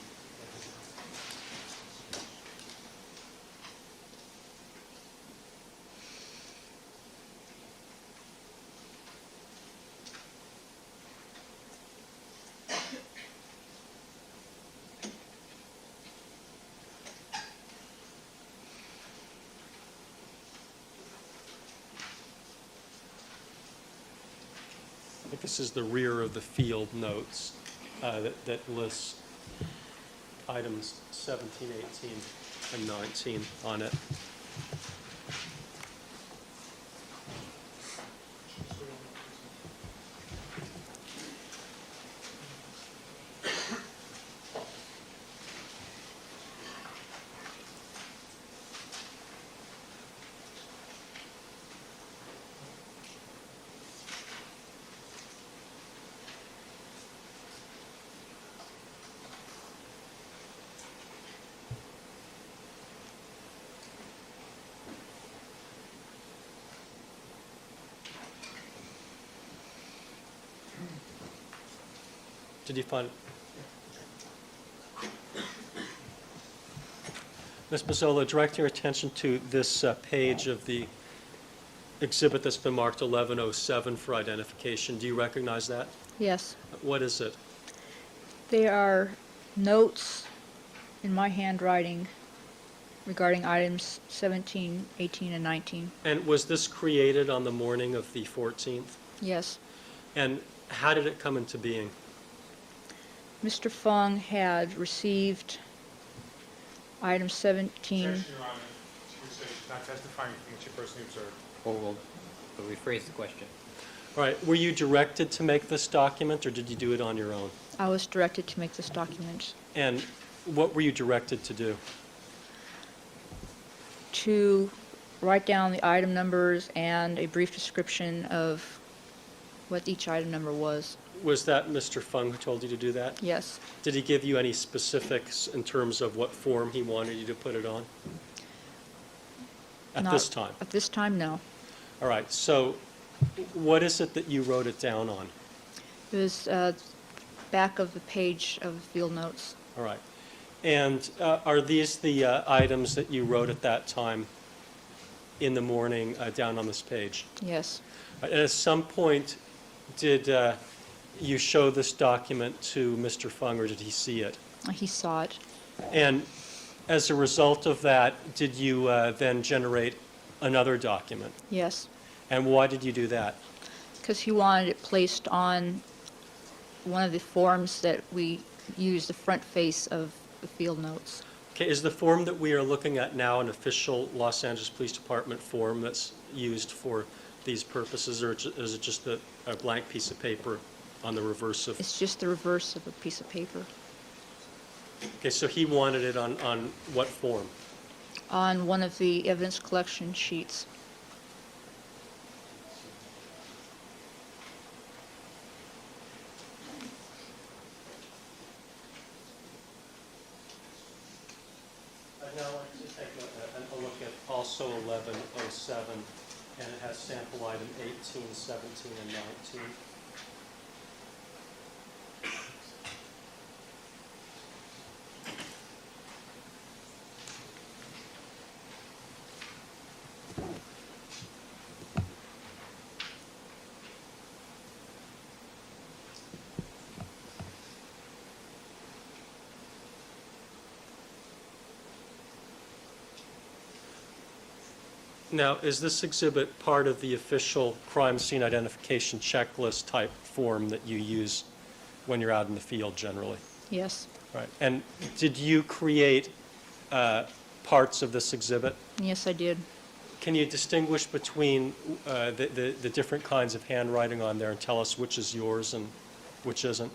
This is the rear of the field notes that lists items 17, 18, and 19 on it. Did you find it? Ms. Mazzola, direct your attention to this page of the exhibit that's been marked 1107 for identification. Do you recognize that? Yes. What is it? They are notes in my handwriting regarding items 17, 18, and 19. And was this created on the morning of the 14th? Yes. And how did it come into being? Mr. Fung had received item 17. Objection, Your Honor. She would say she's not testifying from what she personally observed. Or we'll rephrase the question. All right, were you directed to make this document, or did you do it on your own? I was directed to make this document And what were you directed to do? to write down the item numbers and a brief description of what each item number was. Was that Mr. Fung who told you to do that? Yes. Did he give you any specifics in terms of what form he wanted you to put it on? At Not- this time? At this time, no. All right, so what is it that you wrote it down on? It was back of the page of the field notes. All right. And are these the items that you wrote at that time in the morning down on this page? Yes. And at some point, did you show this document to Mr. Fung, or did he see it? He saw it. And as a result of that, did you then generate another document? Yes. And why did you do that? Because he wanted it placed on one of the forms that we use, the front face of the field notes. Okay, is the form that we are looking at now an official Los Angeles Police Department form that's used for these purposes, or is it just a blank piece of paper on the reverse of? It's just the reverse of a piece of paper. Okay, so he wanted it on what form? On one of the evidence collection sheets. I'd now like to take a look at also 1107, and it has sample item 18, 17, and 19. Now, is this exhibit part of the official crime scene identification checklist type form that you use when you're out in the field generally? Yes. Right. And did you create parts of this exhibit? Yes, I did. Can you distinguish between the different kinds of handwriting on there and tell us which is yours and which isn't?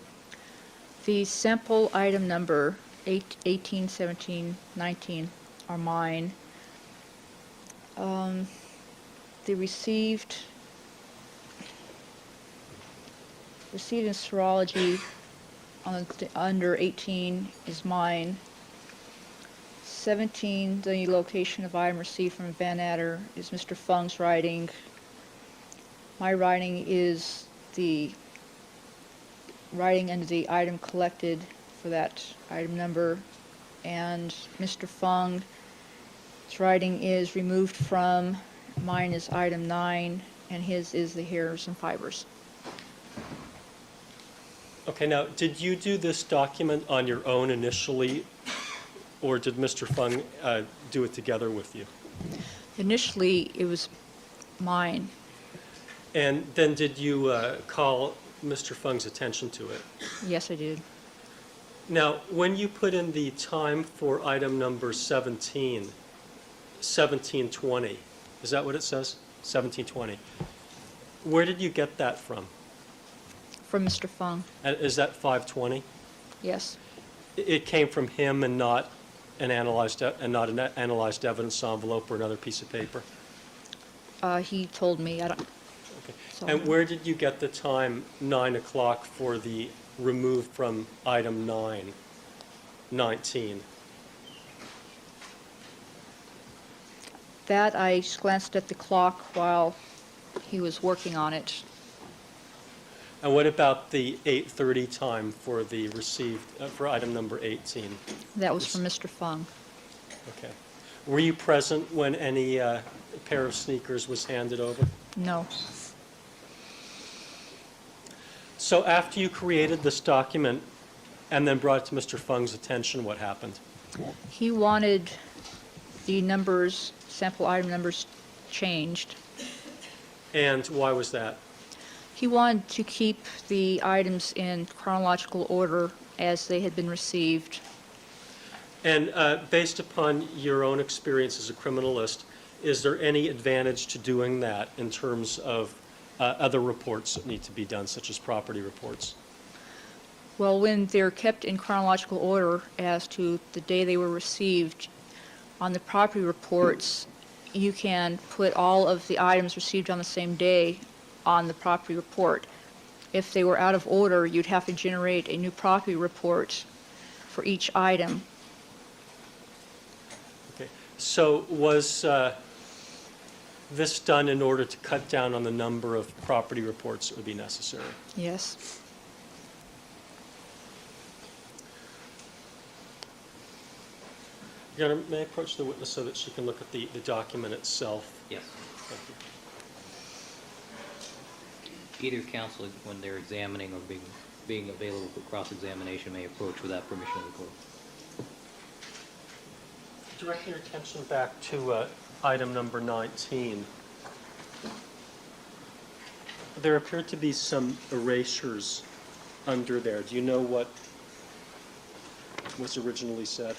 The sample item number 18, 17, 19 are mine. The received in serology under 18 is mine. 17, the location of item received from Van Adder, is Mr. Fung's writing. My writing is the writing under the item collected for that item number, and Mr. Fung's writing is removed from. Mine is item 9, and his is the hairs and fibers. Okay, now, did you do this document on your own initially, or did Mr. Fung do it together with you? Initially, it was mine. And then did you call Mr. Fung's attention to it. Yes, I did. Now, when you put in the time for item number 17, 1720, is that what it says? 1720. Where did you get that from? From Mr. Fung, Is that 520? yes. It came from him and not an analyzed evidence envelope or another piece of paper? He told me, I don't, Okay. so- And where did you get the time, 9 o'clock, for the removed from item 9, 19? That I just glanced at the clock while he was working on it. And what about the 8:30 time for the received, for item number 18? That was from Mr. Fung. Okay. Were you present when any pair of sneakers was handed over? No. So after you created this document and then brought it to Mr. Fung's attention, what happened? He wanted the numbers, sample item numbers changed. And why was that? He wanted to keep the items in chronological order as they had been received. And based upon your own experience as a criminalist, is there any advantage to doing that in terms of other reports that need to be done, such as property reports? Well, when they're kept in chronological order as to the day they were received, on the property reports, you can put all of the items received on the same day on the property report. If they were out of order, you'd have to generate a new property report for each item. Okay. So was this done in order to cut down on the number of property reports that would be necessary? Yes. Your Honor, may I approach the witness so that she can look at the document itself? Yes. Thank you. Either counsel, when they're examining or being available for cross-examination, may approach without permission of the court. Direct your attention back to item number 19. There appear to be some erasures under there. Do you know what was originally said?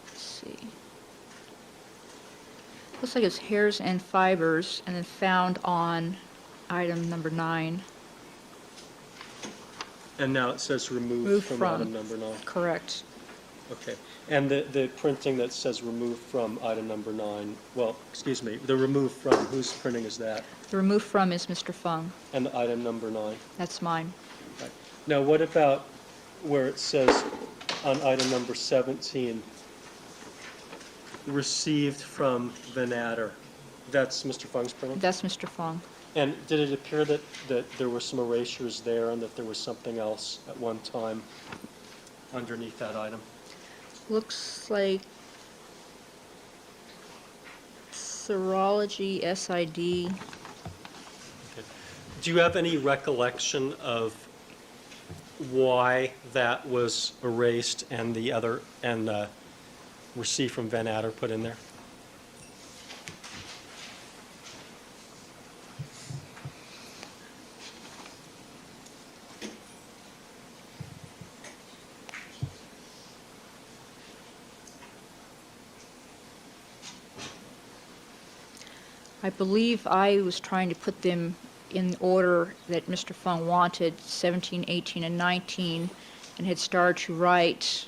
Let's see. Looks like it's hairs and fibers, and then found on item number 9. And now it says removed Removed from from. item number 9. Correct. Okay. And the printing that says removed from item number 9, well, excuse me, the removed from, whose printing is that? The removed from is Mr. Fung. And the item number 9? That's mine. Right. Now, what about where it says on item number 17, received from Van Adder? That's Mr. Fung's printing? That's Mr. Fung. And did it appear that there were some erasures there and that there was something else at one time underneath that item? Looks like serology SID. Okay. Do you have any recollection of why that was erased and the other, and received from Van Adder put in there? I believe I was trying to put them in order that Mr. Fung wanted, 17, 18, and 19, and had started to write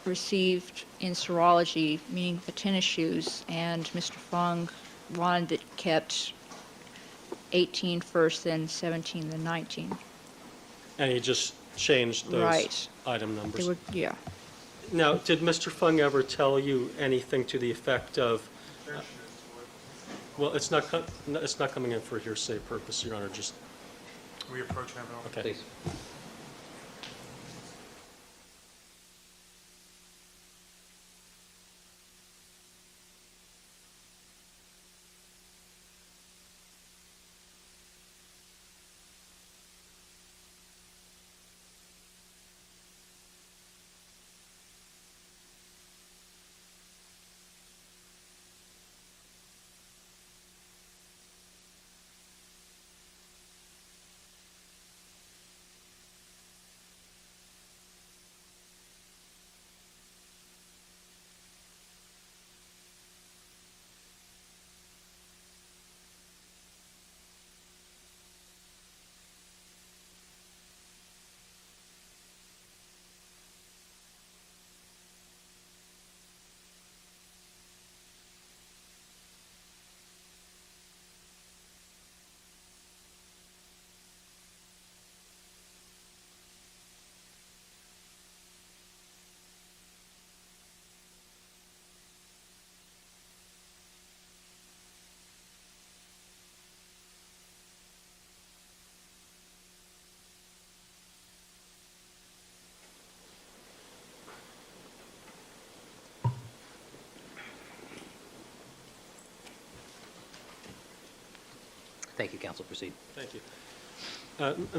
received in serology, meaning the tennis shoes, and Mr. Fung wanted it kept 18 first, then 17, then 19. And he just changed those Right. item numbers? They were, yeah. Now, did Mr. Fung ever tell you anything to the effect of, well, it's not coming in for hearsay purpose, Your Honor, just, We approach him at all. okay. Please. Thank you, counsel. Proceed. Thank you.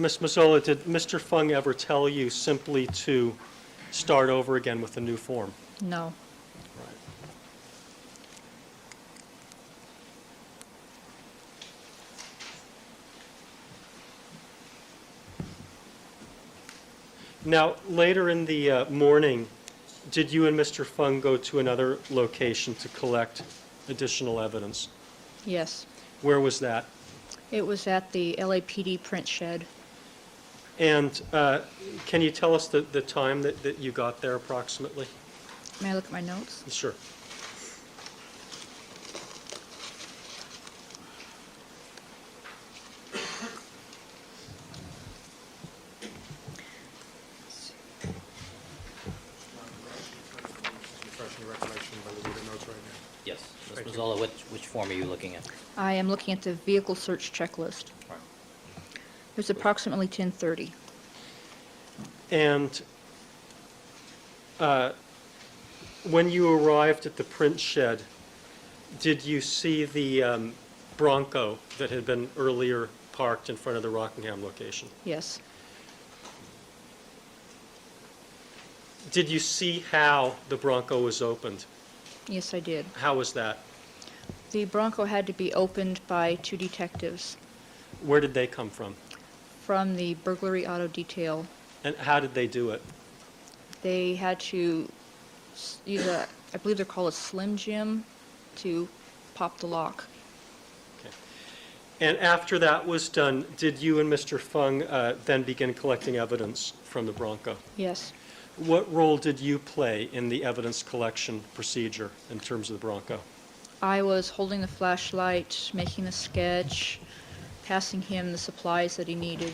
Ms. Mazzola, did Mr. Fung ever tell you simply to start over again with a new form? No. Right. Now, later in the morning, did you and Mr. Fung go to another location to collect additional evidence? Yes. Where was that? It was at the LAPD print shed. And can you tell us the time that you got there approximately? May I look at my notes? Sure. Refreshing your recollection by the reader notes right now. Yes. Ms. Thank you. Mazzola, which form are you looking at? I am looking at the vehicle search checklist. Right. It was approximately 10:30. And when you arrived at the print shed, did you see the Bronco that had been earlier parked in front of the Rockingham location? Yes. Did you see how the Bronco was opened? Yes, I did. How was that? The Bronco had to be opened by 2 detectives Where did they come from? from the burglary auto detail. And how did they do it? They had to use a, I believe they're called a Slim Jim, to pop the lock. Okay. And after that was done, did you and Mr. Fung then begin collecting evidence from the Bronco? Yes. What role did you play in the evidence collection procedure in terms of the Bronco? I was holding the flashlight, making the sketch, passing him the supplies that he needed.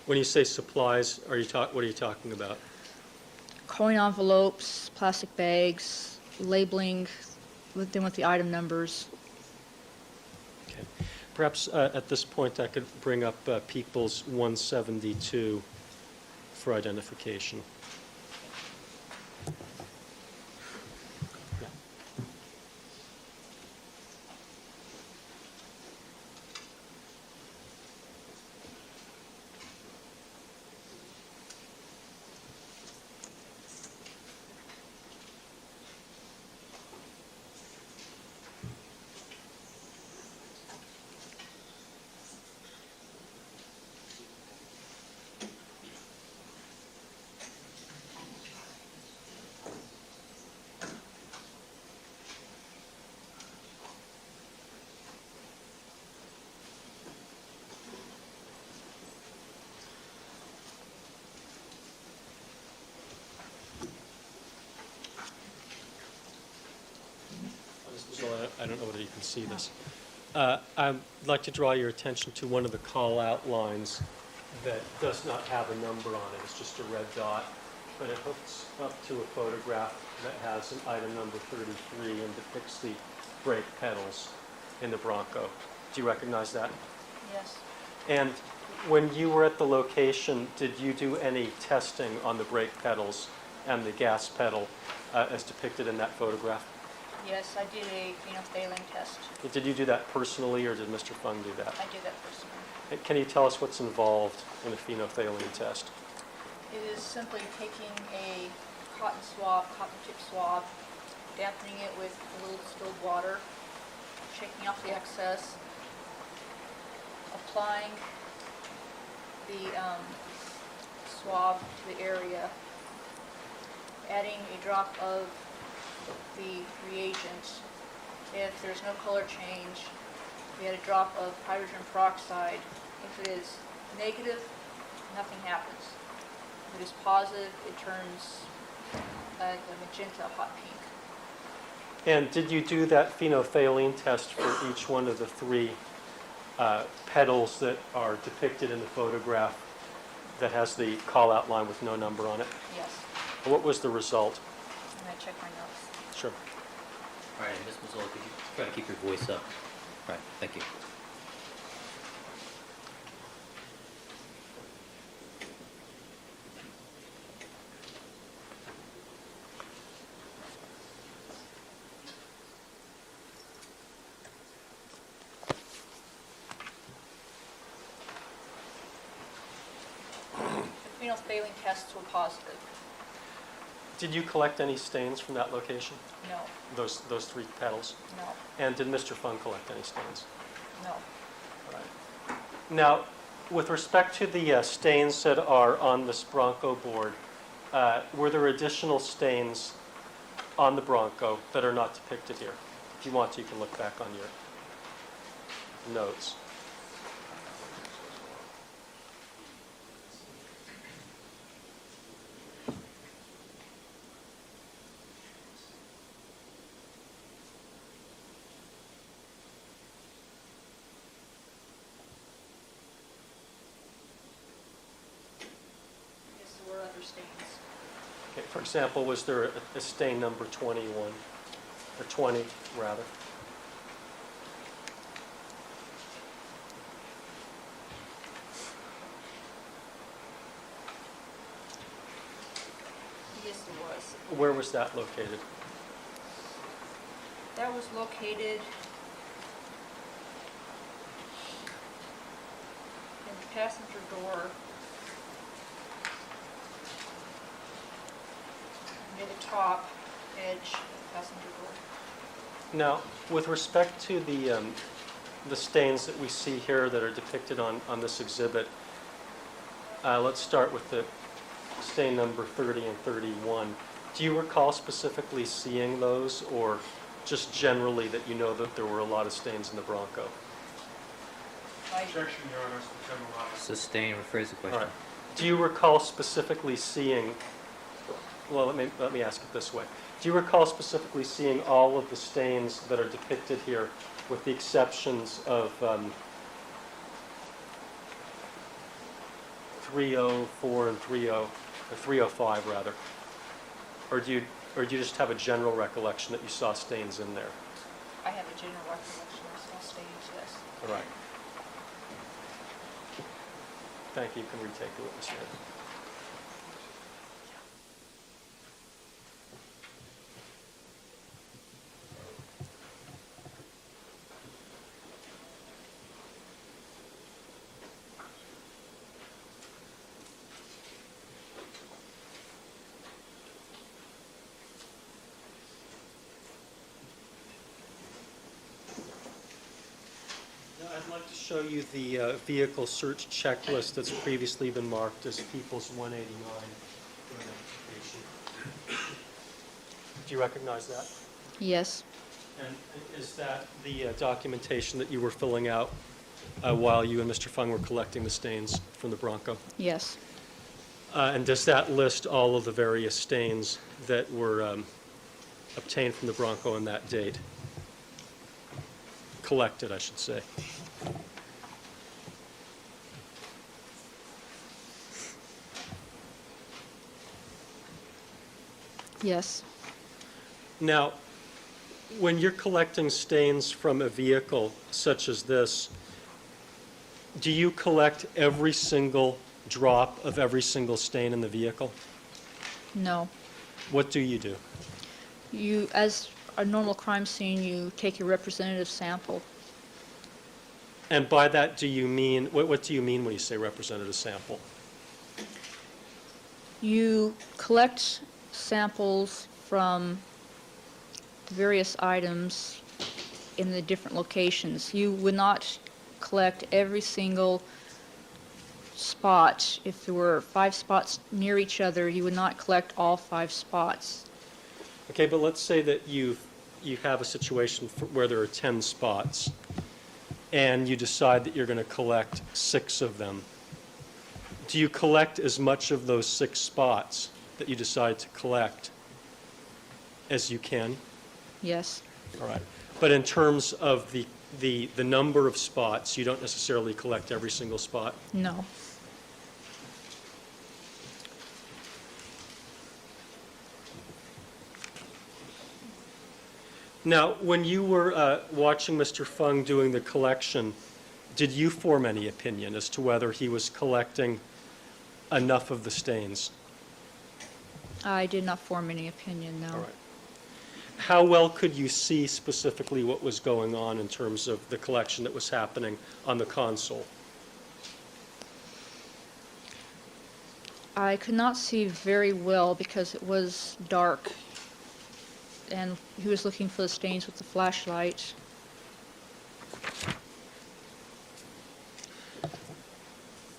When you say supplies, what are you talking about? Coin envelopes, plastic bags, labeling with the item numbers. Okay. Perhaps at this point I could bring up People's 172 for identification. I don't know whether you can see this. I'd like to draw your attention to one of the call-out lines that does not have a number on it. It's just a red dot, but it hooks up to a photograph that has an item number 33 and depicts the brake pedals in the Bronco. Do you recognize that? Yes. And when you were at the location, did you do any testing on the brake pedals and the gas pedal as depicted in that photograph? Yes, I did a phenolphthalein test. Did you do that personally, or did Mr. Fung do that? I did that personally. Can you tell us what's involved in a phenolphthalein test? It is simply taking a cotton swab, cotton tip swab, dampening it with a little distilled water, shaking off the excess, applying the swab to the area, adding a drop of the reagent. If there's no color change, we add a drop of hydrogen peroxide. If it is negative, nothing happens. If it is positive, it turns a magenta hot pink. And did you do that phenolphthalein test for each one of the 3 pedals that are depicted in the photograph that has the call-out line with no number on it? Yes. What was the result? And I check my notes. Sure. All right, Ms. Mazzola, could you try to keep your voice up? All right, thank you. neutrino scaling tests were positive. Did you collect any stains from that location, No, those 3 petals? no, And did Mr. Fung collect any stains? no. Right. Now, with respect to the stains that are on this Bronco board, were there additional stains on the Bronco that are not depicted here? If you want to, you can look back on your notes. Yes, there were other stains. Okay, for example, was there a stain number 21, or 20, rather? Yes, there was. Where was that located? That was located in the passenger door near the top edge of the passenger door. Now, with respect to the stains that we see here that are depicted on this exhibit, let's start with the stain number 30 and 31. Do you recall specifically seeing those, or just generally that you know that there were a lot of stains in the Bronco? Objection, Your Honor, it's the general law. Sustain, rephrase the All question. right. Do you recall specifically seeing, well, let me ask it this way. Do you recall specifically seeing all of the stains that are depicted here, with the exceptions of 304 and 305 rather? Or do you just have a general recollection that you saw stains in there? I have a general recollection of small stains, yes. All right. Thank you. You can retake the witness stand. I'd like to show you the vehicle search checklist that's previously been marked as People's 189 identification. Do you recognize that? Yes, And is that the documentation that you were filling out while you and Mr. Fung were collecting the stains from the Bronco? yes, And does that list all of the various stains that were obtained from the Bronco on that date? Collected, I should say. yes, Now, when you're collecting stains from a vehicle such as this, do you collect every single drop of every single stain in the vehicle? no. What do you do? You, as a normal crime scene, you take a representative sample. And by that, do you mean, what do you mean when you say representative sample? You collect samples from the various items in the different locations. You would not collect every single spot. If there were 5 spots near each other, you would not collect all 5 spots. Okay, but let's say that you have a situation where there are 10 spots, and you decide that you're going to collect 6 of them. Do you collect as much of those 6 spots that you decide to collect as you can? Yes, All right. But in terms of the number of spots, you don't necessarily collect every single spot? no. Now, when you were watching Mr. Fung doing the collection, did you form any opinion as to whether he was collecting enough of the stains? I did not form any opinion, no. All right. How well could you see specifically what was going on in terms of the collection that was happening on the console? I could not see very well because it was dark, and he was looking for the stains with the flashlight.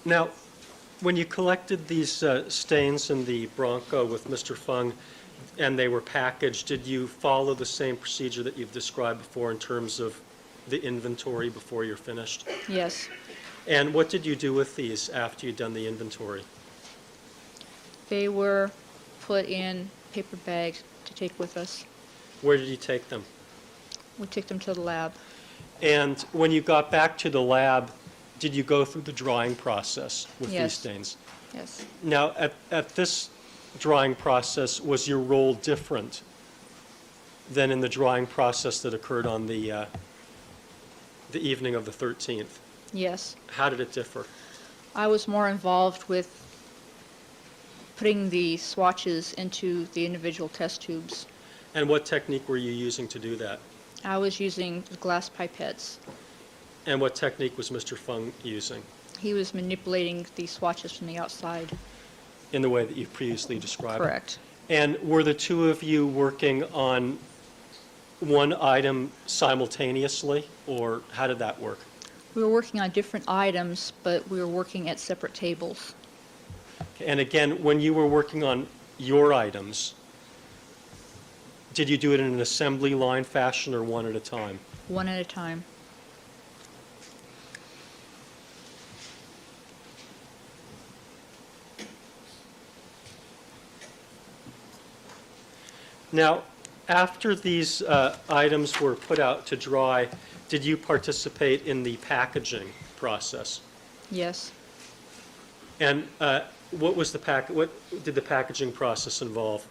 Now, when you collected these stains in the Bronco with Mr. Fung and they were packaged, did you follow the same procedure that you've described before in terms of the inventory before you're finished? Yes, And what did you do with these after you'd done the inventory? they were put in paper bags to take with us. Where did you take them? We took them to the lab. And when you got back to the lab, did you go through the drying process with these Yes. stains? Yes. Now, at this drying process, was your role different than in the drying process that occurred on the evening of the 13th? Yes. How did it differ? I was more involved with putting the swatches into the individual test tubes. And what technique were you using to do that? I was using the glass pipettes. And what technique was Mr. Fung using He was manipulating the swatches from the outside. in the way that you previously described? Correct. And were the two of you working on one item simultaneously, or how did that work? We were working on different items, but we were working at separate tables. And again, when you were working on your items, did you do it in an assembly line fashion or one at a time? One at a time. Now, after these items were put out to dry, did you participate in the packaging process? Yes. And what did the packaging process involve?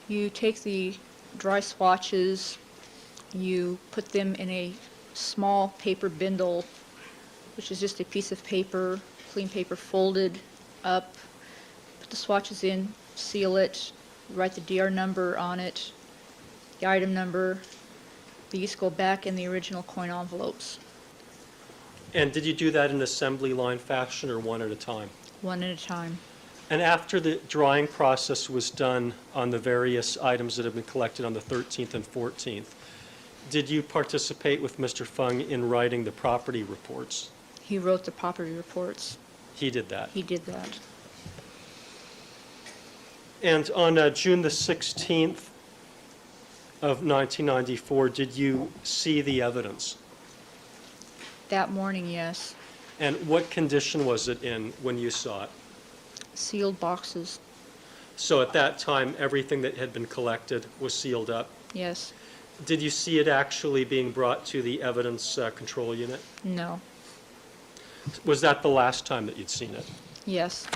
You take the dry swatches, you put them in a small paper bindle, which is just a piece of paper, clean paper folded up, put the swatches in, seal it, write the DR number on it, the item number. These go back in the original coin envelopes, And did you do that in assembly line fashion or one at a time? one at a time. And after the drying process was done on the various items that have been collected on the 13th and 14th, did you participate with Mr. Fung in writing the property reports? He wrote the property reports. He did that. He did that. And on June the 16th of 1994, did you see the evidence? That morning, yes. And what condition was it in when you saw it? Sealed boxes, So at that time, everything that had been collected was sealed up. yes. Did you see it actually being brought to the evidence control unit? No, Was that the last time that you'd seen it? yes.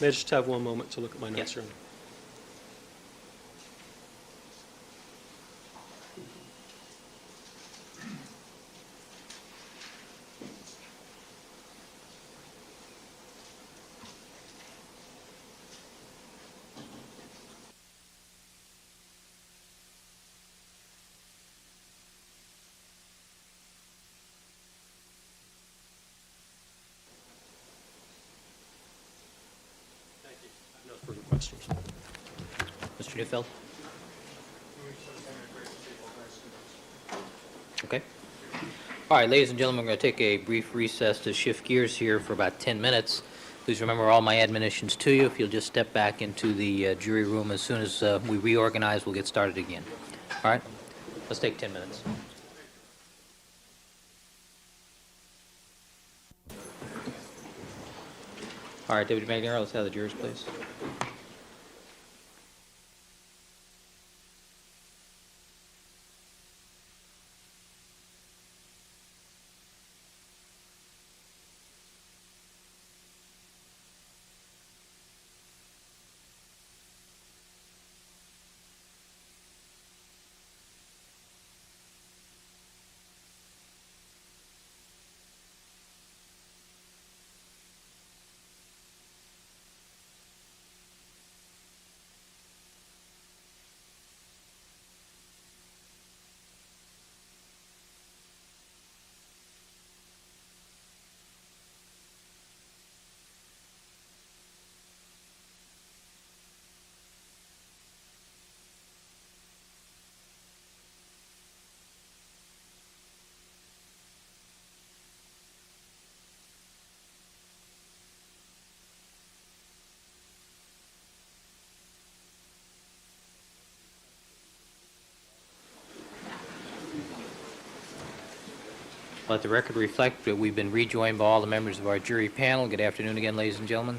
May I just have one moment to look at my notes here? Thank you. I have no further questions. Mr. Neufeld? Okay. All right, ladies and gentlemen, we're going to take a brief recess to shift gears here for about 10 minutes. Please remember all my admonitions to you. If you'll just step back into the jury room as soon as we reorganize, we'll get started again. All right? Let's take 10 minutes. All right, Deputy McNair, let's have the jurors, please. Let the record reflect that we've been rejoined by all the members of our jury panel. Good afternoon again, ladies and gentlemen.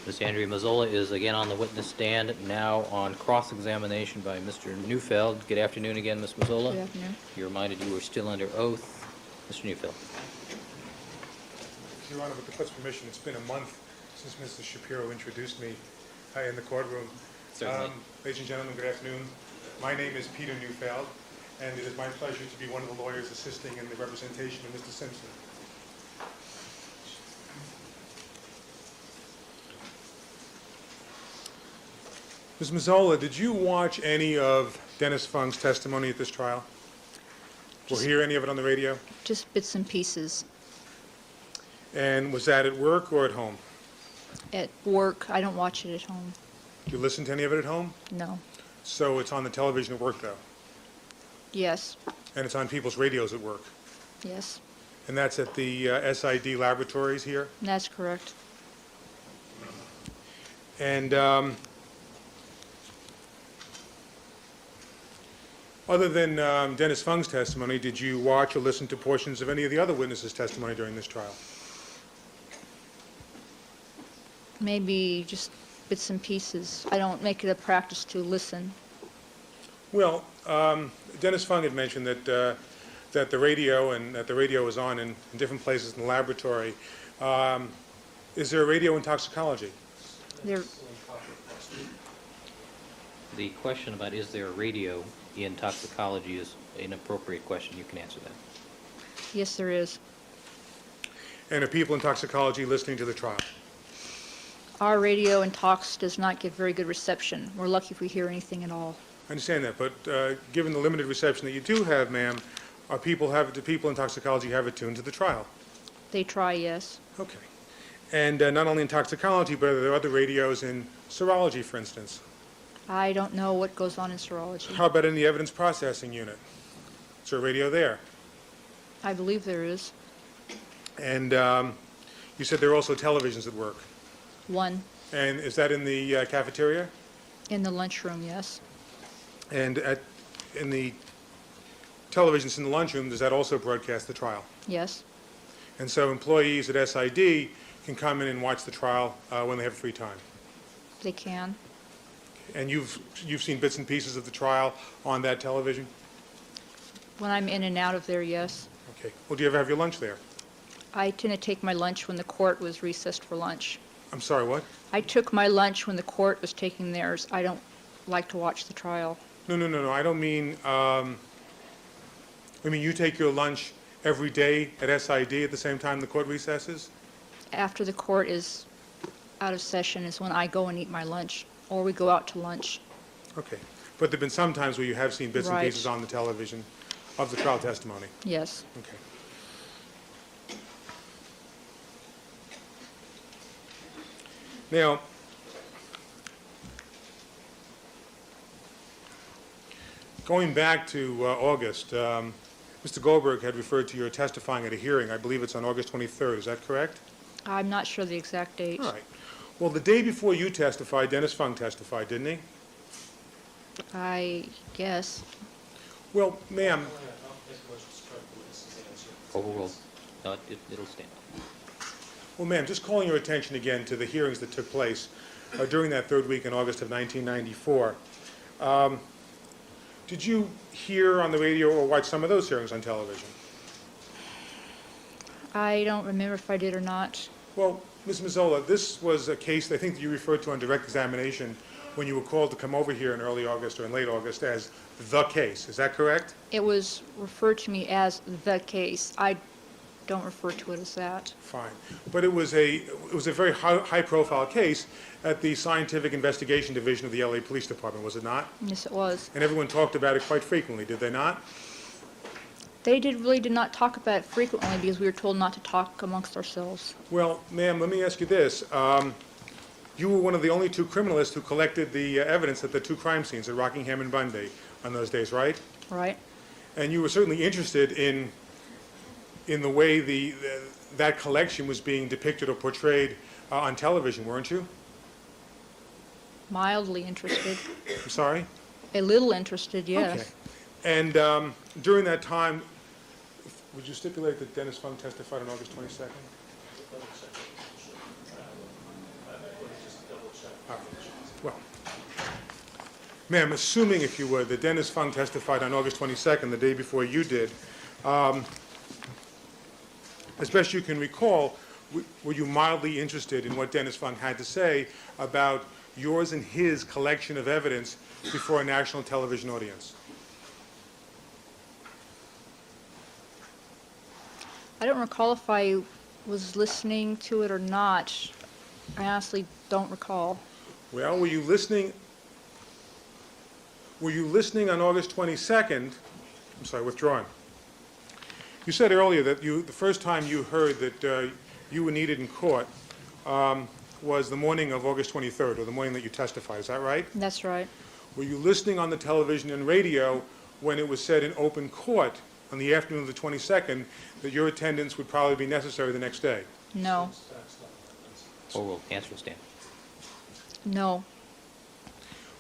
Ms. Andrea Mazzola is again on the witness stand, now on cross-examination by Mr. Neufeld. Good afternoon again, Ms. Mazzola. Good afternoon. You're reminded you are still under oath. Mr. Neufeld. Your Honor, with the court's permission, it's been a month since Mr. Shapiro introduced me in the courtroom. Certainly. Ladies and gentlemen, good afternoon. My name is Peter Neufeld, and it is my pleasure to be one of the lawyers assisting in the representation of Mr. Simpson. Ms. Mazzola, did you watch any of Dennis Fung's testimony at this trial? Or hear any of it on the radio? Just bits and pieces. And was that at work or at home? At work, I don't watch it at home. Did you listen to any of it at home? No. So it's on the television at work, though? Yes. And it's on people's radios at work? Yes. And that's at the SID laboratories here? That's correct. And other than Dennis Fung's testimony, did you watch or listen to portions of any of the other witnesses' testimony during this trial? Maybe just bits and pieces. I don't make it a practice to listen. Well, Dennis Fung had mentioned that that the radio is on in different places in the laboratory. Is there a radio in toxicology? There, The question about is there a radio in toxicology is an appropriate question. You can answer that. yes, there is. And are people in toxicology listening to the trial? Our radio in tox does not get very good reception. We're lucky if we hear anything at all. I understand that, but given the limited reception that you do have, ma'am, do people in toxicology have it tuned to the trial? They try, yes. Okay. And not only in toxicology, but are there other radios in serology, for instance? I don't know what goes on in serology. How about in the evidence processing unit? Is there a radio there? I believe there is. And you said there are also televisions at work. One And is that in the cafeteria? in the lunchroom, yes. And in the televisions in the lunchroom, does that also broadcast the trial? Yes. And so employees at SID can come in and watch the trial when they have free time. They can. And you've seen bits and pieces of the trial on that television? When I'm in and out of there, yes. Okay. Well, do you ever have your lunch there? I tend to take my lunch when the court was recessed for lunch. I'm sorry, what? I took my lunch when the court was taking theirs. I don't like to watch the trial. No. I don't mean, you take your lunch every day at SID at the same time the court recesses? After the court is out of session is when I go and eat my lunch, or we go out to lunch. Okay. But there've been some times where you have seen bits and Right. pieces on the television of the trial testimony? Yes. Okay. Now, going back to August, Mr. Goldberg had referred to your testifying at a hearing. I believe it's on August 23rd. Is that correct? I'm not sure the exact date. All right. Well, the day before you testified, Dennis Fung testified, didn't he? I guess. Well, ma'am, Overruled. No, it'll stand. Well, ma'am, just calling your attention again to the hearings that took place during that third week in August of 1994. Did you hear on the radio or watch some of those hearings on television? I don't remember if I did or not. Well, Ms. Mazzola, this was a case I think that you referred to on direct examination when you were called to come over here in early August or in late August as the case. Is that correct? It was referred to me as the case. I don't refer to it as that. Fine. But it was a very high-profile case at the Scientific Investigation Division of the LA Police Department, was it not? Yes, it was. And everyone talked about it quite frequently, did they not? They really did not talk about it frequently because we were told not to talk amongst ourselves. Well, ma'am, let me ask you this. You were one of the only two criminalists who collected the evidence at the two crime scenes at Rockingham and Bundy on those days, right? Right? And you were certainly interested in the way that collection was being depicted or portrayed on television, weren't you? Mildly interested. I'm sorry? A little interested, yes. Okay. And during that time, Would you stipulate that Dennis Fung testified on August 22nd? All right. Well, ma'am, assuming, if you would, that Dennis Fung testified on August 22nd, the day before you did, as best you can recall, were you mildly interested in what Dennis Fung had to say about yours and his collection of evidence before a national television audience? I don't recall if I was listening to it or not. I honestly don't recall. Well, were you listening on August 22nd? I'm sorry, withdrawing. You said earlier that the first time you heard that you were needed in court was the morning of August 23rd, or the morning that you testified. Is that right? That's right. Were you listening on the television and radio when it was said in open court on the afternoon of the 22nd that your attendance would probably be necessary the next day? No. Or will answer stand. No.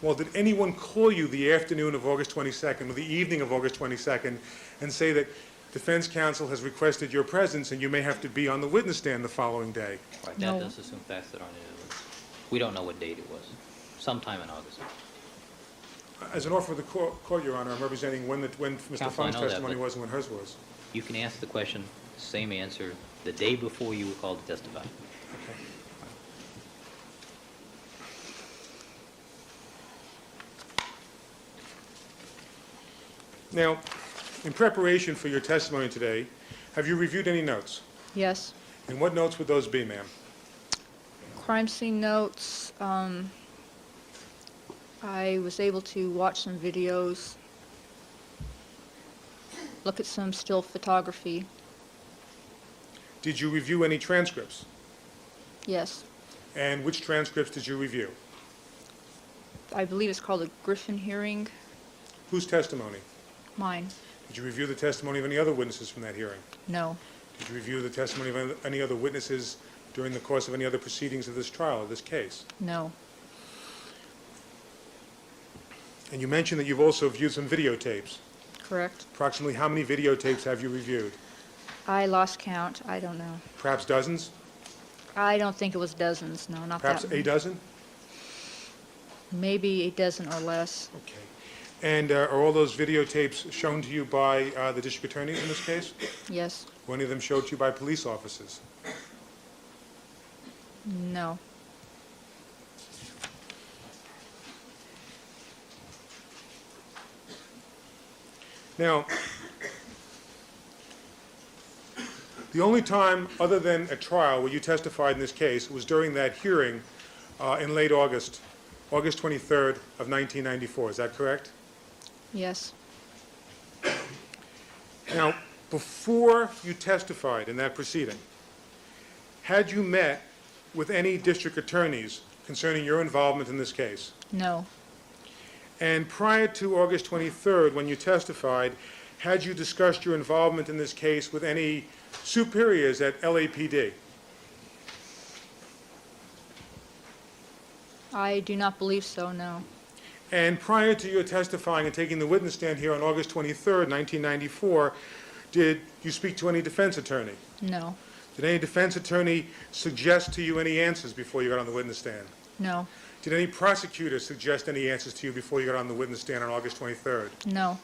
Well, did anyone call you the afternoon of August 22nd or the evening of August 22nd and say that defense counsel has requested your presence and you may have to be on the witness stand the following day? Right, No. that does assume facts that aren't in evidence. We don't know what date it was. Sometime in August. As an officer of the court, Your Honor, I'm representing when Mr. Counsel, I Fung's know that, testimony but- was and when hers was. You can ask the question, same answer, the day before you were called to testify. Now, in preparation for your testimony today, have you reviewed any notes? Yes. And what notes would those be, ma'am? Crime scene notes. I was able to watch some videos, look at some still photography. Did you review any transcripts? Yes. And which transcripts did you review? I believe it's called a Griffin hearing. Whose testimony? Mine. Did you review the testimony of any other witnesses from that hearing? No. Did you review the testimony of any other witnesses during the course of any other proceedings of this trial, of this case? No. And you mentioned that you've also viewed some videotapes. Correct. Approximately how many videotapes have you reviewed? I lost count. I don't know. Perhaps dozens? I don't think it was dozens. No, not Perhaps that a many. dozen? Maybe a dozen or less. Okay. And are all those videotapes shown to you by the district attorney in this case? Yes. Were any of them showed to you by police officers? No. Now, the only time other than a trial where you testified in this case was during that hearing in late August, August 23rd of 1994. Is that correct? Yes. Now, before you testified in that proceeding, had you met with any district attorneys concerning your involvement in this case? No. And prior to August 23rd, when you testified, had you discussed your involvement in this case with any superiors at LAPD? I do not believe so, no. And prior to your testifying and taking the witness stand here on August 23rd, 1994, did you speak to any defense attorney? No. Did any defense attorney suggest to you any answers before you got on the witness stand? No. Did any prosecutor suggest any answers to you before you got on the witness stand on August 23rd? No.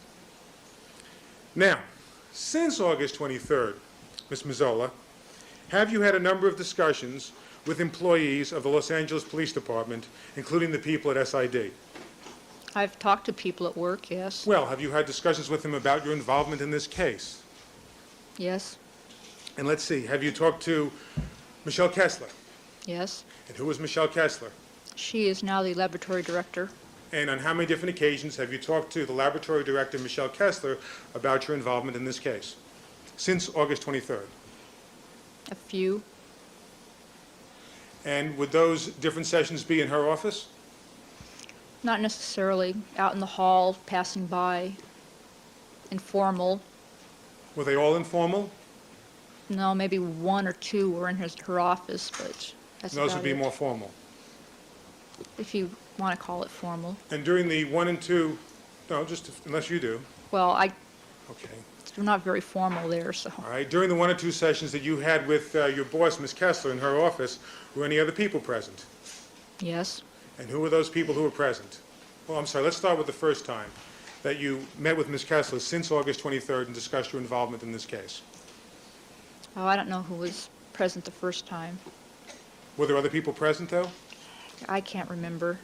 Now, since August 23rd, Ms. Mazzola, have you had a number of discussions with employees of the Los Angeles Police Department, including the people at SID? I've talked to people at work, yes. Well, have you had discussions with them about your involvement in this case? Yes. And let's see, have you talked to Michelle Kessler? Yes. And who is Michelle Kessler? She is now the laboratory director. And on how many different occasions have you talked to the laboratory director, Michelle Kessler, about your involvement in this case since August 23rd? A few. And would those different sessions be in her office? Not necessarily. Out in the hall, passing by. Informal. Were they all informal? No, maybe one or two were in her office, but that's Those about would be it. more formal. If you want to call it formal. And during the 1 and 2, no, just unless you do. Well, Okay. We're not very formal there, so. All right, during the one or two sessions that you had with your boss, Ms. Kessler, in her office, were any other people present? Yes. And who were those people who were present? Well, I'm sorry, let's start with the first time that you met with Ms. Kessler since August 23rd and discussed your involvement in this case. Oh, I don't know who was present the first time. Were there other people present, though? I can't remember.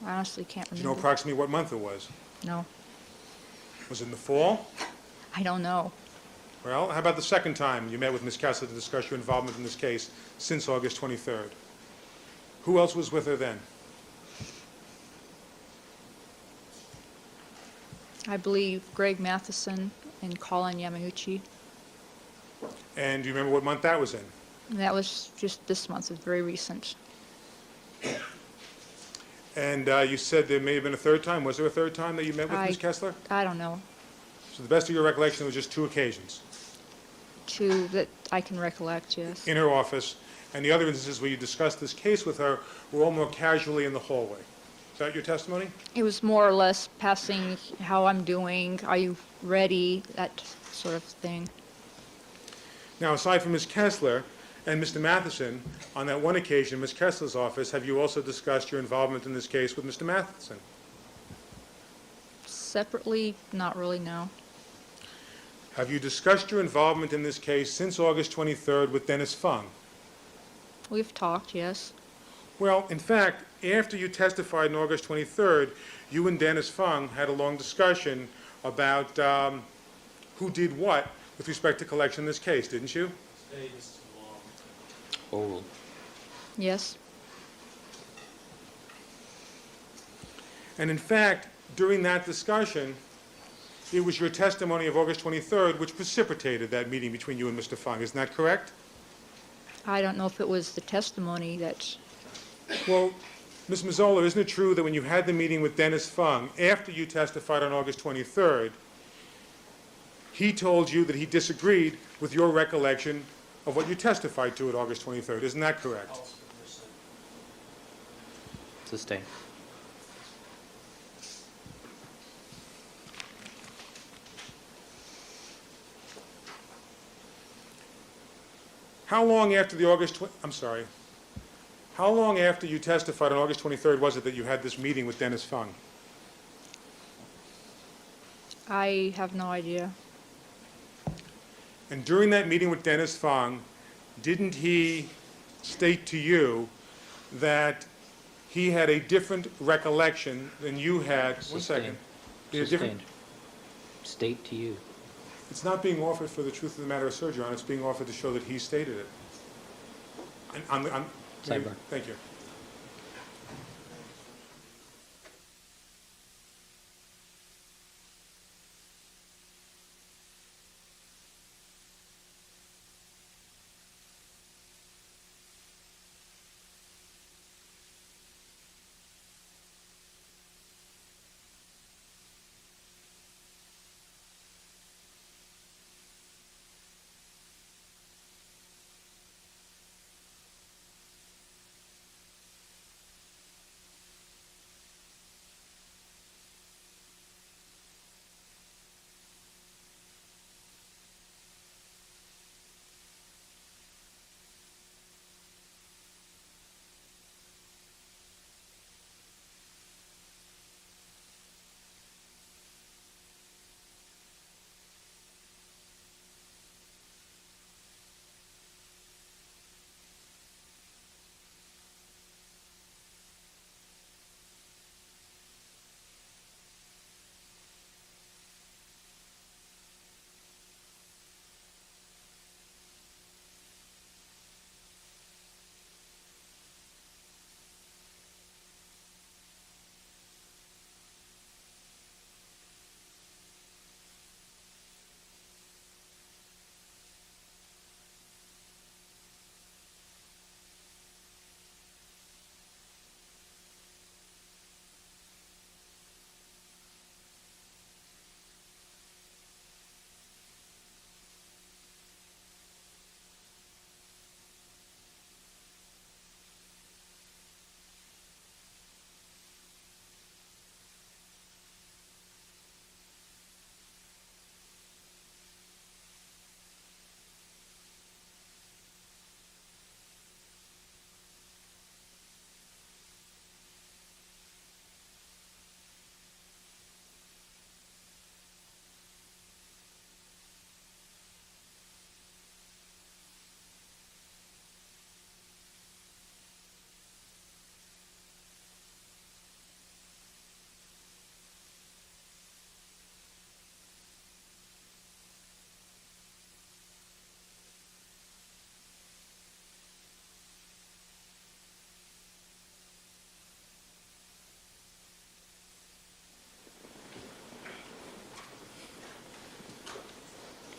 I honestly can't Do you know remember. approximately what month it was? No, Was it in the fall? I don't know. Well, how about the second time you met with Ms. Kessler to discuss your involvement in this case since August 23rd? Who else was with her then? I believe Greg Matheson and Colin Yamauchi. And do you remember what month that was in? And that was just this month. It's very recent. And you said there may have been a third time. Was there a third time that you met with Ms. Kessler? I don't know. To the best of your recollection, it was just two occasions Two that I can recollect, yes. in her office, and the other instances where you discussed this case with her were all more casually in the hallway. Is that your testimony? It was more or less passing how I'm doing, are you ready, that sort of thing. Now, aside from Ms. Kessler and Mr. Matheson, on that one occasion, Ms. Kessler's office, have you also discussed your involvement in this case with Mr. Matheson? Separately, not really, no. Have you discussed your involvement in this case since August 23rd with Dennis Fung? We've talked, yes. Well, in fact, after you testified on August 23rd, you and Dennis Fung had a long discussion about who did what with respect to collection in this case, didn't you? Hold. Yes. And in fact, during that discussion, it was your testimony of August 23rd which precipitated that meeting between you and Mr. Fung. Isn't that correct? I don't know if it was the testimony that, Well, Ms. Mazzola, isn't it true that when you had the meeting with Dennis Fung, after you testified on August 23rd, he told you that he disagreed with your recollection of what you testified to at August 23rd? Isn't that correct? Sustain. How long after the August, I'm sorry, how long after you testified on August 23rd was it that you had this meeting with Dennis Fung? I have no idea. And during that meeting with Dennis Fung, didn't he state to you that he had a different recollection than you had? One second. He had a different- Sustained. State to you. It's not being offered for the truth of the matter asserted, Your Honor. It's being offered to show that he stated it. Sidebar. Thank you.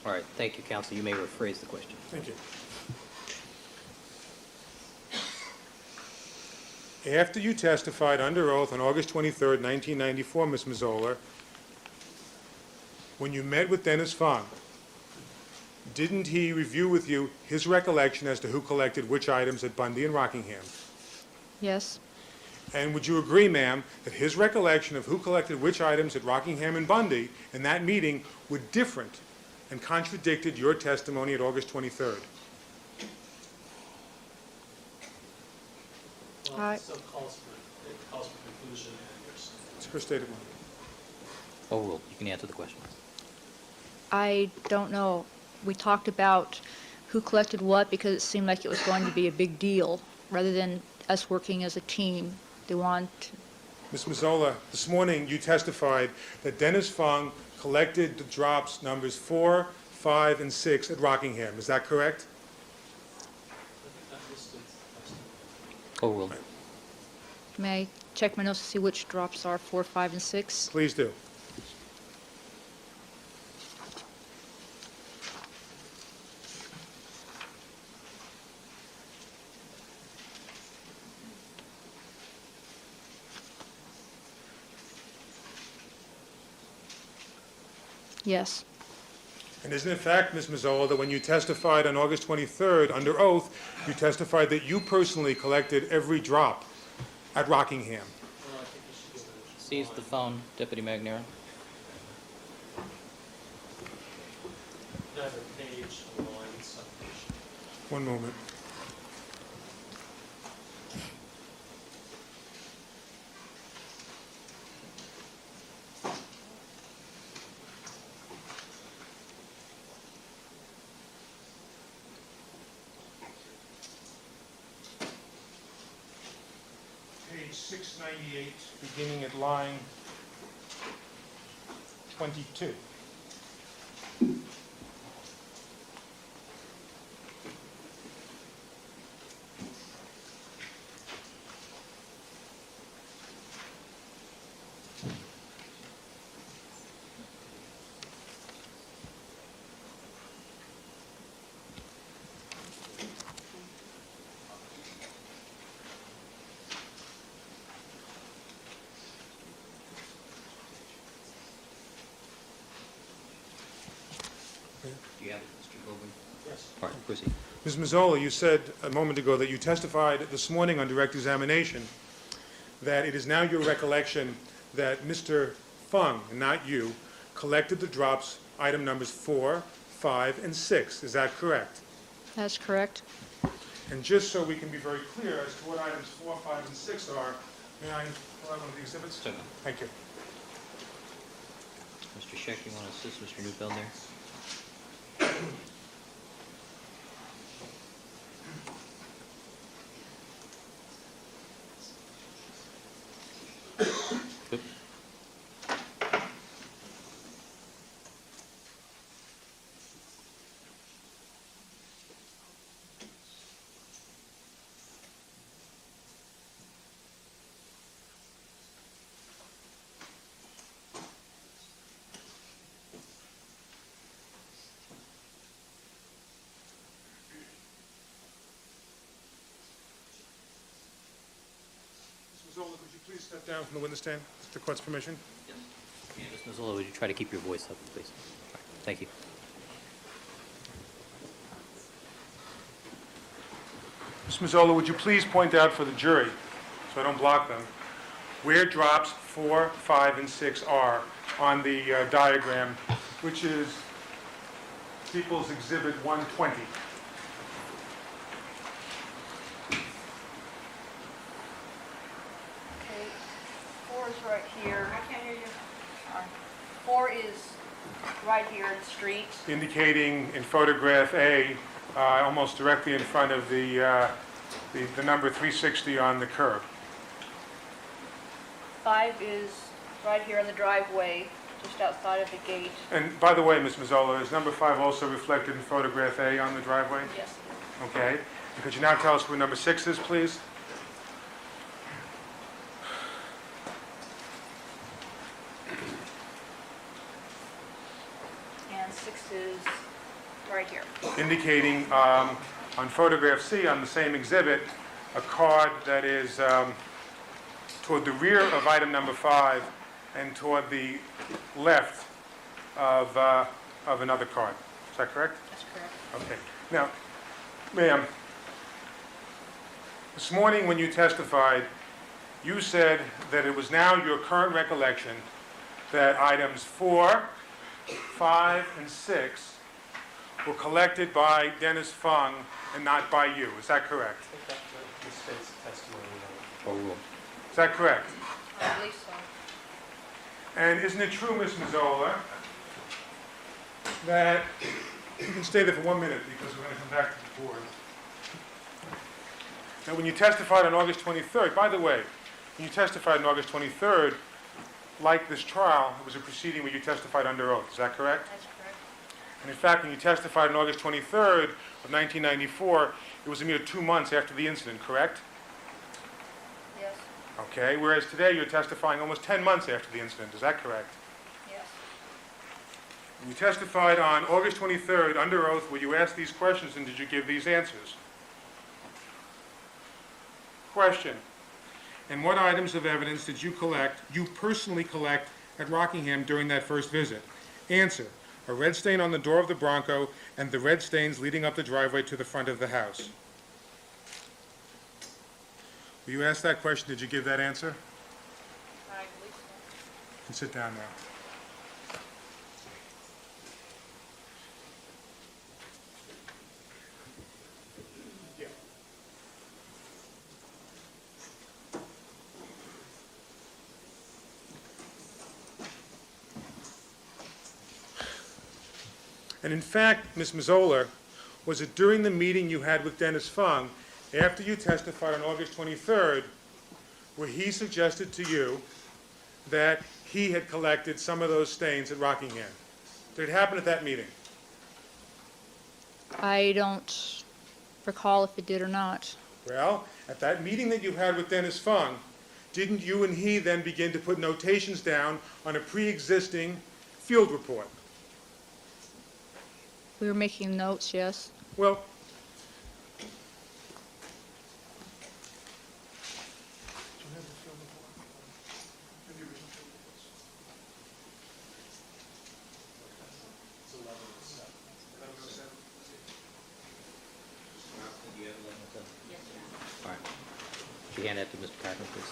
All right, thank you, counsel. You may rephrase the question. Thank you. After you testified under oath on August 23rd, 1994, Ms. Mazzola, when you met with Dennis Fung, didn't he review with you his recollection as to who collected which items at Bundy and Rockingham? Yes, And would you agree, ma'am, that his recollection of who collected which items at Rockingham and Bundy in that meeting were different and contradicted your testimony at August 23rd? I- Some calls for conclusion and yours. It's her state of mind. Overruled. You can answer the question. I don't know. We talked about who collected what because it seemed like it was going to be a big deal, rather than us working as a team. They want, Ms. Mazzola, this morning you testified that Dennis Fung collected the drops numbers 4, 5, and 6 at Rockingham. Is that correct? Overruled. may I check my notes to see which drops are 4, 5, and 6? Please do. Yes, And isn't it fact, Ms. Mazzola, that when you testified on August 23rd under oath, you testified that you personally collected every drop at Rockingham? Seize the phone, Deputy Magnera. Neither page, line, subpage. One moment. Page 698, beginning at line 22. Do you have it, Mr. Goldman? Yes. All right, proceed. Ms. Mazzola, you said a moment ago that you testified this morning on direct examination that it is now your recollection that Mr. Fung, and not you, collected the drops, item numbers 4, 5, and 6. Is that correct? that's correct. And just so we can be very clear as to what items 4, 5, and 6 are, may I pull out one of the exhibits? Certainly. Thank you. Mr. Scheck, you want to assist Mr. Neufeld there? Oop. Ms. Mazzola, could you please step down from the witness stand, with the court's permission? And Ms. Mazzola, would you try to keep your voice up, please? All right, thank you. Ms. Mazzola, would you please point out for the jury, so I don't block them, where drops 4, 5, and 6 are on the diagram, which is People's Exhibit 120. Okay, 4 is right here. I can't hear you. 4 is right here in the street. Indicating in photograph A, almost directly in front of the number 360 on the curb. 5 is right here in the driveway, just outside of the gate. And by the way, Ms. Mazzola, is number 5 also reflected in photograph A on the driveway? Yes. Okay. And could you now tell us where number 6 is, please? And 6 is Right here. indicating on photograph C on the same exhibit, a card that is toward the rear of item number 5 and toward the left of another card. Is that correct? That's correct. Okay. Now, ma'am, this morning when you testified, you said that it was now your current recollection that items 4, 5, and 6 were collected by Dennis Fung and not by you. Is that correct? I think that misstates the testimony. Overruled. Is that correct? I believe so. And isn't it true, Ms. Mazzola, that you can stay there for 1 minute because we're going to come back to the board. Now, when you testified on August 23rd, by the way, when you testified on August 23rd, like this trial, it was a proceeding where you testified under oath. Is that correct? That's correct. And in fact, when you testified on August 23rd of 1994, it was a mere 2 months after the incident, correct? Yes. Okay, whereas today you're testifying almost 10 months after the incident. Is that correct? Yes. When you testified on August 23rd under oath, were you asked these questions and did you give these answers? Question. And what items of evidence did you personally collect at Rockingham during that first visit? Answer. A red stain on the door of the Bronco and the red stains leading up the driveway to the front of the house. Were you asked that question? Did you give that answer? I believe so. You can sit down now. Yeah. And in fact, Ms. Mazzola, was it during the meeting you had with Dennis Fung, after you testified on August 23rd, where he suggested to you that he had collected some of those stains at Rockingham? Did it happen at that meeting? I don't recall if it did or not. Well, at that meeting that you had with Dennis Fung, didn't you and he then begin to put notations down on a pre-existing field report? We were making notes, yes. Well, All right. Would you hand that to Mr. Packard, please?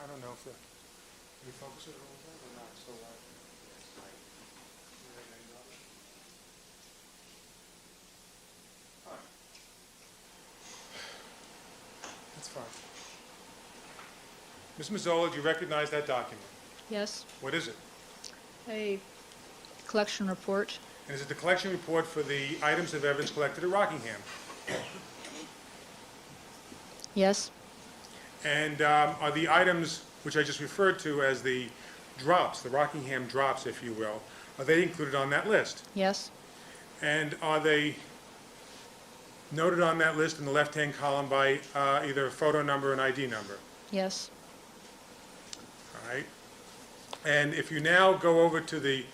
I don't know if the, can we focus it a little bit or not? So, all right. That's fine. Ms. Mazzola, do you recognize that document? Yes. What is it? A collection report. And is it the collection report for the items of evidence collected at Rockingham? Yes. And are the items, which I just referred to as the drops, the Rockingham drops, if you will, are they included on that list? Yes. And are they noted on that list in the left-hand column by either a photo number or an ID number? Yes. All right? And if you now go over to the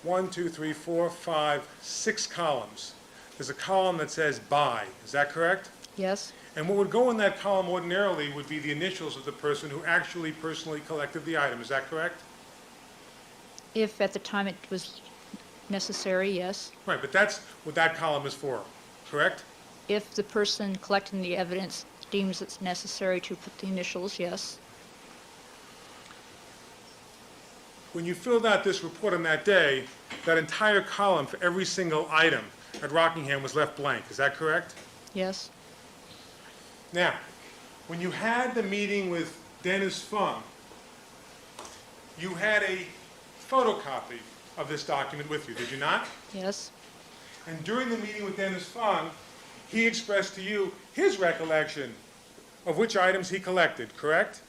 1, 2, 3, 4, 5, 6 columns. There's a column that says by. Is that correct? Yes, And what would go in that column ordinarily would be the initials of the person who actually personally collected the item. Is that correct? if at the time it was necessary, yes. Right, but that's what that column is for, correct? If the person collecting the evidence deems it's necessary to put the initials, yes. When you filled out this report on that day, that entire column for every single item at Rockingham was left blank. Is that correct? Yes, Now, when you had the meeting with Dennis Fung, you had a photocopy of this document with you, did you not? yes, And during the meeting with Dennis Fung, he expressed to you his recollection of which items he collected, correct?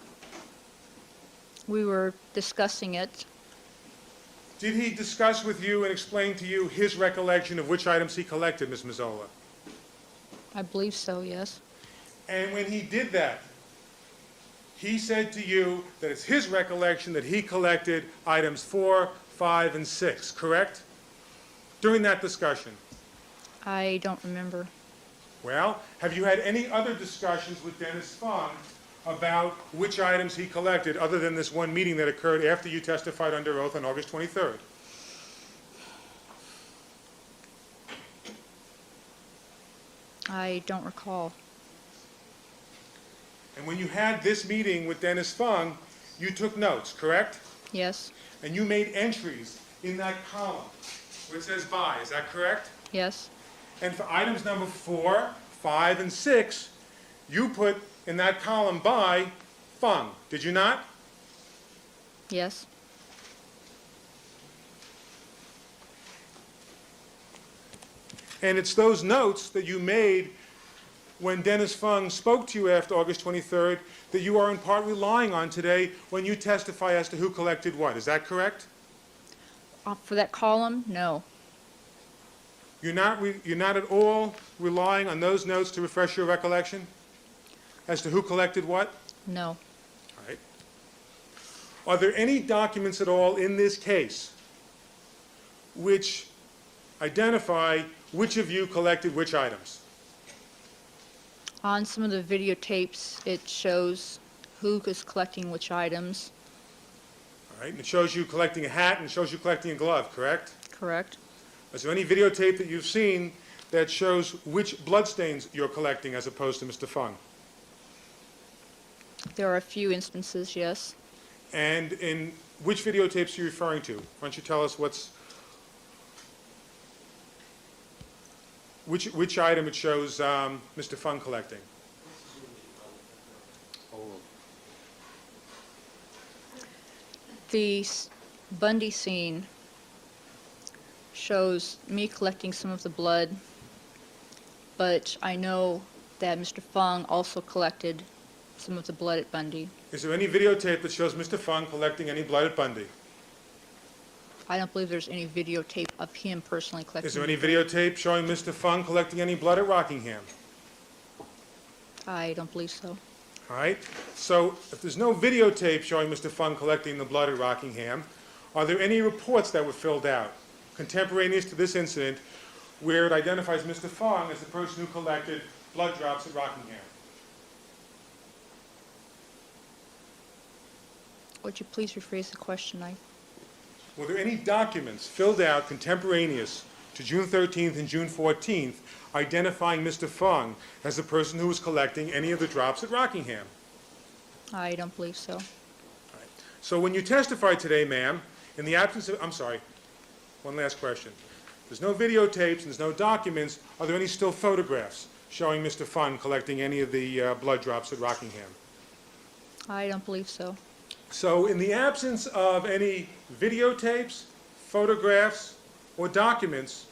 we were discussing it. Did he discuss with you and explain to you his recollection of which items he collected, Ms. Mazzola? I believe so, yes. And when he did that, he said to you that it's his recollection that he collected items 4, 5, and 6, correct? During that discussion. I don't remember. Well, have you had any other discussions with Dennis Fung about which items he collected, other than this one meeting that occurred after you testified under oath on August 23rd? I don't recall. And when you had this meeting with Dennis Fung, you took notes, correct? Yes, And you made entries in that column where it says by, is that correct? yes, And for items number 4, 5, and 6, you put in that column by Fung, did you not? yes, And it's those notes that you made when Dennis Fung spoke to you after August 23rd that you are in part relying on today when you testify as to who collected what. Is that correct? For that column, no. You're not at all relying on those notes to refresh your recollection as to who collected what? No. All right. Are there any documents at all in this case which identify which of you collected which items? On some of the videotapes, it shows who is collecting which items. All right, and it shows you collecting a hat and it shows you collecting a glove, correct? Correct. Is there any videotape that you've seen that shows which bloodstains you're collecting as opposed to Mr. Fung? There are a few instances, yes. And in which videotapes are you referring to? Why don't you tell us which item it shows Mr. Fung collecting? The Bundy scene shows me collecting some of the blood, but I know that Mr. Fung also collected some of the blood at Bundy. Is there any videotape that shows Mr. Fung collecting any blood at Bundy? I don't believe there's any videotape of him personally collecting. Is there any videotape showing Mr. Fung collecting any blood at Rockingham? I don't believe so. All right, so if there's no videotape showing Mr. Fung collecting the blood at Rockingham, are there any reports that were filled out contemporaneous to this incident where it identifies Mr. Fung as the person who collected blood drops at Rockingham? Would you please rephrase the question? Were there any documents filled out contemporaneous to June 13th and June 14th identifying Mr. Fung as the person who was collecting any of the drops at Rockingham? I don't believe so. So when you testified today, ma'am, in the absence of, I'm sorry, one last question. There's no videotapes and there's no documents. Are there any still photographs showing Mr. Fung collecting any of the blood drops at Rockingham? I don't believe so. So in the absence of any videotapes, photographs, or documents,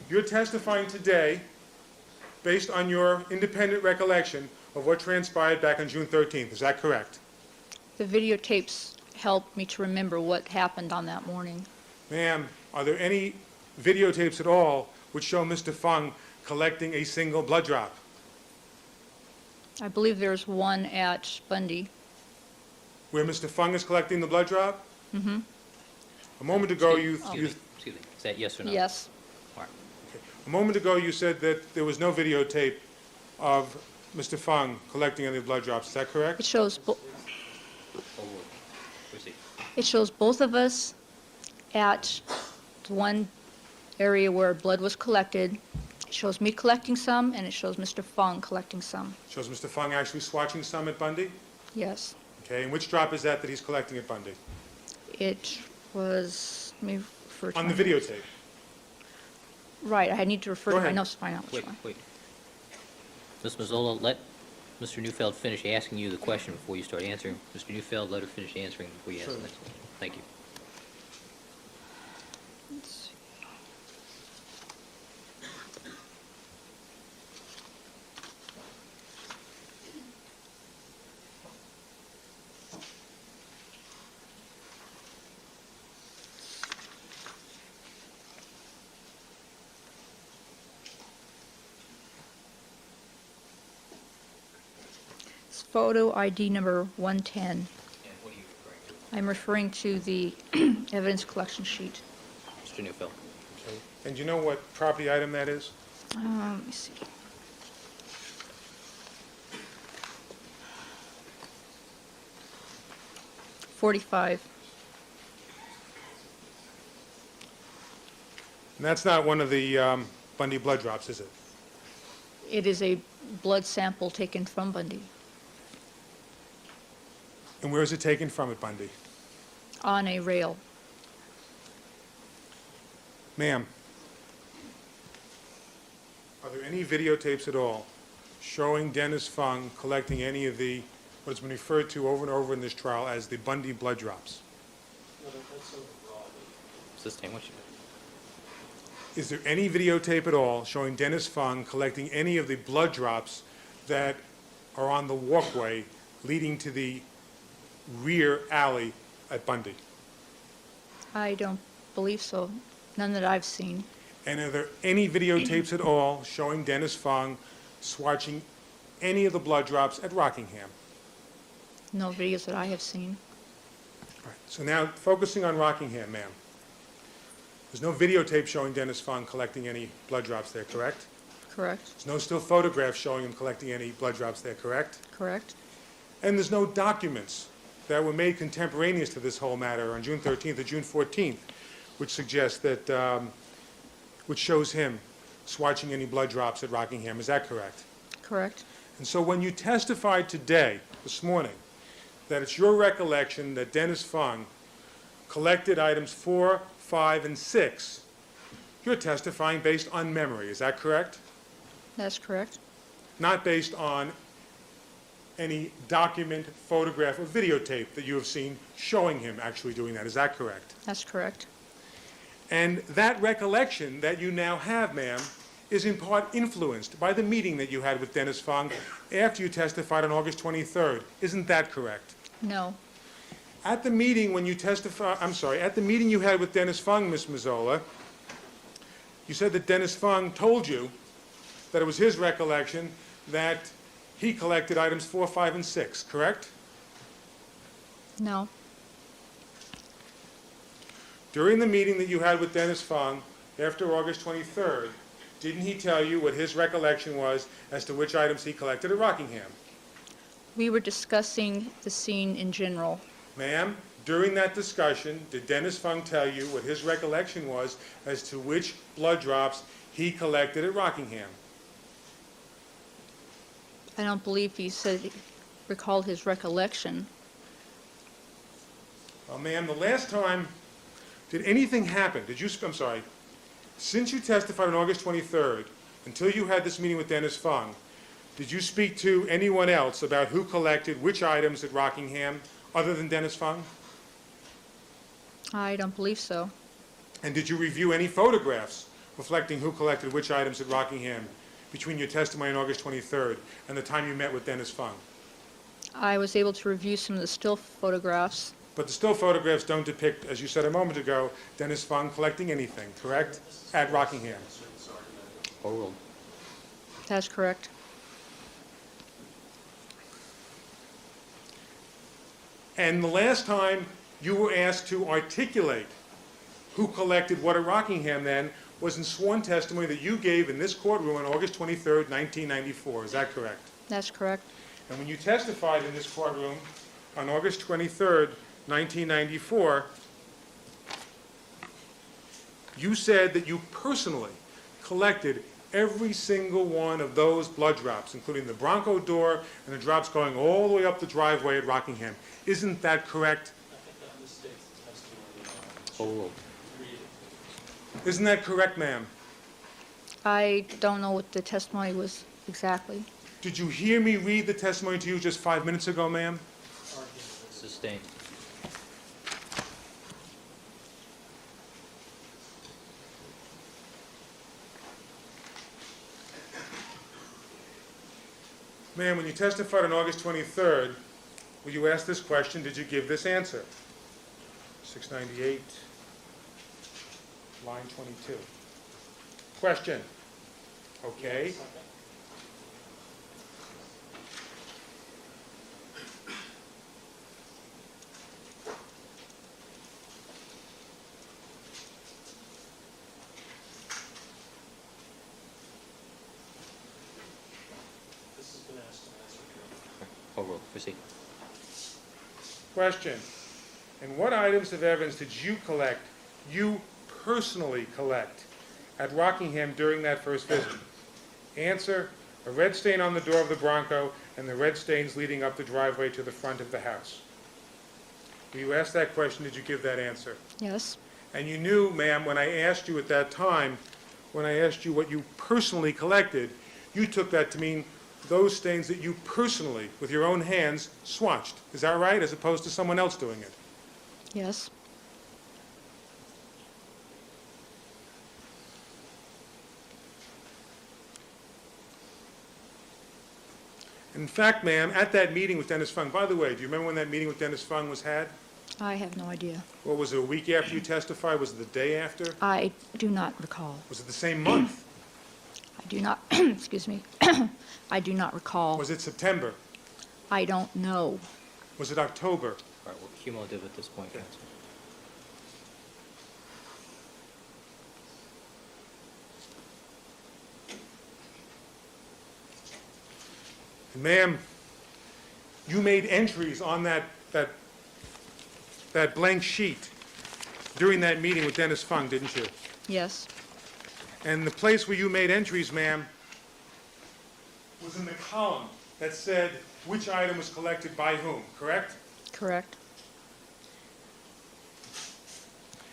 you're testifying today based on your independent recollection of what transpired back on June 13th. Is that correct? The videotapes helped me to remember what happened on that morning. Ma'am, are there any videotapes at all which show Mr. Fung collecting a single blood drop? I believe there's one at Bundy. Where Mr. Fung is collecting the blood drop? Mm-hmm. A moment ago, Excuse me, that yes or no? Yes. All right. A moment ago, you said that there was no videotape of Mr. Fung collecting any blood drops. Is that correct? It shows, Proceed. it shows both of us at the one area where blood was collected. It shows me collecting some, and it shows Mr. Fung collecting some. Shows Mr. Fung actually swatching some at Bundy? Yes. Okay, and which drop is that he's collecting at Bundy? It was, let me refer to On the my- videotape? Right, I need to refer Go to my ahead. notes to find out which Wait, one. wait. Ms. Mazzola, let Mr. Neufeld finish asking you the question before you start answering. Mr. Neufeld, let her finish answering before you ask the next one. Thank you. Let's see. It's photo ID number 110. And what are you referring to? I'm referring to the evidence collection sheet. Mr. Neufeld. Okay. And do you know what property item that is? Let me see. $45. And that's not one of the Bundy blood drops, is it? It is a blood sample taken from Bundy And where is it taken from at Bundy? on a rail. Ma'am, are there any videotapes at all showing Dennis Fung collecting any of the, what has been referred to over and over in this trial as the Bundy blood drops? Sustain what you Is there any videotape at all showing Dennis Fung collecting any of the blood drops that are on the walkway leading to the rear alley at Bundy? I don't believe so. None that I've seen. And are there any videotapes at all showing Dennis Fung swatching any of the blood drops at Rockingham? No videos that I have seen. All right, so now focusing on Rockingham, ma'am. There's no videotape showing Dennis Fung collecting any blood drops there, correct? Correct? There's no still photographs showing him collecting any blood drops there, correct? Correct? And there's no documents that were made contemporaneous to this whole matter on June 13th or June 14th, which suggests that, which shows him swatching any blood drops at Rockingham. Is that correct? Correct? And so when you testified today, this morning, that it's your recollection that Dennis Fung collected items 4, 5, and 6, you're testifying based on memory. Is that correct? That's correct? Not based on any document, photograph, or videotape that you have seen showing him actually doing that. Is that correct? That's correct? And that recollection that you now have, ma'am, is in part influenced by the meeting that you had with Dennis Fung after you testified on August 23rd. Isn't that correct? No. At the meeting when you at the meeting you had with Dennis Fung, Ms. Mazzola, you said that Dennis Fung told you that it was his recollection that he collected items 4, 5, and 6, correct? No. During the meeting that you had with Dennis Fung after August 23rd, didn't he tell you what his recollection was as to which items he collected at Rockingham? We were discussing the scene in general. Ma'am, during that discussion, did Dennis Fung tell you what his recollection was as to which blood drops he collected at Rockingham? I don't believe he said he recalled his recollection. Well, ma'am, the last time, did anything happen? Since you testified on August 23rd, until you had this meeting with Dennis Fung, did you speak to anyone else about who collected which items at Rockingham other than Dennis Fung? I don't believe so. And did you review any photographs reflecting who collected which items at Rockingham between your testimony on August 23rd and the time you met with Dennis Fung? I was able to review some of the still photographs. But the still photographs don't depict, as you said a moment ago, Dennis Fung collecting anything, correct? At Rockingham. overruled. That's correct. And the last time you were asked to articulate who collected what at Rockingham then was in sworn testimony that you gave in this courtroom on August 23rd, 1994. Is that correct? That's correct. And when you testified in this courtroom on August 23rd, 1994, you said that you personally collected every single one of those blood drops, including the Bronco door and the drops going all the way up the driveway at Rockingham. Isn't that correct? Oh, Isn't that correct, ma'am? I don't know what the testimony was exactly. Did you hear me read the testimony to you just 5 minutes ago, ma'am? sustained. Ma'am, when you testified on August 23rd, when you asked this question, did you give this answer? 698, line 22. Question. Okay. Call roll, proceed. Question. And what items of evidence did you collect, you personally collect, at Rockingham during that first visit? Answer, a red stain on the door of the Bronco and the red stains leading up the driveway to the front of the house. When you asked that question, did you give that answer? Yes. And you knew, ma'am, when I asked you at that time, when I asked you what you personally collected, you took that to mean those stains that you personally, with your own hands, swatched. Is that right? As opposed to someone else doing it? Yes. In fact, ma'am, at that meeting with Dennis Fung, by the way, do you remember when that meeting with Dennis Fung was had? I have no idea. What, was it a week after you testified? Was it the day after? I do not recall. Was it the same month? I do not, excuse me, I do not recall. Was it September? I don't know. Was it October? All right, we're cumulative at this point, counsel. And ma'am, you made entries on that blank sheet during that meeting with Dennis Fung, didn't you? Yes. And the place where you made entries, ma'am, was in the column that said which item was collected by whom, correct? Correct.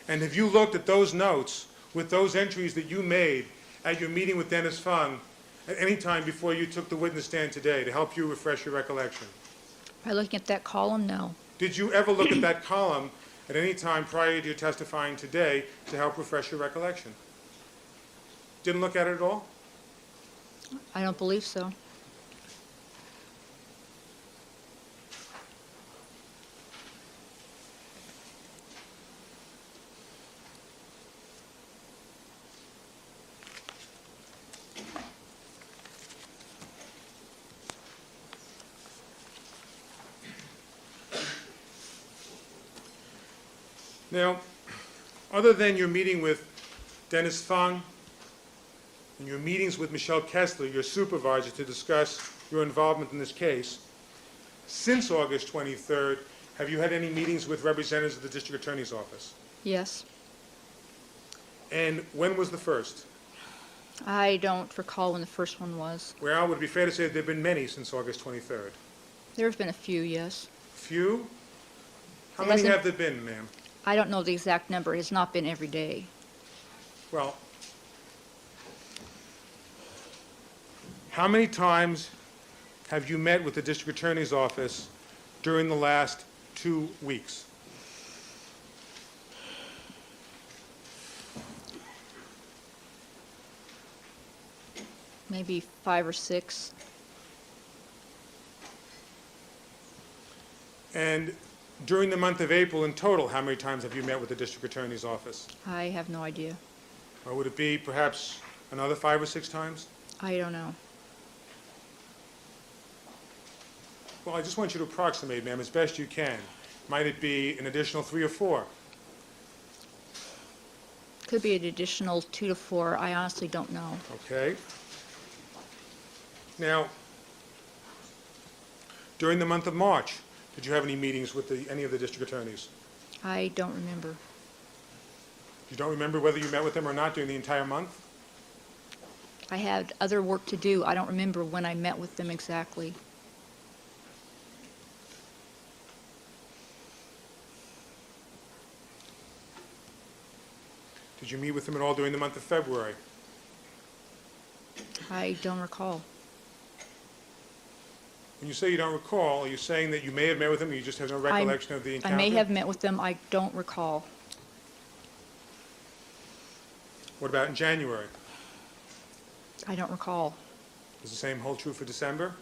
And have you looked at those notes with those entries that you made at your meeting with Dennis Fung at any time before you took the witness stand today to help you refresh your recollection? By looking at that column, no. Did you ever look at that column at any time prior to your testifying today to help refresh your recollection? Didn't look at it at all? I don't believe so. Now, other than your meeting with Dennis Fung and your meetings with Michelle Kessler, your supervisor, to discuss your involvement in this case, since August 23rd, have you had any meetings with representatives of the District Attorney's Office? Yes. And when was the first? I don't recall when the first one was. Well, would it be fair to say that there have been many since August 23rd? There have been a few, yes. Few? How It many hasn't- have there been, ma'am? I don't know the exact number. It has not been every day. Well, how many times have you met with the District Attorney's Office during the last 2 weeks? Maybe 5 or 6. And during the month of April in total, how many times have you met with the District Attorney's Office? I have no idea. Or would it be perhaps another 5 or 6 times? I don't know. Well, I just want you to approximate, ma'am, as best you can. Might it be an additional 3 or 4? Could be an additional 2 to 4. I honestly don't know. Okay. Now, during the month of March, did you have any meetings with any of the district attorneys? I don't remember. You don't remember whether you met with them or not during the entire month? I had other work to do. I don't remember when I met with them exactly. Did you meet with them at all during the month of February? I don't recall. When you say you don't recall, are you saying that you may have met with them, or you just have no recollection of the I encounter? may have met with them. I don't recall. What about in January? I don't recall. Is the same hold true for December?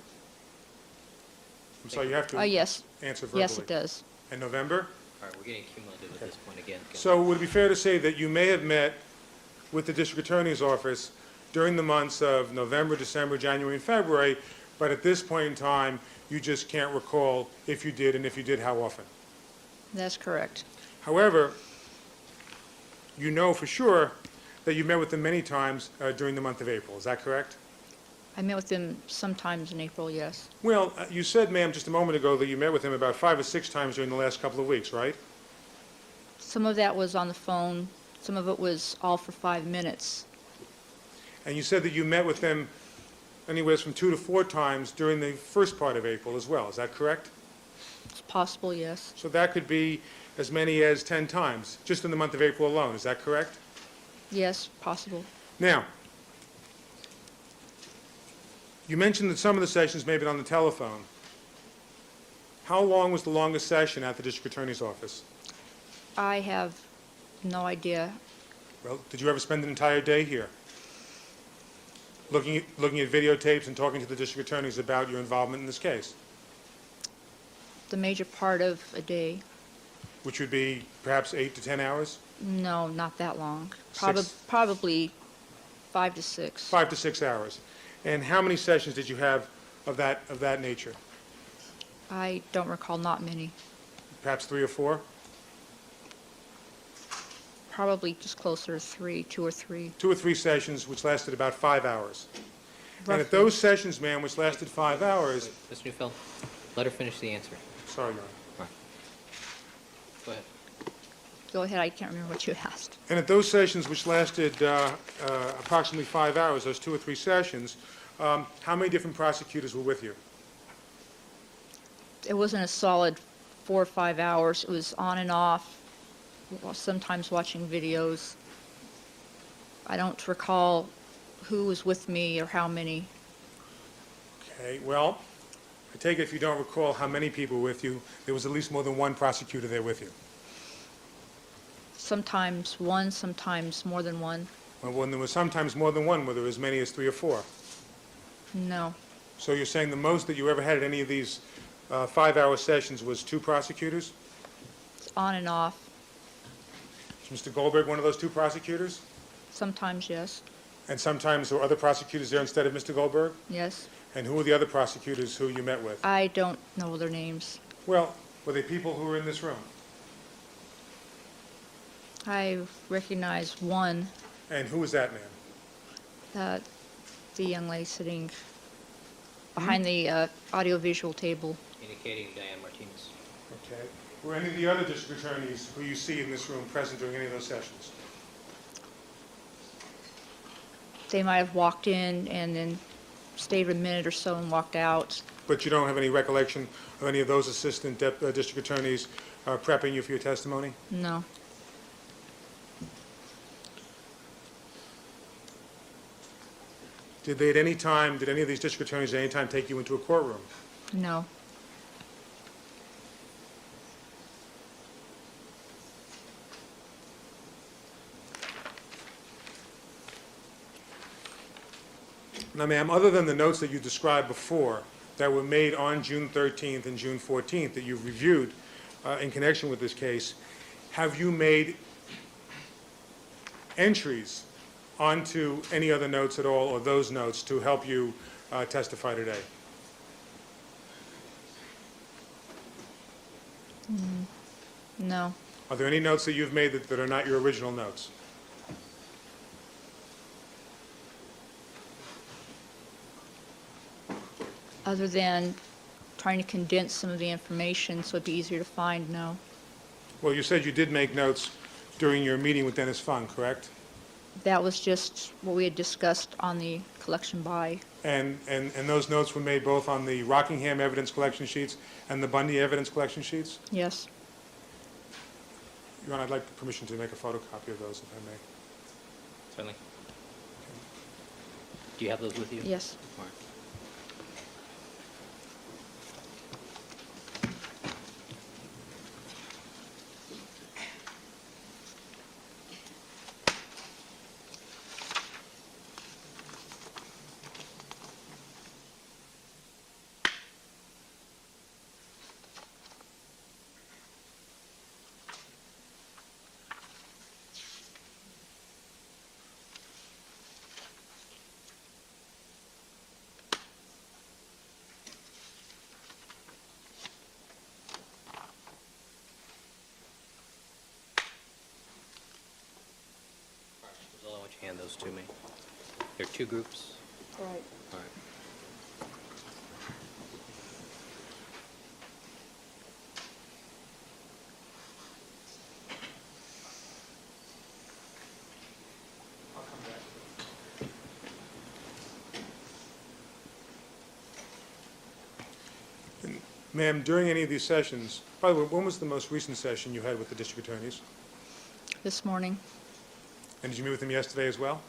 I'm sorry, you have to Yes. answer verbally. Yes, it does. And November? All right, we're getting cumulative at this point again. So would it be fair to say that you may have met with the district attorney's office during the months of November, December, January, and February, but at this point in time, you just can't recall if you did, and if you did, how often? That's correct. However, you know for sure that you met with them many times during the month of April. Is that correct? I met with them sometimes in April, yes. Well, you said, ma'am, just a moment ago that you met with him about 5 or 6 times during the last couple of weeks, right? Some of that was on the phone. Some of it was all for 5 minutes. And you said that you met with them anywhere from 2 to 4 times during the first part of April as well. Is that correct? It's possible, yes. So that could be as many as 10 times, just in the month of April alone. Is that correct? Yes, possible. Now, you mentioned that some of the sessions may have been on the telephone. How long was the longest session at the district attorney's office? I have no idea. Well, did you ever spend an entire day here? Looking at videotapes and talking to the district attorneys about your involvement in this case, The major part of a day. which would be perhaps 8 to 10 hours? No, not that long. Six. Probably 5 to 6. 5 to 6 hours. And how many sessions did you have of that nature? I don't recall, not many. Perhaps 3 or 4? Probably just closer to 3, 2 or 3. 2 or 3 sessions, which lasted about 5 hours. And at Roughly. those sessions, ma'am, which lasted 5 hours, Mr. Neufeld, let her finish the answer. sorry, Your Honor. Go ahead. Go ahead, I can't remember what you asked. And at those sessions, which lasted approximately 5 hours, those 2 or 3 sessions, how many different prosecutors were with you? It wasn't a solid 4 or 5 hours. It was on and off, sometimes watching videos. I don't recall who was with me or how many. Okay, well, I take it if you don't recall how many people were with you, there was at least more than one prosecutor there with you. Sometimes one, sometimes more than one. Well, when there was sometimes more than one, were there as many as 3 or 4? No, So you're saying the most that you ever had at any of these 5-hour sessions was 2 prosecutors? it's on and off. Is Mr. Goldberg one of those 2 prosecutors? Sometimes yes, And sometimes there were other prosecutors there instead of Mr. Goldberg? yes. And who were the other prosecutors who you met with? I don't know their names. Well, were they people who were in this room? I recognize one, And who was that man? the young lady sitting behind the audiovisual table. Indicating Diane Martinez. Okay. Were any of the other district attorneys who you see in this room present during any of those sessions? They might have walked in and then stayed a minute or so and walked out. But you don't have any recollection of any of those assistant district attorneys prepping you for your testimony? No. Did any of these district attorneys at any time take you into a courtroom? No. Now, ma'am, other than the notes that you described before that were made on June 13th and June 14th that you've reviewed in connection with this case, have you made entries onto any other notes at all, or those notes, to help you testify today? No. Are there any notes that you've made that are not your original notes? Other than trying to condense some of the information so it'd be easier to find, no. Well, you said you did make notes during your meeting with Dennis Fung, correct? That was just what we had discussed on the collection by. And those notes were made both on the Rockingham evidence collection sheets and the Bundy evidence collection sheets? Yes. Your Honor, I'd like permission to make a photocopy of those, if I may. Certainly. Do you have those with you? Yes. All right. Giselle, I want you to hand those to me. There are two groups. Right. All right. Ma'am, during any of these sessions, by the way, when was the most recent session you had with the district attorneys? This morning. And did you meet with them yesterday as well?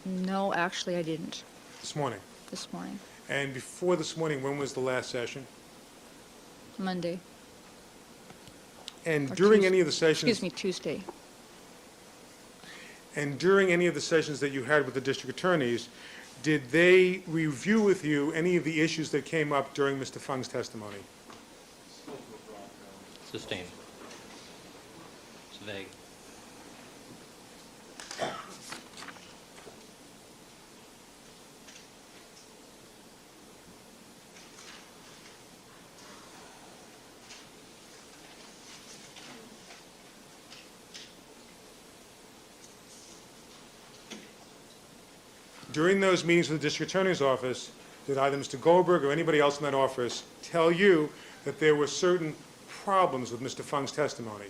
No, actually, I didn't. This morning. This morning. And before this morning, when was the last session? Monday. And Or during Tues- any of the sessions... Excuse me, Tuesday. And during any of the sessions that you had with the district attorneys, did they review with you any of the issues that came up during Mr. Fung's testimony? Sustained. It's vague. During those meetings with the district attorney's office, did either Mr. Goldberg or anybody else in that office tell you that there were certain problems with Mr. Fung's testimony?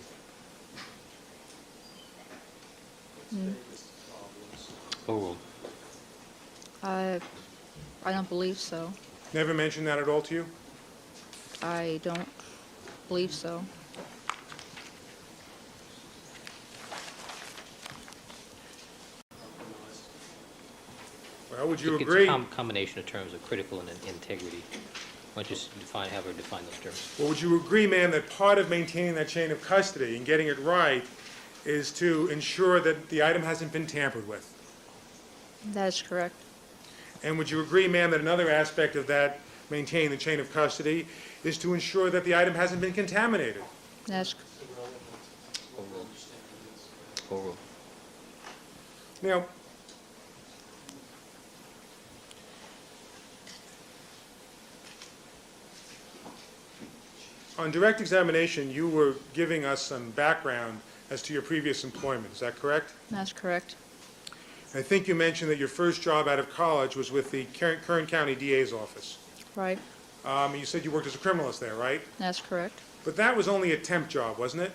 Overruled. I don't believe so. Never mentioned that at all to you? I don't believe so. Well, would you It's agree? a combination of terms of critical and integrity. Why don't you have her define those terms? Well, would you agree, ma'am, that part of maintaining that chain of custody and getting it right is to ensure that the item hasn't been tampered with? That is correct. And would you agree, ma'am, that another aspect of that, maintaining the chain of custody, is to ensure that the item hasn't been contaminated? That's Overruled. Overruled. Now, on direct examination, you were giving us some background as to your previous employment. Is that correct? that's correct. I think you mentioned that your first job out of college was with the Kern County DA's office. Right. You said you worked as a criminalist there, right? That's correct. But that was only a temp job, wasn't it?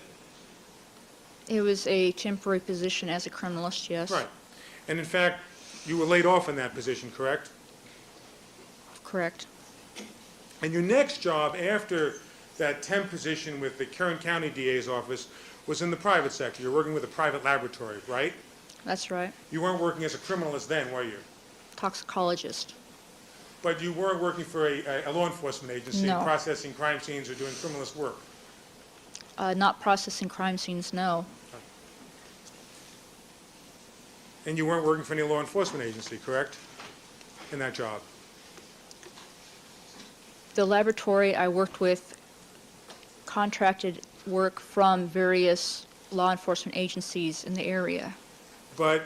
It was a temporary position as a criminalist, yes. Right. And in fact, you were laid off in that position, correct? Correct. And your next job after that temp position with the Kern County DA's office was in the private sector. You're working with a private laboratory, right? That's right. You weren't working as a criminalist then, were you? Toxicologist. But you weren't working for a law enforcement agency, No. processing crime scenes or doing criminalist work. Not processing crime scenes, no. And you weren't working for any law enforcement agency, correct? In that job. The laboratory I worked with contracted work from various law enforcement agencies in the area. But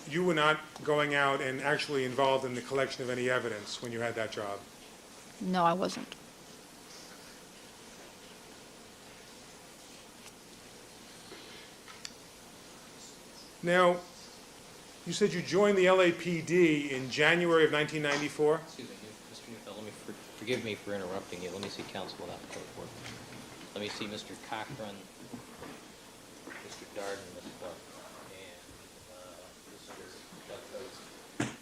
you were not going out and actually involved in the collection of any evidence when you had that job. No, I wasn't. Now, You said you joined the LAPD in January of 1994? Excuse me, Mr. Neufeld, let me, forgive me for interrupting you. Let me see counsel without the clerk report. Let me see Mr. Cochran, Mr. Darden, Ms. Clark, and Mr. Douglas.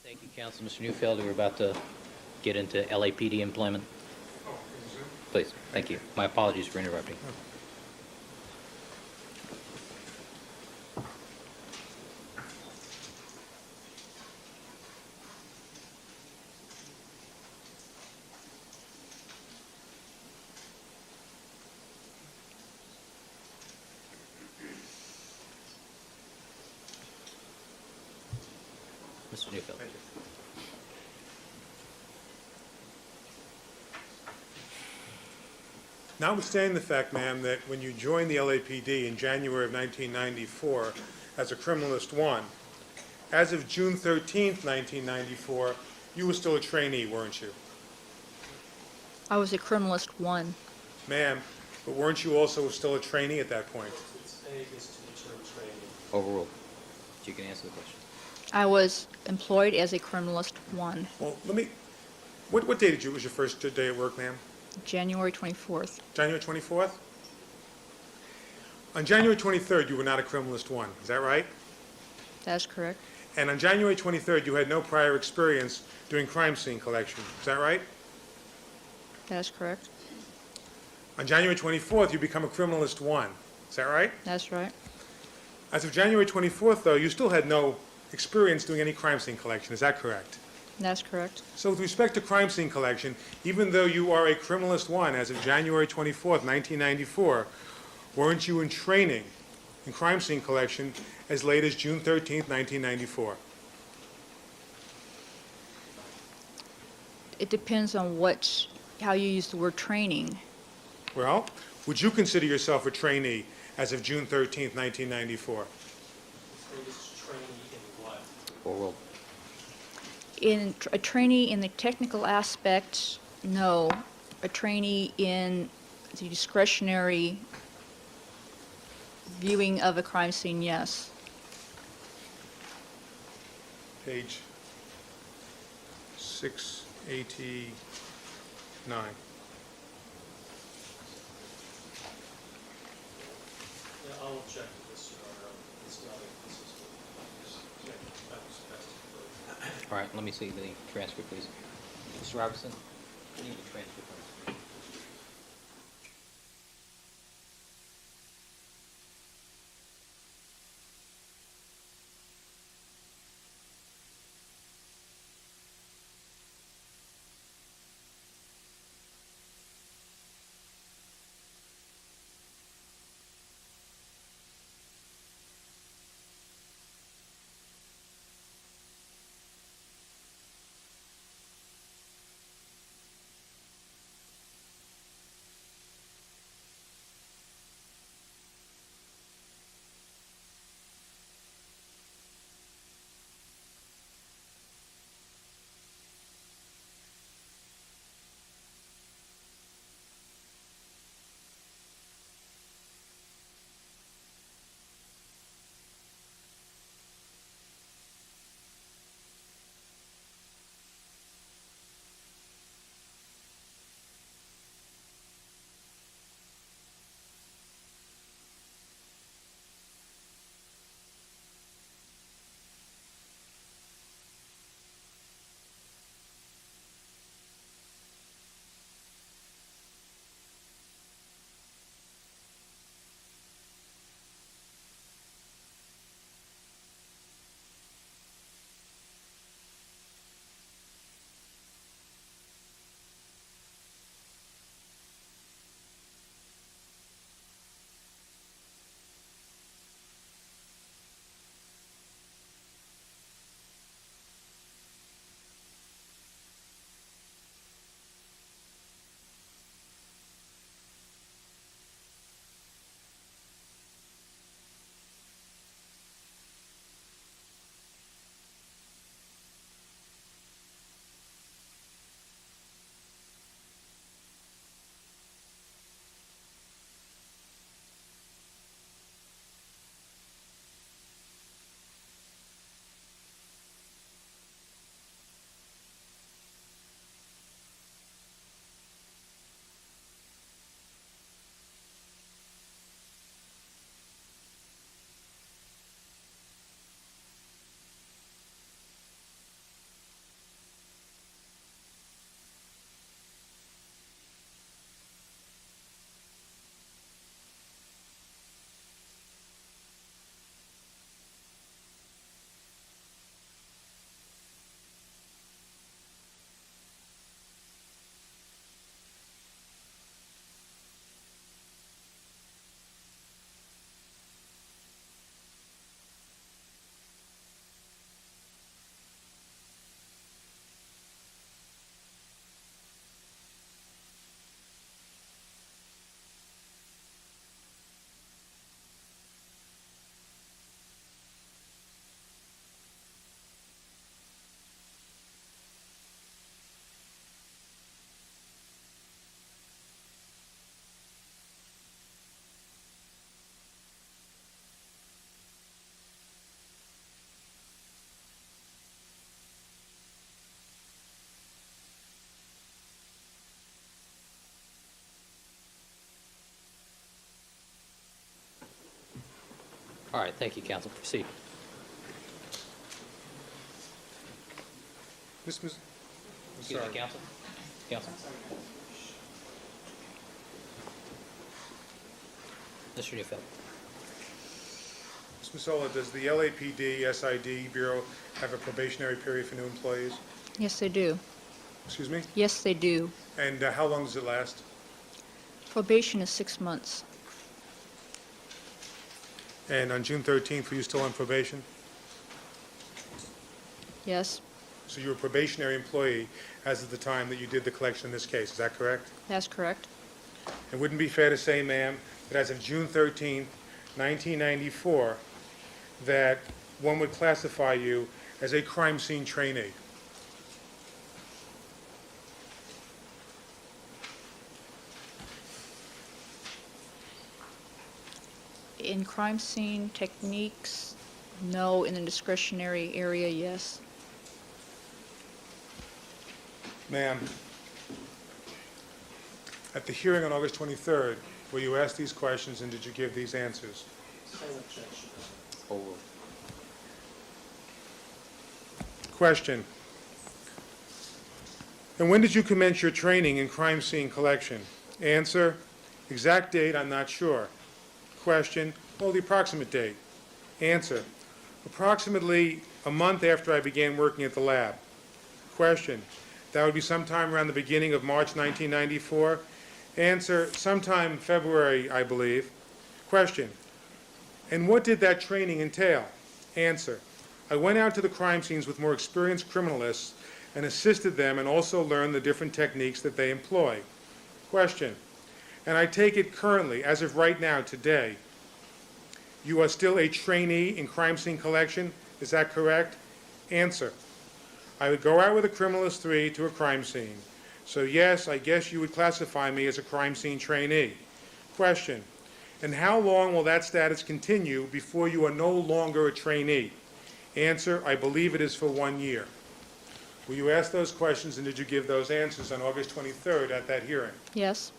Thank you, counsel. Mr. Neufeld, we're about to get into LAPD employment. Please, thank you. My apologies for interrupting. Mr. Neufeld. Notwithstanding the fact, ma'am, that when you joined the LAPD in January of 1994 as a criminalist 1, as of June 13th, 1994, you were still a trainee, weren't you? I was a criminalist 1. Ma'am, but weren't you also still a trainee at that point? It's A is to the term training. Overruled. You can answer the question. I was employed as a criminalist 1, Well, what day was your first day at work, ma'am? January 24th. January 24th? On January 23rd, you were not a criminalist 1, is that right? That is correct. And on January 23rd, you had no prior experience doing crime scene collection, is that right? That is correct. On January 24th, you become a criminalist 1, is that right? That's right. As of January 24th, though, you still had no experience doing any crime scene collection, is that correct? That's correct. So with respect to crime scene collection, even though you are a criminalist 1 as of January 24th, 1994, weren't you in training in crime scene collection as late as June 13th, 1994? It depends on how you use the word training. Well, would you consider yourself a trainee as of June 13th, 1994? It's training in what? Overruled. In a trainee in the technical aspect, no. A trainee in the discretionary viewing of a crime scene, yes. Page 689. Yeah, I'll object to this, Your Honor. It's not inconsistent. Yeah, that was best. All right, let me see the transcript, please. Mr. Robertson, I need the transcript. please. All right, thank you, counsel. Proceed. Ms. I'm Excuse me, sorry. counsel. Counsel. Mr. Neufeld. Ms. Mazzola, does the LAPD, SID Bureau have a probationary period for new employees? Yes, they do. Excuse me? Yes, they do. And how long does it last? Probation is 6 months. And on June 13th, were you still on probation? Yes, So you were a probationary employee as of the time that you did the collection in this case, is that correct? that's correct. It wouldn't be fair to say, ma'am, that as of June 13th, 1994, that one would classify you as a crime scene trainee. In crime scene techniques, no. In the discretionary area, yes. Ma'am, at the hearing on August 23rd, were you asked these questions and did you give these answers? Question. And when did you commence your training in crime scene collection? Answer. Exact date, I'm not sure. Question. Well, the approximate date. Answer. Approximately a month after I began working at the lab. Question. That would be sometime around the beginning of March 1994. Answer. Sometime February, I believe. Question. And what did that training entail? Answer. I went out to the crime scenes with more experienced criminalists and assisted them and also learned the different techniques that they employ. Question. And I take it currently, as of right now, today, you are still a trainee in crime scene collection, is that correct? Answer. I would go out with a criminalist 3 to a crime scene. So yes, I guess you would classify me as a crime scene trainee. Question. And how long will that status continue before you are no longer a trainee? Answer. I believe it is for 1 year. Were you asked those questions and did you give those answers on August 23rd at that hearing? Yes,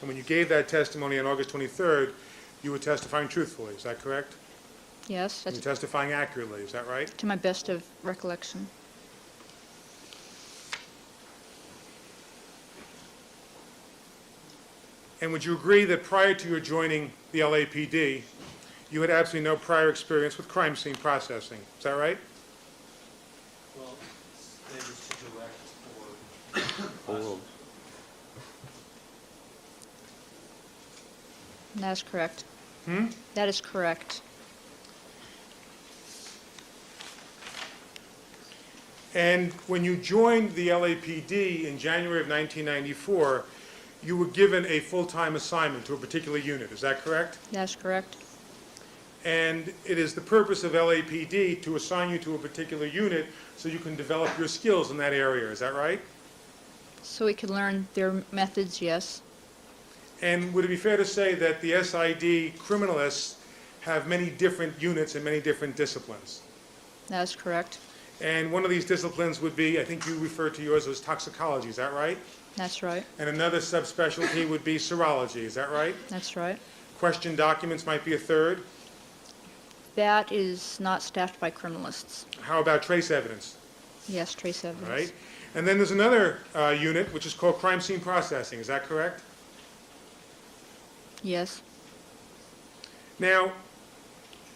And when you gave that testimony on August 23rd, you were testifying truthfully, is that correct? yes, You were that's testifying accurately, is that right? to my best of recollection. And would you agree that prior to your joining the LAPD, you had absolutely no prior experience with crime scene processing, is that right? Well, they was to direct or That is correct. Hmm? That is correct. And when you joined the LAPD in January of 1994, you were given a full-time assignment to a particular unit, is that correct? That's correct. And it is the purpose of LAPD to assign you to a particular unit so you can develop your skills in that area, is that right? So we could learn their methods, yes. And would it be fair to say that the SID criminalists have many different units and many different disciplines? That is correct. And one of these disciplines would be, I think you referred to yours as toxicology, is that right? That's right. And another subspecialty would be serology, is that right? That's right. Question documents might be a third. That is not staffed by criminalists. How about trace evidence, Yes, trace evidence. right? And then there's another unit, which is called crime scene processing, is that correct? Yes, Now,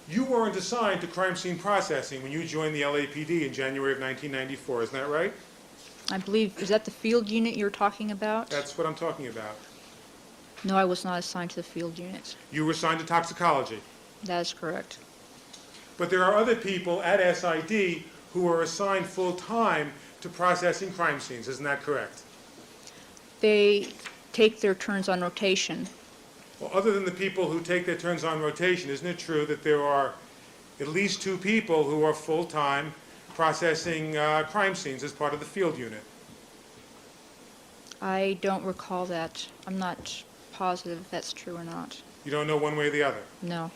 you weren't assigned to crime scene processing when you joined the LAPD in January of 1994, isn't that right? I believe, is that the field unit you're talking about? That's what I'm talking about. No, I was not assigned to the field unit. You were assigned to toxicology. That is correct. But there are other people at SID who are assigned full-time to processing crime scenes, isn't that correct? They take their turns on rotation. Well, other than the people who take their turns on rotation, isn't it true that there are at least 2 people who are full-time processing crime scenes as part of the field unit? I don't recall that. I'm not positive if that's true or not. You don't know one way or the other? No.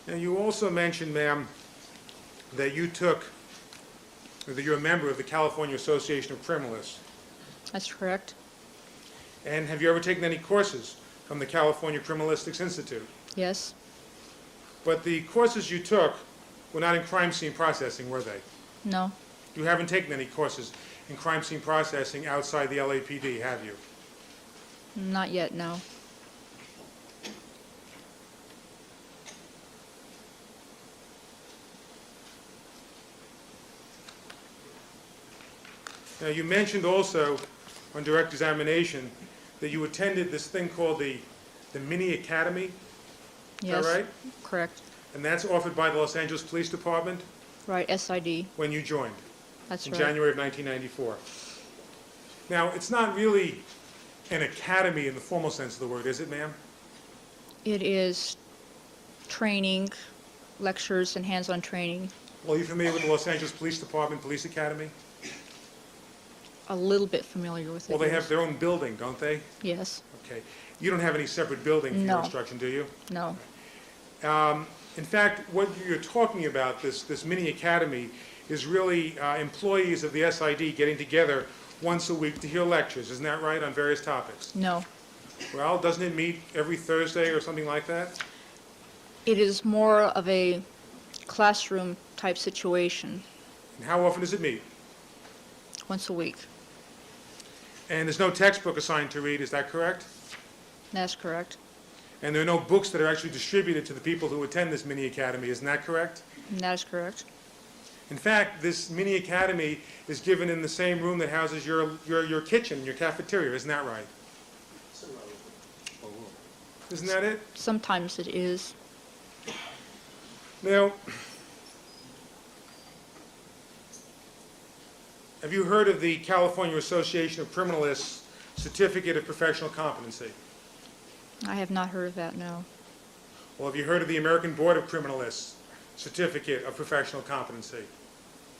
Now, you also mentioned, ma'am, that that you're a member of the California Association of Criminalists. That's correct. And have you ever taken any courses from the California Criminalistics Institute? Yes. But the courses you took were not in crime scene processing, were they? No. You haven't taken any courses in crime scene processing outside the LAPD, have you? Not yet, no. Now, you mentioned also on direct examination that you attended this thing called the Mini Academy, Yes. right? Correct. and that's offered by the Los Angeles Police Department Right, SID. when you joined That's in right. January of 1994. Now, it's not really an academy in the formal sense of the word, is it, ma'am? It is training, lectures, and hands-on training. Well, are you familiar with the Los Angeles Police Department Police Academy? A little bit familiar with it. Well, they yes. have their own building, don't they? Yes. Okay. You don't have any separate building for your No. instruction, do you? No. In fact, what you're talking about, this mini academy, is really employees of the SID getting together once a week to hear lectures, isn't that right, on various topics? No. Well, doesn't it meet every Thursday or something like that? It is more of a classroom type situation, And how often does it meet? once a week. And there's no textbook assigned to read, is that correct? That's correct. And there are no books that are actually distributed to the people who attend this mini academy, isn't that correct? And that is correct. In fact, this mini academy is given in the same room that houses your kitchen, your cafeteria, isn't that right? Isn't that it? Sometimes it is. Now, have you heard of the California Association of Criminalists Certificate of Professional Competency? I have not heard of that, no. Well, have you heard of the American Board of Criminalists Certificate of Professional Competency?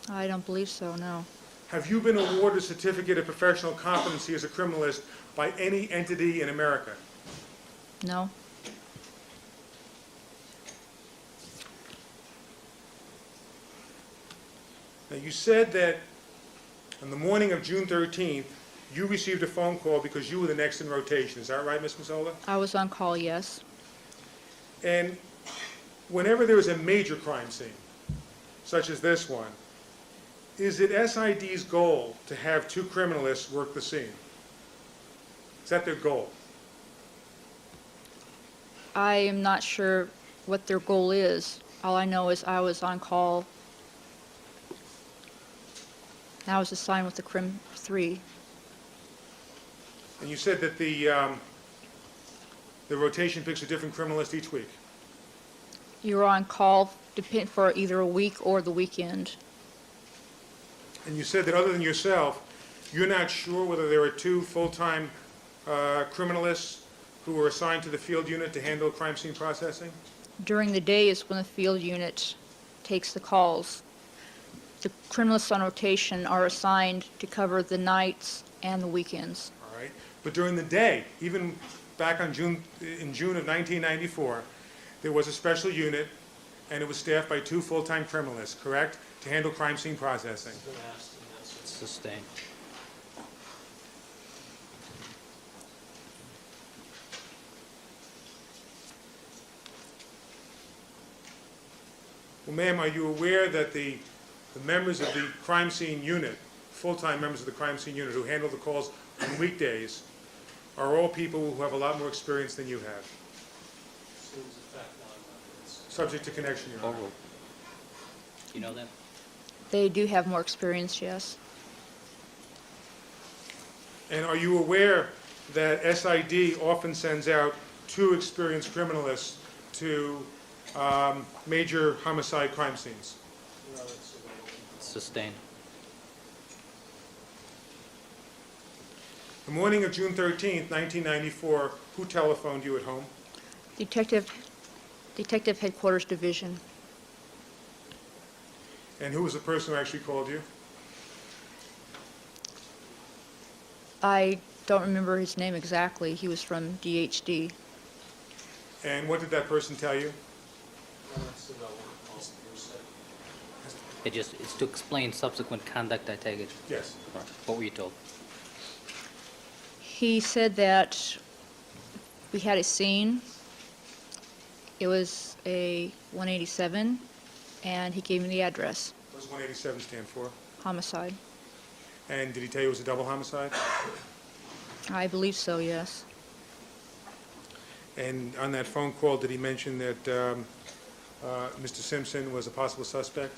I don't believe so, no. Have you been awarded a Certificate of Professional Competency as a criminalist by any entity in America? No. Now, you said that on the morning of June 13th, you received a phone call because you were the next in rotation. Is that right, Ms. Mazzola? I was on call, yes. And whenever there is a major crime scene, such as this one, is it SID's goal to have two criminalists work the scene? Is that their goal? I am not sure what their goal is. All I know is I was on call. And I was assigned with the Crim 3. And you said that the rotation picks a different criminalist each week. You were on call for either a week or the weekend. And you said that other than yourself, you're not sure whether there are two full-time criminalists who were assigned to the field unit to handle crime scene processing? During the day is when the field unit takes the calls. The criminalists on rotation are assigned to cover the nights and the weekends. All right. But during the day, even back in June of 1994, there was a special unit, and it was staffed by two full-time criminalists, correct, to handle crime scene processing. Been asked, and that's what's Sustained. Well, ma'am, are you aware that the members of the crime scene unit, full-time members of the crime scene unit who handle the calls on weekdays, are all people who have a lot more experience than you have, seems a fact non-reference. subject to connection, Your Honor? Overruled. You know that? They do have more experience, yes. And are you aware that SID often sends out two experienced criminalists to major homicide crime scenes? No, it's irrelevant. Sustained. The morning of June 13th, 1994, who telephoned you at home? Detective Headquarters Division. And who was the person who actually called you? I don't remember his name exactly. He was from DHD. And what did that person tell you? That's irrelevant, all hearsay. It's to explain subsequent conduct, I take it. Yes. Or what were you told? He said that we had a scene. It was a 187, and he gave me the address, What does 187 stand for? homicide. And did he tell you it was a double homicide? I believe so, yes. And on that phone call, did he mention that Mr. Simpson was a possible suspect?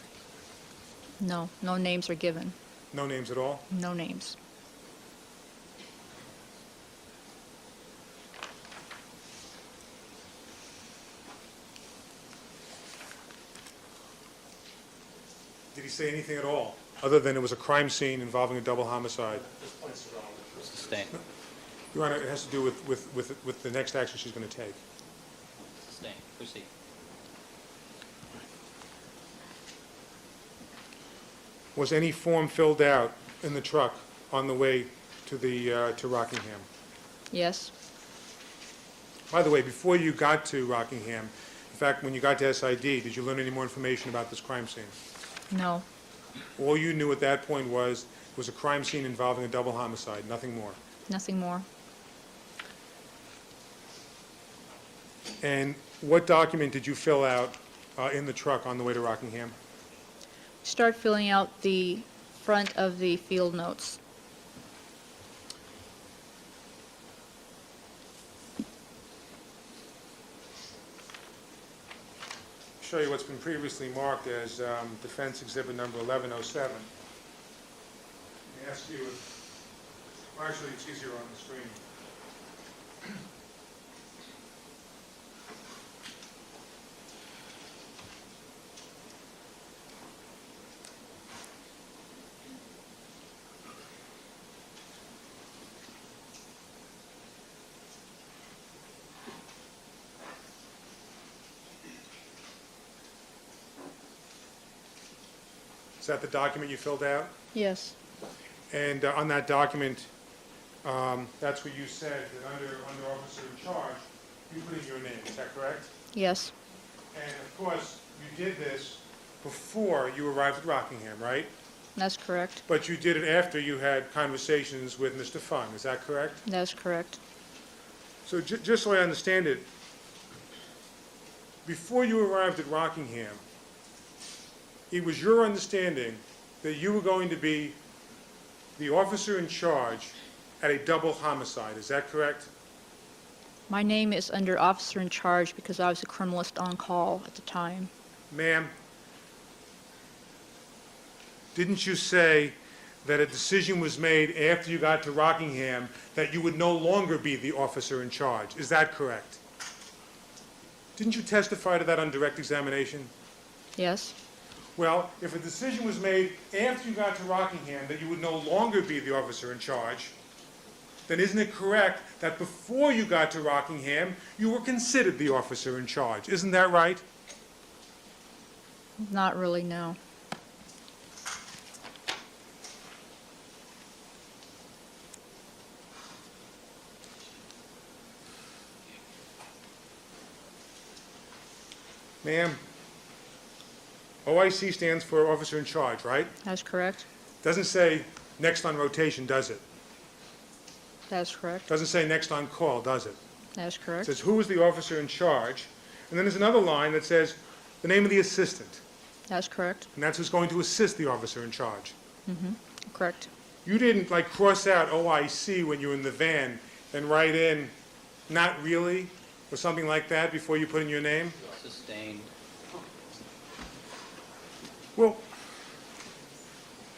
No, no names are given. No names at all? No names. Did he say anything at all, other than it was a crime scene involving a double homicide? This point's irrelevant. Sustained. Your Honor, it has to do with the next action she's going to take. Sustained. Proceed. Was any form filled out in the truck on the way to Rockingham? Yes, By the way, before you got to Rockingham, in fact, when you got to SID, did you learn any more information about this crime scene? no, All you knew at that point was it was a crime scene involving a double homicide, nothing more. nothing more. And what document did you fill out in the truck on the way to Rockingham? Start filling out the front of the field notes. Show you what's been previously marked as Defense Exhibit Number 1107. Let me ask you, well, actually, it's easier on the screen. Is that the document you filled out? Yes, And on that document, that's where you said that under officer in charge, you put in your name, is that correct? yes, And of course, you did this before you arrived at Rockingham, right? that's correct. But you did it after you had conversations with Mr. Fung, is that correct? That's correct. So just so I understand it, before you arrived at Rockingham, it was your understanding that you were going to be the officer in charge at a double homicide, is that correct? My name is under officer in charge because I was a criminalist on call at the time. Ma'am, didn't you say that a decision was made after you got to Rockingham that you would no longer be the officer in charge? Is that correct? Didn't you testify to that on direct examination? Yes, Well, if a decision was made after you got to Rockingham that you would no longer be the officer in charge, then isn't it correct that before you got to Rockingham, you were considered the officer in charge? Isn't that right? not really, no. Ma'am, OIC stands for officer in charge, right? That's correct. Doesn't say next on rotation, does it? That's correct. Doesn't say next on call, does it? That's It correct. says who is the officer in charge, and then there's another line that says the name of the assistant, That's correct. and that's who's going to assist the officer in charge. Correct. You didn't like cross out OIC when you were in the van and write in not really or something like that before you put in your name? Sustained. Well,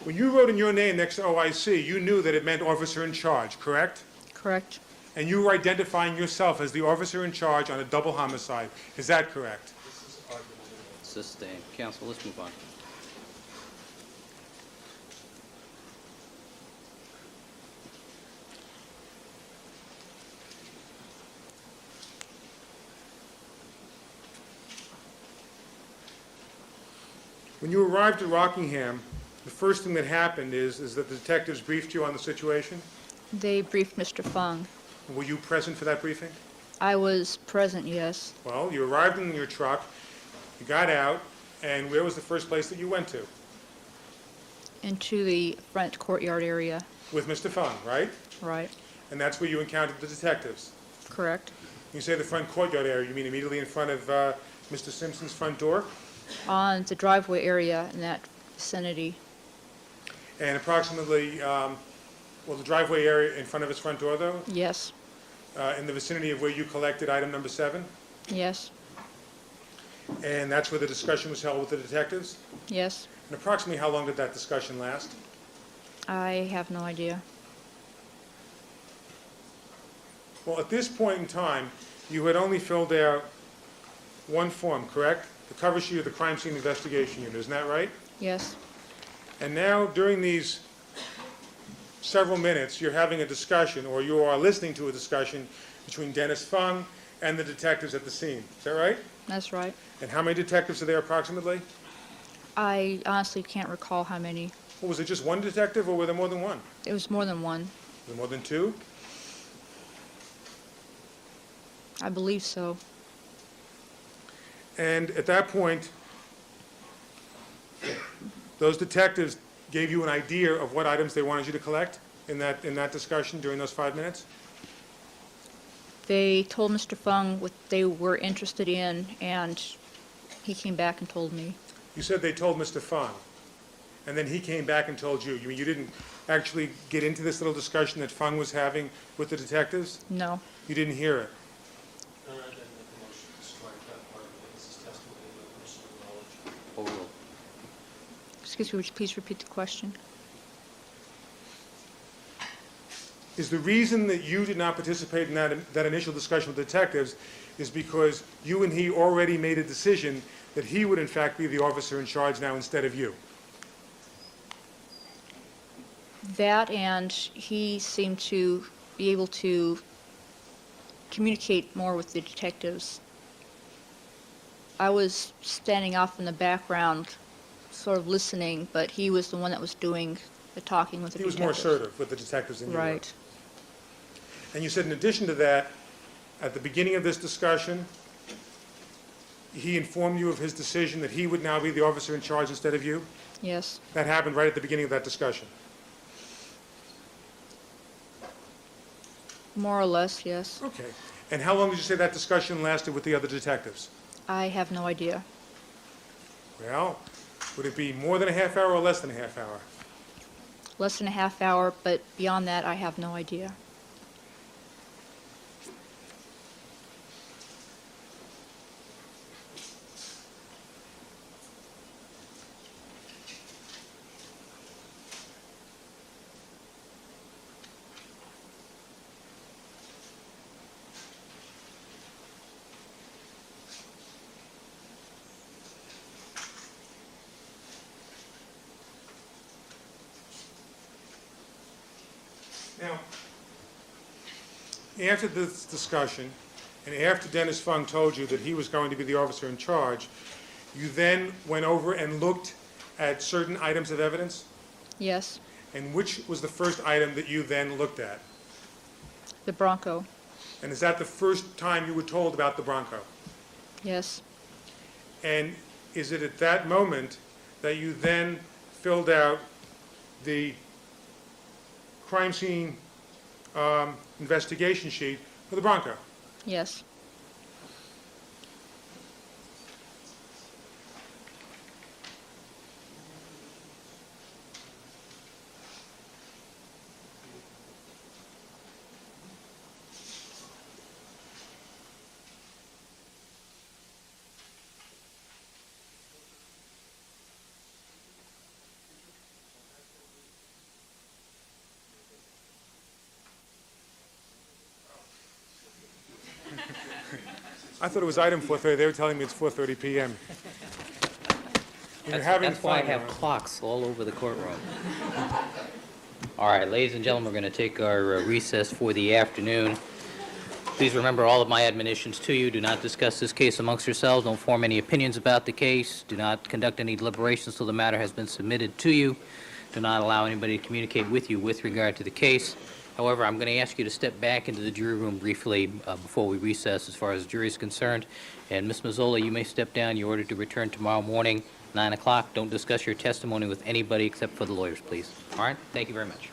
when you wrote in your name next to OIC, you knew that it meant officer in charge, correct? Correct. And you were identifying yourself as the officer in charge on a double homicide. Is that correct? This is argument. Sustained. Counsel, let's move on. When you arrived at Rockingham, the first thing that happened is that the detectives briefed you on the situation? They briefed Mr. Fung. Were you present for that briefing? I was present, yes. Well, you arrived in your truck, You got out, and where was the first place that you went to? Into the front courtyard area. With Mr. Fung, right? Right. And that's where you encountered the detectives. Correct. You say the front courtyard area, you mean immediately in front of Mr. Simpson's front door? On the driveway area in that vicinity. And approximately, the driveway area in front of his front door, though? Yes. In the vicinity of where you collected item number 7? Yes. And that's where the discussion was held with the detectives? Yes. And approximately how long did that discussion last? I have no idea. Well, at this point in time, you had only filled out one form, correct? The cover sheet of the crime scene investigation unit, isn't that right? Yes. And now, during these several minutes, you're having a discussion, or you are listening to a discussion between Dennis Fung and the detectives at the scene. Is that right? That's right. And how many detectives are there approximately? I honestly can't recall how many. Well, was it just one detective, or were there more than one? It was more than one. Was there more than 2? I believe so. And at that point, those detectives gave you an idea of what items they wanted you to collect in that discussion during those 5 minutes? They told Mr. Fung what they were interested in, and he came back and told me. You said they told Mr. Fung, and then he came back and told you. You mean you didn't actually get into this little discussion that Fung was having with the detectives? No. You didn't hear it? And I didn't make a motion to strike that part of the witness's testimony with personal knowledge. Overruled. Excuse me, would you please repeat the question? Is the reason that you did not participate in that initial discussion with detectives is because you and he already made a decision that he would in fact be the officer in charge now instead of you? That, and he seemed to be able to communicate more with the detectives. I was standing off in the background, sort of listening, but he was the one that was doing the talking with the He was detectives. more assertive with the detectives than you were. Right. And you said in addition to that, at the beginning of this discussion, he informed you of his decision that he would now be the officer in charge instead of you? Yes. That happened right at the beginning of that discussion. More or less, yes. Okay. And how long did you say that discussion lasted with the other detectives? I have no idea. Well, would it be more than a half hour or less than a half hour? Less than a half hour, but beyond that, I have no idea. Now, after this discussion, and after Dennis Fung told you that he was going to be the officer in charge, you then went over and looked at certain items of evidence? Yes. And which was the first item that you then looked at? The Bronco. And is that the first time you were told about the Bronco? Yes. And is it at that moment that you then filled out the crime scene investigation sheet for the Bronco? Yes. I thought it was item 4:30. They were telling me it's 4:30 p.m. You're having That's why I fun, have huh? clocks all over the courtroom. All right, ladies and gentlemen, we're going to take our recess for the afternoon. Please remember all of my admonitions to you. Do not discuss this case amongst yourselves. Don't form any opinions about the case. Do not conduct any deliberations till the matter has been submitted to you. Do not allow anybody to communicate with you with regard to the case. However, I'm going to ask you to step back into the jury room briefly before we recess as far as the jury is concerned. And Ms. Mazzola, you may step down. You're ordered to return tomorrow morning, 9 o'clock. Don't discuss your testimony with anybody except for the lawyers, please. All right? Thank you very much.